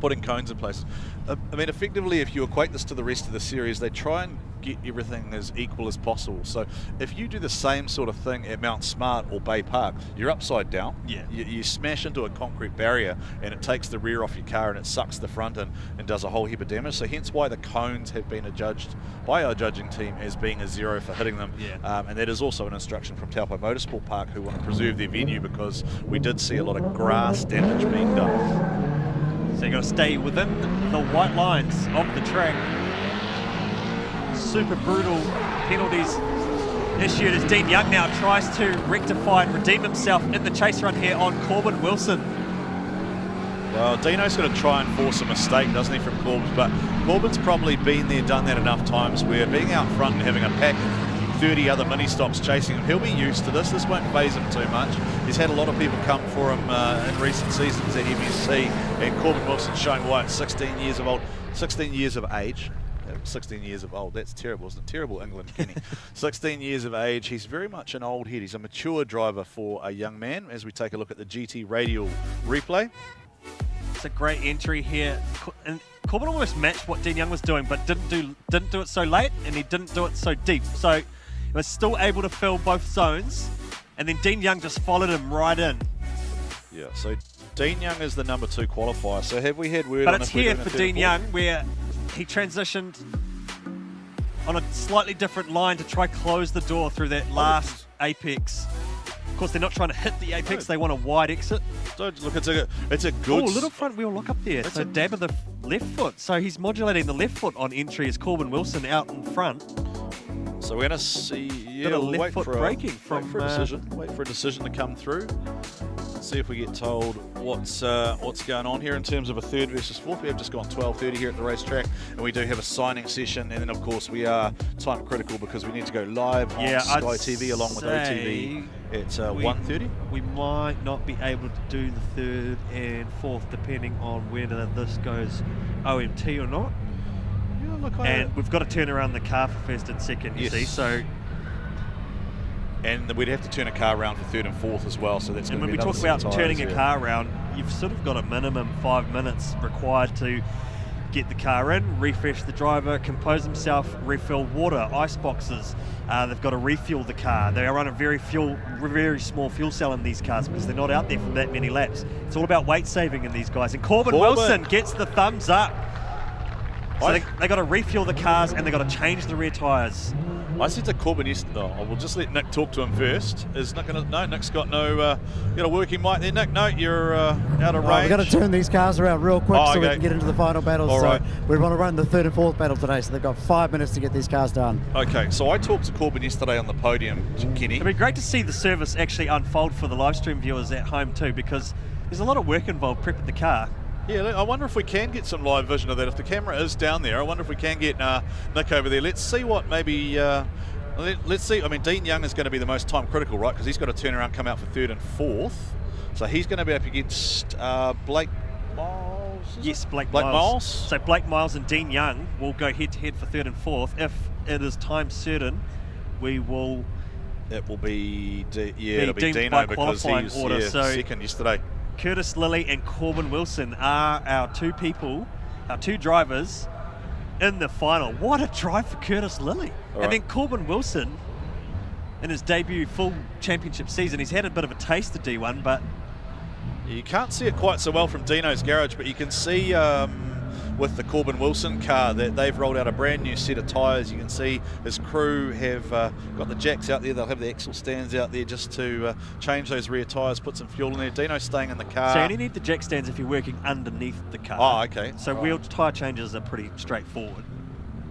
putting cones in place. I mean, effectively, if you equate this to the rest of the series, they try and get everything as equal as possible. So if you do the same sort of thing at Mount Smart or Bay Park, you're upside down. Yeah. You smash into a concrete barrier and it takes the rear off your car and it sucks the front in and does a whole heap of damage. So hence why the cones have been adjudged by our judging team as being a 0 for hitting them. Yeah. And that is also an instruction from Taupo Motorsport Park, who want to preserve their venue because we did see a lot of grass damage being done. So you've got to stay within the white lines of the track. Super brutal penalties issued as Dean Young now tries to rectify and redeem himself in the chase run here on Corbin Wilson. Well, Dino's going to try and force a mistake, doesn't he, from Corbin? But Corbin's probably been there, done that enough times where being out front and having a pack of 30 other mini stocks chasing him, he'll be used to this. This won't faze him too much. He's had a lot of people come for him in recent seasons at MSC, and Corbin Wilson showing why at 16 years of old, 16 years of age. 16 years of old, that's terrible, isn't it? Terrible England, Kenny. 16 years of age, he's very much an old head. He's a mature driver for a young man as we take a look at the GT radial replay. It's a great entry here. And Corbin almost matched what Dean Young was doing, but didn't do it so late, and he didn't do it so deep. So he was still able to fill both zones, and then Dean Young just followed him right in. Yeah, so Dean Young is the number 2 qualifier. So have we had word but on it's if we're here doing a for third Dean or Young, fourth? where he transitioned on a slightly different line to try close the door through that last apex. Of course, they're not trying to hit the apex; they want a wide exit. Don't look, it's a good. Oh, little front wheel lock up there. So dab of the left foot. So he's modulating the left foot on entry as Corbin Wilson out in front. So we're going to see. Yeah, Bit of we'll left wait foot for braking wait for a decision. Wait for a decision to come through. See if we get told what's going on here in terms of a third versus fourth. We have just gone 12:30 here at the racetrack, and we do have a signing session. And then, of course, we are time critical because we need to go live on Sky TV along with OTV at 1:30. We might not be able to do the third and fourth, depending on whether this goes OMT or not. Yeah, look, and we've got to turn around the car for first and second. You see, so. And we'd have to turn a car around for third and fourth as well, so that's going to be when we talk another about set of turning tyres, a car around, you've sort of got a minimum 5 minutes required to get the car in, refresh the driver, compose himself, refill water, ice boxes. They've got to refuel the car. They run a very small fuel cell in these cars because they're not out there for that many laps. It's all about weight saving in these guys. And Corbin Wilson gets the thumbs up. So they got to refuel the cars and they got to change the rear tyres. I said to Corbin yesterday, I will just let Nick talk to him first. Is Nick going to? No, Nick's got no. You got a working mic there, Nick. No, you're out of range. We've got to turn these cars around real quick so we okay. can get into the final battles. All right. So we want to run the third and fourth battle today, so they've got 5 minutes to get these cars done. Okay, so I talked to Corbin yesterday on the podium, Kenny. It'd be great to see the service actually unfold for the live stream viewers at home too, because there's a lot of work involved prepping the car. Yeah, I wonder if we can get some live vision of that. If the camera is down there, I wonder if we can get Nick over there. Let's see what maybe. Let's see. I mean, Dean Young is going to be the most time critical, right? Because he's got to turn around, come out for third and fourth. So he's going to be up against Blake Miles. Yes, Blake Miles. So Blake Miles and Dean Young will go head to head for third and fourth. If it is time certain, we will. It will be it'll be Dino because he was second yesterday. Curtis Lilly and Corbin Wilson are our two drivers in the final. What a drive for Curtis Lilly. And then Corbin Wilson, in his debut full championship season, he's had a bit of a taste of D1, but... You can't see it quite so well from Dino's garage, but you can see with the Corbin Wilson car that they've rolled out a brand new set of tyres. You can see his crew have got the jacks out there. They'll have the axle stands out there just to change those rear tyres, put some fuel in there. Dino's staying in the car. So you only need the jack stands if you're working underneath the car. Oh, okay. So wheel tyre changes are pretty straightforward.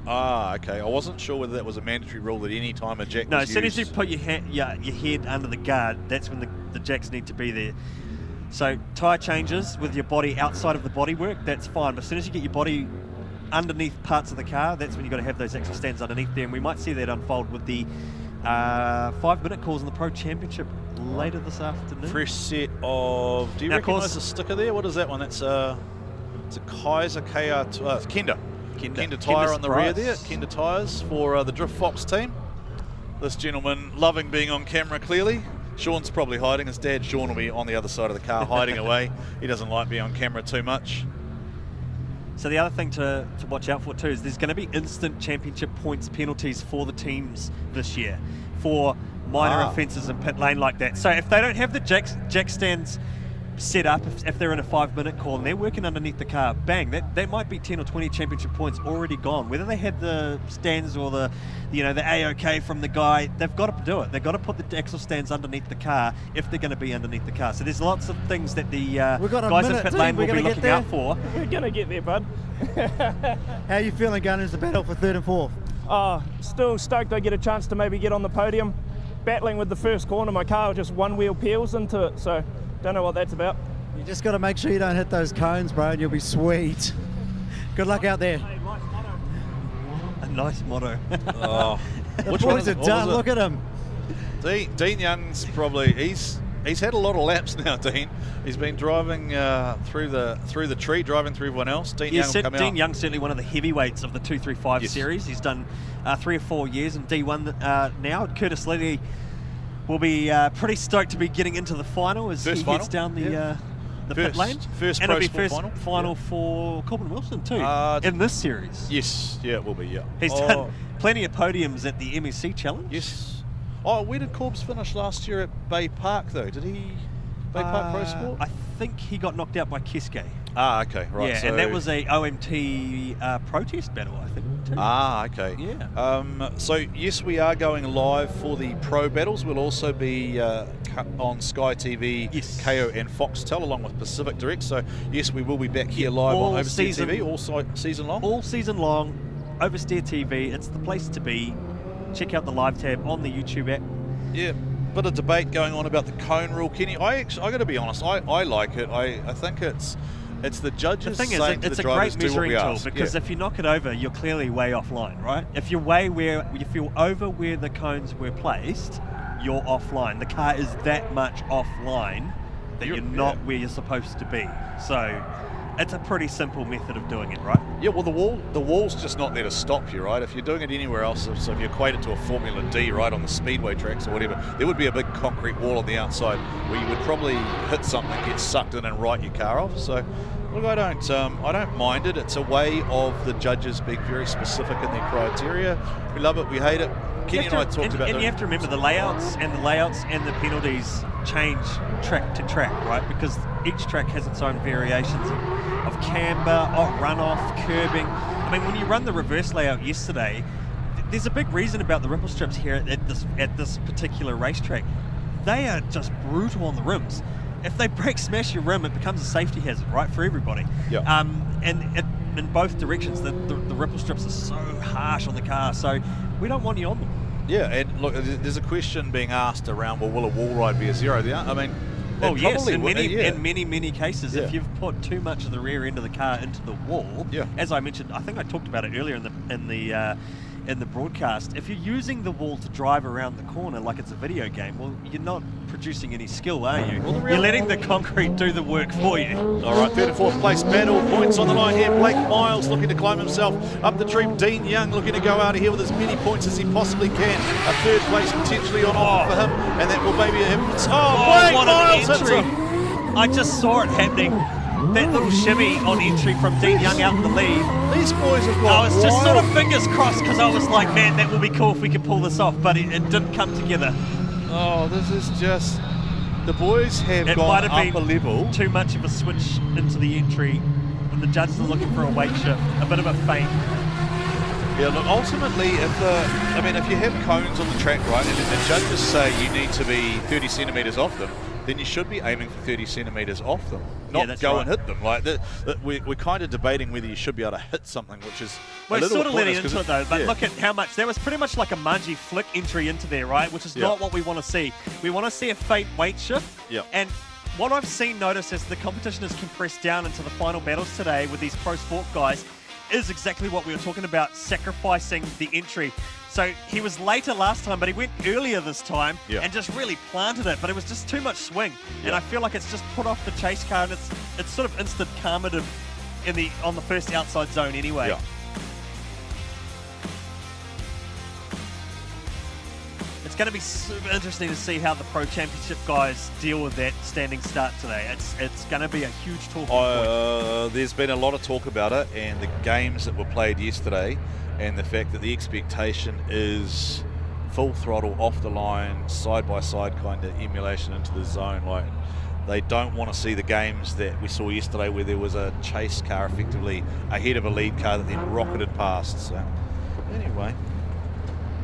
Ah, okay. I wasn't sure whether that was a mandatory rule that any time a jack No, was as soon as used. you put your head under the guard, that's when the jacks need to be there. So tyre changes with your body outside of the bodywork, that's fine. But as soon as you get your body underneath parts of the car, that's when you've got to have those extra stands underneath there. And we might see that unfold with the 5-minute calls in the Pro Championship later this afternoon. Fresh set of... Do you recognise the sticker there? What is that one? It's a Kaiser KR... it's Kenda. Kenda tyre on the rear there. Kenda tyres for the Drift Fox team. This gentleman loving being on camera, clearly. Sean's probably hiding. His dad, Sean, will be on the other side of the car hiding away. He doesn't like being on camera too much. So the other thing to watch out for too is there's going to be instant championship points penalties for the teams this year for minor offences in pit lane like that. So if they don't have the jack stands set up, if they're in a 5-minute call and they're working underneath the car, bang, that might be 10 or 20 championship points already gone. Whether they had the stands or the AOK from the guy, they've got to do it. They've got to put the axle stands underneath the car if they're going to be underneath the car. So there's lots of things that the guys in pit lane will be looking out for. We're going to get there, bud. How are you feeling going into the battle for third and fourth? Still stoked I get a chance to maybe get on the podium. Battling with the first corner, my car just one wheel peels into it, so don't know what that's about. You just got to make sure you don't hit those cones, bro, and you'll be sweet. Good luck out there. A nice motto. Oh, The boys are done. Look at him. Dean Young's probably he's had a lot of laps now. Dean, he's been driving through the tree, driving through everyone else. Dean Young will come out. Dean Young's certainly one of the heavyweights of the 235 series. He's done 3 or 4 years in D1 now. Curtis Liddy will be pretty stoked to be getting into the final as he heads down the pit lane. First and it'll be Pro first final for Corbin Wilson too in this series. Yes, yeah, it will be. Yeah, he's done plenty of podiums at the MEC Challenge. Yes. Oh, where did Corbs finish last year at Bay Park though? Did he Bay Park Pro Sport? I think he got knocked out by Keske. Ah, okay, right. Yeah, so and that was a OMT protest battle, I think. Too. Ah, okay. Yeah. So yes, we are going live for the pro battles. We'll also be on Sky TV, KO and Foxtel, along with Pacific Direct. So yes, we will be back here live on Oversteer TV all season long. All season long, Oversteer TV. It's the place to be. Check out the live tab on the YouTube app. Yeah. Bit of debate going on about the cone rule, Kenny. I got to be honest. I like it. I think it's the judges. The thing is, saying it's to a the drivers, great measuring tool ask. because if you knock it over, you're clearly way offline, right? If you're over where the cones were placed, you're offline. The car is that much offline that you're not where you're supposed to be. So it's a pretty simple method of doing it, right? Yeah, well, the wall's just not there to stop you, right? If you're doing it anywhere else, so if you equate it to a Formula D, right, on the speedway tracks or whatever, there would be a big concrete wall on the outside where you would probably hit something, get sucked in and write your car off. So, look, I don't mind it. It's a way of the judges being very specific in their criteria. We love it, we hate it. Kenny and I talked about it. And you have to remember the layouts and the penalties change track to track, right? Because each track has its own variations of camber, runoff, curbing. I mean, when you run the reverse layout yesterday, there's a big reason about the ripple strips here at this particular racetrack. They are just brutal on the rims. If they break smash your rim, it becomes a safety hazard, right, for everybody. Yeah. In both directions, the ripple strips are so harsh on the car, so we don't want you on them. Yeah, and look, there's a question being asked around, well, will a wall ride be a zero there? I mean, well, yes, in many cases, if you've put too much of the rear end of the car into the wall, as I mentioned, I think I talked about it earlier in the broadcast, if you're using the wall to drive around the corner like it's a video game, well, you're not producing any skill, are you? Well, you're letting the concrete do the work for you. All right, third and fourth place battle, points on the line here. Blake Miles looking to climb himself up the tree. Dean Young looking to go out of here with as many points as he possibly can. A third place potentially on offer for him, and that will maybe him. Blake what Miles an entry! I just saw it happening. That little shimmy on entry from Dean Young out in the lead. These boys have got I was just sort of fingers crossed because I was like, man, that would be cool if we could pull this off, but it didn't come together. Oh, this is just... The boys have gone up a level. Too much of a switch into the entry when the judges are looking for a weight shift, a bit of a feint. Yeah, look, ultimately, if you have cones on the track, right, and the judges say you need to be 30 centimetres off them, then you should be aiming for 30 centimetres off them, not go and hit them. Like we're kind of debating whether you should be able to hit something, which is we're sort of letting into it though. But look at how much that was pretty much like a Bungy flick entry into there, right? Which is not what we want to see. We want to see a faint weight shift. Yeah. And what I've noticed as the competition is compressed down into the final battles today with these pro sport guys is exactly what we were talking about, sacrificing the entry. So he was later last time, but he went earlier this time and just really planted it, but it was just too much swing. And I feel like it's just put off the chase car, and it's sort of instant karmative on the first outside zone anyway. Yeah. It's going to be super interesting to see how the Pro Championship guys deal with that standing start today. It's going to be a huge talking point. There's been a lot of talk about it, and the games that were played yesterday, and the fact that the expectation is full throttle, off the line, side-by-side kind of emulation into the zone. Like, they don't want to see the games that we saw yesterday where there was a chase car effectively ahead of a lead car that then rocketed past. So, anyway.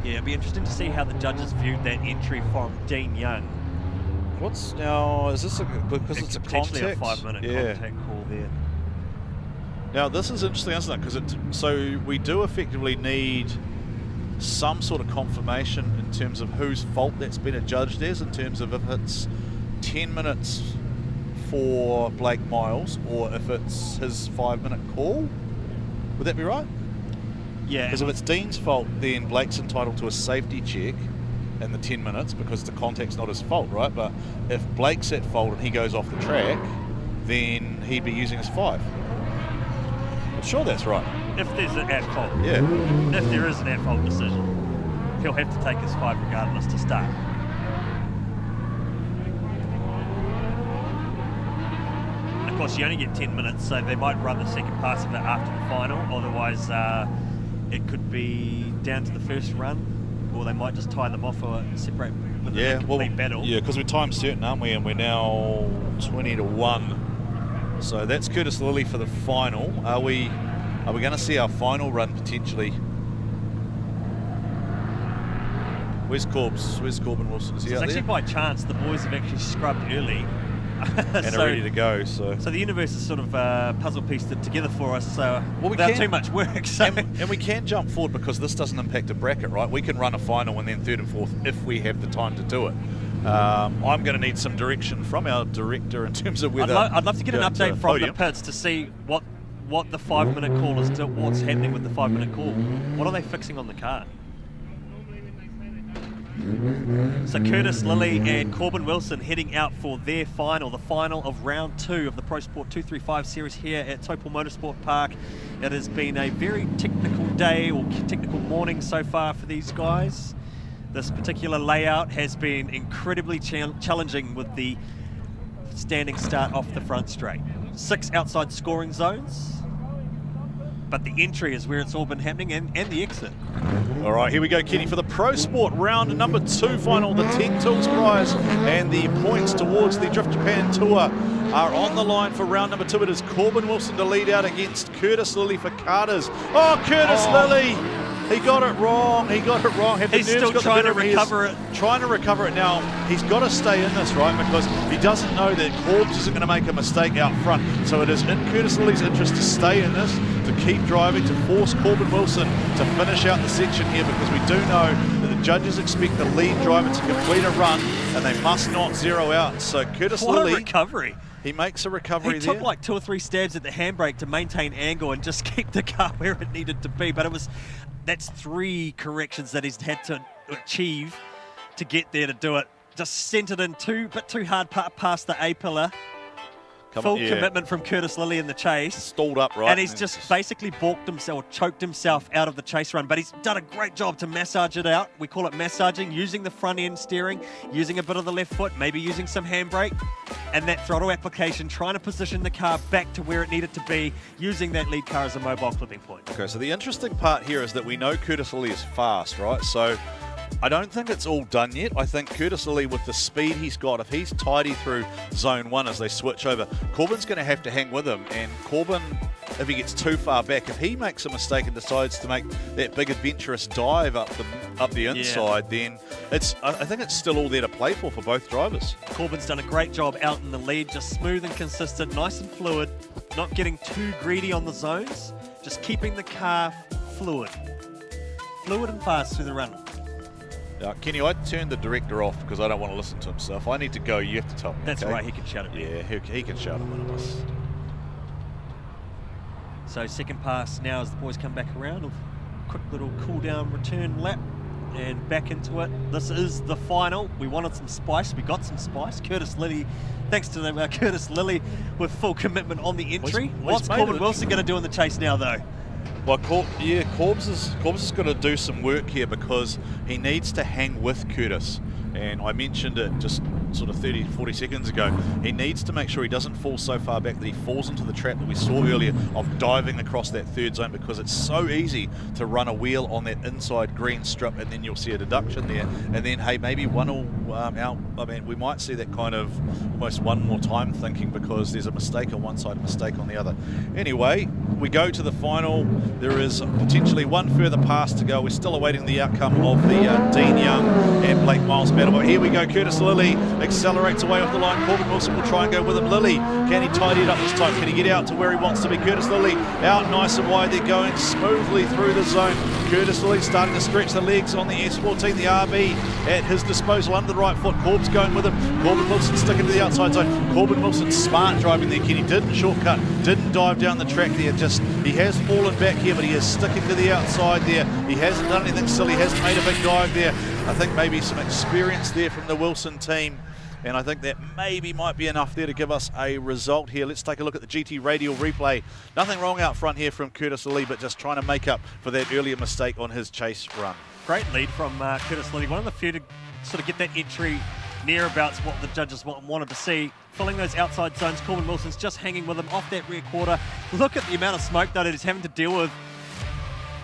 Yeah, it'd be interesting to see how the judges viewed that entry from Dean Young. Is this because it's a potentially contact? a 5-minute contact call there. Now this is interesting, isn't it? Because so we do effectively need some sort of confirmation in terms of whose fault that's been adjudged as, in terms of if it's 10 minutes for Blake Miles or if it's his 5-minute call. Would that be right? Yeah. Because if it's Dean's fault, then Blake's entitled to a safety check in the 10 minutes because the contact's not his fault, right? But if Blake's at fault and he goes off the track, then he'd be using his 5. I'm sure that's right. If there's an at-fault. Yeah. If there is an at-fault decision, he'll have to take his 5 regardless to start. And of course, you only get 10 minutes, so they might run the second pass of it after the final. Otherwise, it could be down to the first run, or they might just tie them off or separate with a complete battle. Yeah, because we're time certain, aren't we? And we're now 20-1. So that's Curtis Lilly for the final. Are we going to see our final run potentially? Where's Corbs? Where's Corbin Wilson? Is he It's out actually there? by chance the boys have actually scrubbed early. And are ready to go. So the universe is sort of puzzle pieced it together for us. So we without can, too much work. So. And we can jump forward because this doesn't impact a bracket, right? We can run a final and then 3rd and 4th if we have the time to do it. I'm going to need some direction from our director in terms of whether... I'd love to get an update from Podium. the pits to see what the 5-minute call is, what's happening with the 5-minute call. What are they fixing on the car? So Curtis Lilly and Corbin Wilson heading out for their final, the final of round 2 of the Pro Sport 235 series here at Taupo Motorsport Park. It has been a very technical day or technical morning so far for these guys. This particular layout has been incredibly challenging with the standing start off the front straight. 6 outside scoring zones, but the entry is where it's all been happening, and the exit. All right, here we go, Kenny, for the Pro Sport round number 2 final, the 10 Tools prize and the points towards the Drift Japan Tour are on the line for round number 2. It is Corbin Wilson to lead out against Curtis Lilly for Carters. Oh, Curtis Lilly! He got it wrong. He got it wrong. He's still trying to recover it. Trying to recover it now. He's got to stay in this, right? Because he doesn't know that Corbs isn't going to make a mistake out front. So it is in Curtis Lilly's interest to stay in this, to keep driving, to force Corbin Wilson to finish out the section here, because we do know that the judges expect the lead driver to complete a run and they must not zero out. So Curtis Lilly... What a recovery. He makes a recovery there. He took like 2 or 3 stabs at the handbrake to maintain angle and just keep the car where it needed to be. But that's 3 corrections that he's had to achieve to get there to do it. Just sent it in bit too hard past the A-pillar. Full commitment from Curtis Lilly in the chase. Stalled up, right? And he's just basically balked himself, choked himself out of the chase run. But he's done a great job to massage it out. We call it massaging, using the front end steering, using a bit of the left foot, maybe using some handbrake. And that throttle application, trying to position the car back to where it needed to be, using that lead car as a mobile clipping point. Okay, so the interesting part here is that we know Curtis Lilly is fast, right? So I don't think it's all done yet. I think Curtis Lilly, with the speed he's got, if he's tidy through zone 1 as they switch over, Corbin's going to have to hang with him. And Corbin, if he gets too far back, if he makes a mistake and decides to make that big adventurous dive up the inside, then I think it's still all there to play for both drivers. Corbin's done a great job out in the lead, just smooth and consistent, nice and fluid, not getting too greedy on the zones, just keeping the car fluid and fast through the run. Kenny, I turned the director off because I don't want to listen to himself. If I need to go, you have to tell me. That's okay? right, he can shout at me. Yeah, he can shout at us. So second pass now as the boys come back around. A quick little cool down return lap and back into it. This is the final. We wanted some spice. We got some spice. Curtis Lilly, thanks to Curtis Lilly with full commitment on the entry. What's Corbin Wilson going to do in the chase now, though? Well, Corbs has got to do some work here because he needs to hang with Curtis. And I mentioned it just sort of 30, 40 seconds ago. He needs to make sure he doesn't fall so far back that he falls into the trap that we saw earlier of diving across that 3rd zone, because it's so easy to run a wheel on that inside green strip and then you'll see a deduction there. And then, hey, maybe one will out. I mean, we might see that kind of almost one more time thinking because there's a mistake on one side, a mistake on the other. Anyway, we go to the final. There is potentially one further pass to go. We're still awaiting the outcome of the Dean Young and Blake Miles battle. But here we go, Curtis Lilly accelerates away off the line. Corbin Wilson will try and go with him. Lilly, can he tidy it up this time? Can he get out to where he wants to be? Curtis Lilly out nice and wide. They're going smoothly through the zone. Curtis Lilly starting to stretch the legs on the S14, the RB at his disposal under the right foot. Corb's going with him. Corbin Wilson sticking to the outside zone. Corbin Wilson smart driving there, Kenny. Didn't shortcut, didn't dive down the track there. Just, he has fallen back here, but he is sticking to the outside there. He hasn't done anything silly, hasn't made a big dive there. I think maybe some experience there from the Wilson team. And I think that maybe might be enough there to give us a result here. Let's take a look at the GT radial replay. Nothing wrong out front here from Curtis Lilly, but just trying to make up for that earlier mistake on his chase run. Great lead from Curtis Lilly. One of the few to sort of get that entry near about what the judges wanted to see. Filling those outside zones, Corbin Wilson's just hanging with him off that rear quarter. Look at the amount of smoke that he's having to deal with.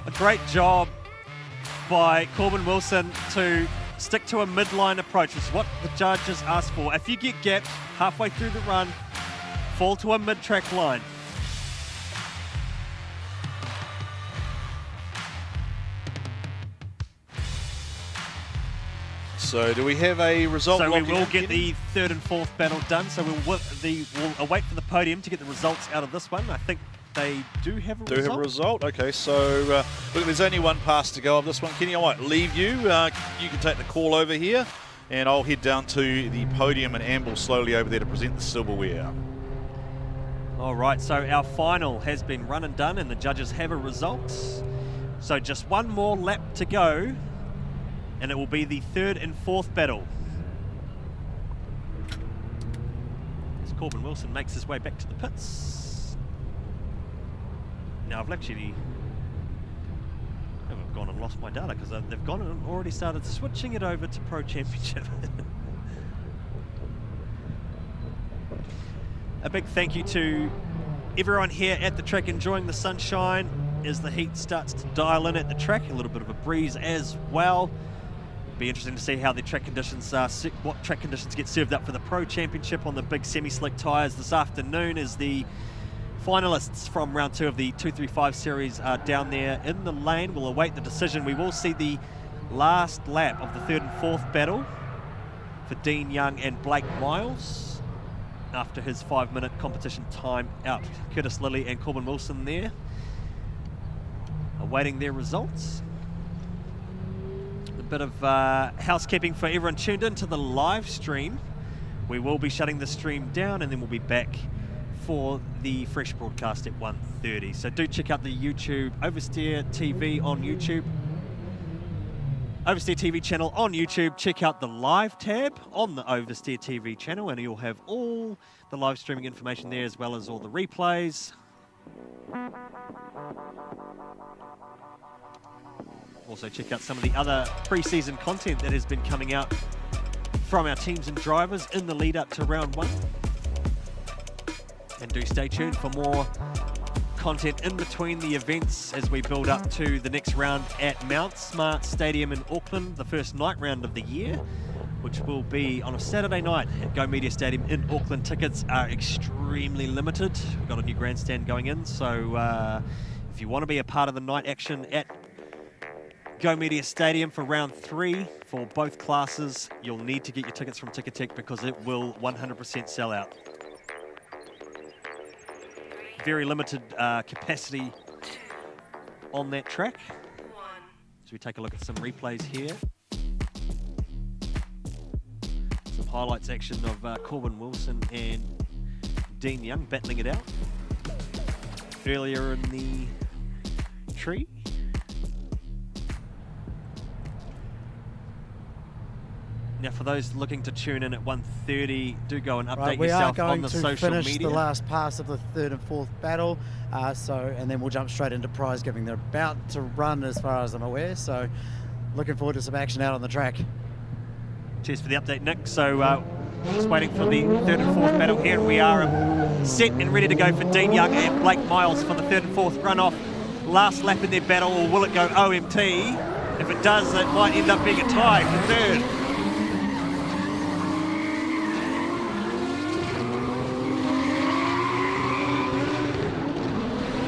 A great job by Corbin Wilson to stick to a midline approach, which is what the judges asked for. If you get gapped halfway through the run, fall to a mid-track line. So do we have a result? So we will get the third and fourth battle done. So we'll await for the podium to get the results out of this one. I think they do have a result. Do have a result? Okay, so look, there's only one pass to go of this one. Kenny, I might leave you. You can take the call over here, and I'll head down to the podium and amble slowly over there to present the silverware. All right, so our final has been run and done, and the judges have a result. So just one more lap to go, and it will be the third and fourth battle. As Corbin Wilson makes his way back to the pits. Now I've actually gone and lost my data because they've gone and already started switching it over to Pro Championship. A big thank you to everyone here at the track enjoying the sunshine as the heat starts to dial in at the track. A little bit of a breeze as well. Be interesting to see how the track conditions what track conditions get served up for the Pro Championship on the big semi-slick tyres this afternoon as the finalists from round 2 of the 235 series are down there in the lane. We'll await the decision. We will see the last lap of the third and fourth battle for Dean Young and Blake Miles after his 5-minute competition time out. Curtis Lilly and Corbin Wilson there awaiting their results. A bit of housekeeping for everyone tuned in to the live stream. We will be shutting the stream down and then we'll be back for the fresh broadcast at 1:30. So do check out the YouTube Oversteer TV on YouTube. Oversteer TV channel on YouTube. Check out the live tab on the Oversteer TV channel and you'll have all the live streaming information there as well as all the replays. Also check out some of the other pre-season content that has been coming out from our teams and drivers in the lead up to round 1. And do stay tuned for more content in between the events as we build up to the next round at Mount Smart Stadium in Auckland, the first night round of the year, which will be on a Saturday night at Go Media Stadium in Auckland. Tickets are extremely limited. We've got a new grandstand going in, so if you want to be a part of the night action at Go Media Stadium for round 3 for both classes, you'll need to get your tickets from Ticketek because it will 100% sell out. Very limited capacity on that track. So we take a look at some replays here. Some highlights action of Corbin Wilson and Dean Young battling it out. Earlier in the tree. Now, for those looking to tune in at 1:30, do go and update yourself on the social media. We are going to finish the last pass of the third and fourth battle, and then we'll jump straight into prize giving. They're about to run, as far as I'm aware, so looking forward to some action out on the track. Cheers for the update, Nick. So, just waiting for the third and fourth battle here, and we are set and ready to go for Dean Young and Blake Miles for the third and fourth runoff. Last lap in their battle, or will it go OMT? If it does, it might end up being a tie for third.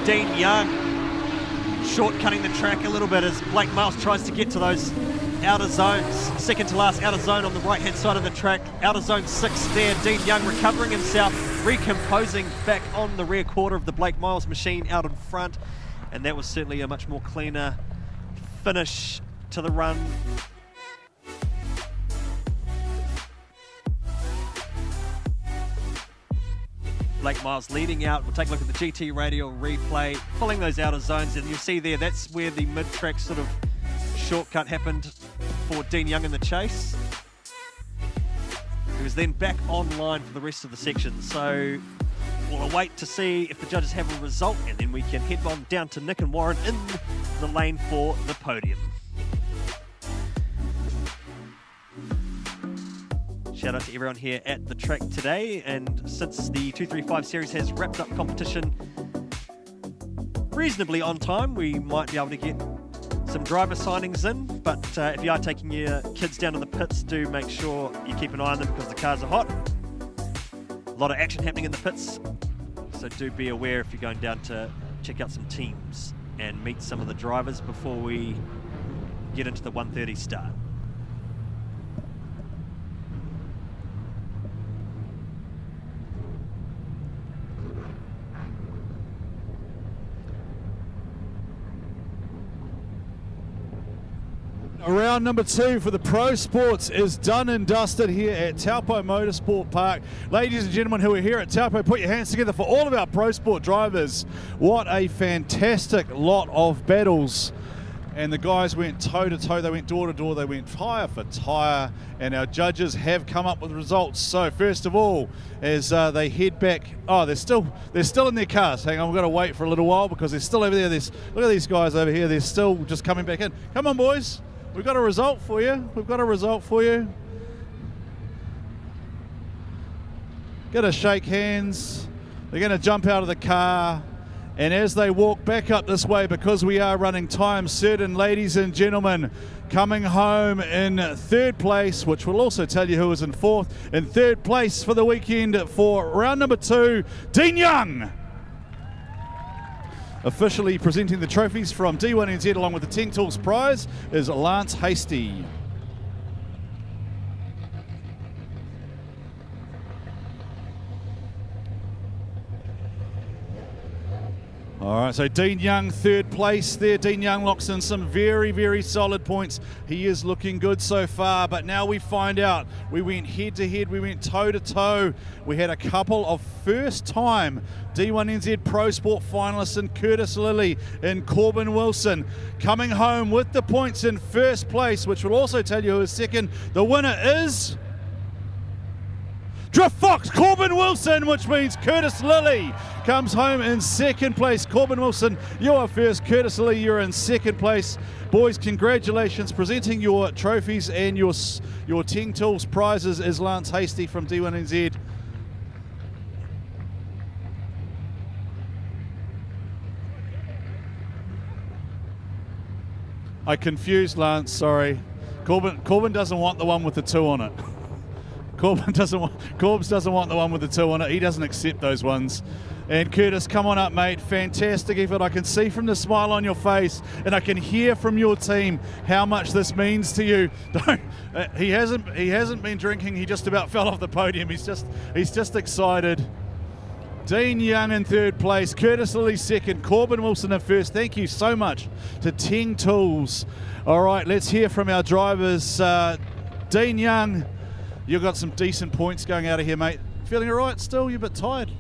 Dean Young shortcutting the track a little bit as Blake Miles tries to get to those outer zones. Second to last outer zone on the right-hand side of the track. Outer zone 6 there. Dean Young recovering himself, recomposing back on the rear quarter of the Blake Miles machine out in front. And that was certainly a much more cleaner finish to the run. Blake Miles leading out. We'll take a look at the GT radial replay, pulling those outer zones, and you'll see there, that's where the mid-track sort of shortcut happened for Dean Young in the chase. He was then back online for the rest of the section. So we'll await to see if the judges have a result, and then we can head on down to Nick and Warren in the lane for the podium. Shout out to everyone here at the track today, and since the 235 series has wrapped up competition reasonably on time, we might be able to get some driver signings in, but if you are taking your kids down to the pits, do make sure you keep an eye on them because the cars are hot. A lot of action happening in the pits, so do be aware if you're going down to check out some teams and meet some of the drivers before we get into the 1:30 start. Round number 2 for the Pro Sports is done and dusted here at Taupo Motorsport Park. Ladies and gentlemen who are here at Taupo, put your hands together for all of our Pro Sport drivers. What a fantastic lot of battles. And the guys went toe to toe, they went door to door, they went tyre for tyre, and our judges have come up with results. So first of all, as they head back, they're still in their cars. Hang on, we've got to wait for a little while because they're still over there. Look at these guys over here, they're still just coming back in. Come on, boys. We've got a result for you. We've got a result for you. Gonna shake hands. They're gonna jump out of the car. And as they walk back up this way, because we are running time certain, ladies and gentlemen, coming home in 3rd place, which will also tell you who was in 4th. In 3rd place for the weekend for round number 2, Dean Young. Officially presenting the trophies from D1NZ along with the Ting Tools prize is Lance Hasty. All right, so Dean Young, 3rd place there. Dean Young locks in some very, very solid points. He is looking good so far, but now we find out. We went head to head, we went toe to toe. We had a couple of first-time D1NZ Pro-Sport finalists in Curtis Lilly and Corbin Wilson coming home with the points in 1st place, which will also tell you who is 2nd. The winner is Drift Fox Corbin Wilson, which means Curtis Lilly comes home in 2nd place. Corbin Wilson, you are 1st. Curtis Lilly, you're in 2nd place. Boys, congratulations. Presenting your trophies and your Ting Tools prizes is Lance Hasty from D1NZ. I confused Lance, sorry. Corbin doesn't want the one with the 2 on it. Corbs doesn't want the one with the 2 on it. He doesn't accept those ones. And Curtis, come on up, mate. Fantastic effort. I can see from the smile on your face, and I can hear from your team how much this means to you. He hasn't been drinking. He just about fell off the podium. He's just excited. Dean Young in 3rd place, Curtis Lilly 2nd, Corbin Wilson in 1st. Thank you so much to Ting Tools. All right, let's hear from our drivers. Dean Young, you've got some decent points going out of here, mate. Feeling all right still? You're a bit tired?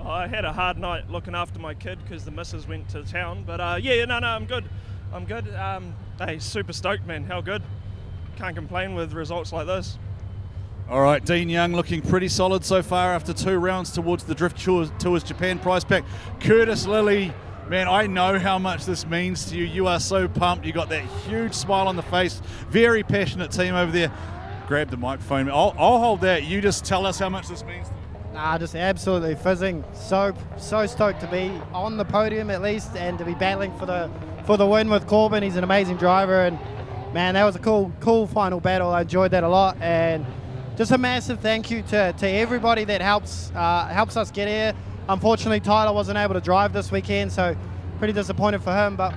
I had a hard night looking after my kid because the missus went to town. But I'm good. I'm good. Hey, super stoked, man. How good? Can't complain with results like this. All right, Dean Young looking pretty solid so far after 2 rounds towards the Drift Tours Japan prize pack. Curtis Lilly, man, I know how much this means to you. You are so pumped. You got that huge smile on the face. Very passionate team over there. Grab the microphone. I'll hold that. You just tell us how much this means to you. Nah, just absolutely fizzing. So stoked to be on the podium at least, and to be battling for the win with Corbin. He's an amazing driver, and man, that was a cool final battle. I enjoyed that a lot, and just a massive thank you to everybody that helps us get here. Unfortunately, Tyler wasn't able to drive this weekend, so pretty disappointed for him, but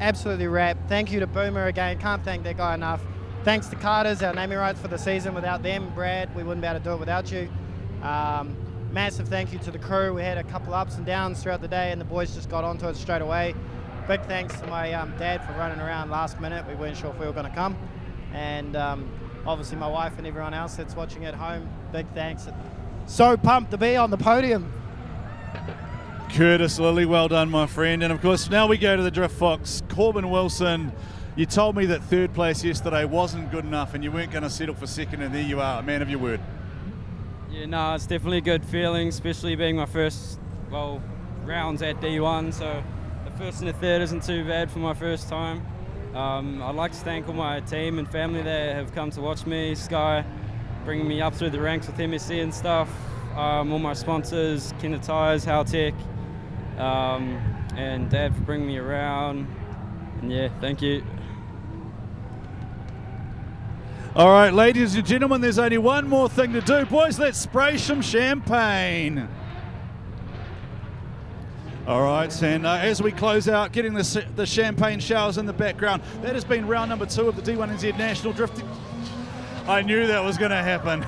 absolutely wrapped. Thank you to Boomer again. Can't thank that guy enough. Thanks to Carter's, our naming rights for the season. Without them, Brad, we wouldn't be able to do it without you. Massive thank you to the crew. We had a couple ups and downs throughout the day, and the boys just got onto it straight away. Big thanks to my dad for running around last minute. We weren't sure if we were going to come. And obviously my wife and everyone else that's watching at home, big thanks. So pumped to be on the podium. Curtis Lilly, well done, my friend. And of course, now we go to the Drift Fox. Corbin Wilson, you told me that third place yesterday wasn't good enough and you weren't going to settle for second, and there you are, a man of your word. Yeah, no, it's definitely a good feeling, especially being my first, rounds at D1. So the first and the third isn't too bad for my first time. I'd like to thank all my team and family that have come to watch me, Sky, bringing me up through the ranks with MSC and stuff, all my sponsors, Kinder Tires, Haltech, and Dad for bringing me around. And yeah, thank you. All right, ladies and gentlemen, there's only one more thing to do. Boys, let's spray some champagne. All right, and as we close out, getting the champagne showers in the background, that has been round number 2 of the D1NZ National Drifting. I knew that was going to happen.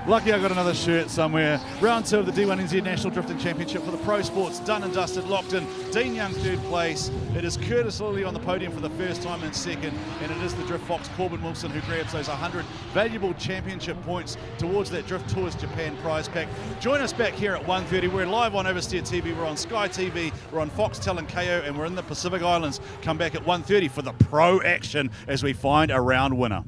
Lucky I got another shirt somewhere. Round 2 of the D1NZ National Drifting Championship for the Pro Sports, done and dusted, locked in. Dean Young third place. It is Curtis Lilly on the podium for the first time in second, and it is the Drift Fox Corbin Wilson who grabs those 100 valuable championship points towards that Drift Tours Japan prize pack. Join us back here at 1:30. We're live on Oversteer TV, we're on Sky TV, we're on Foxtel and KO, and we're in the Pacific Islands. Come back at 1:30 for the pro action as we find a round winner.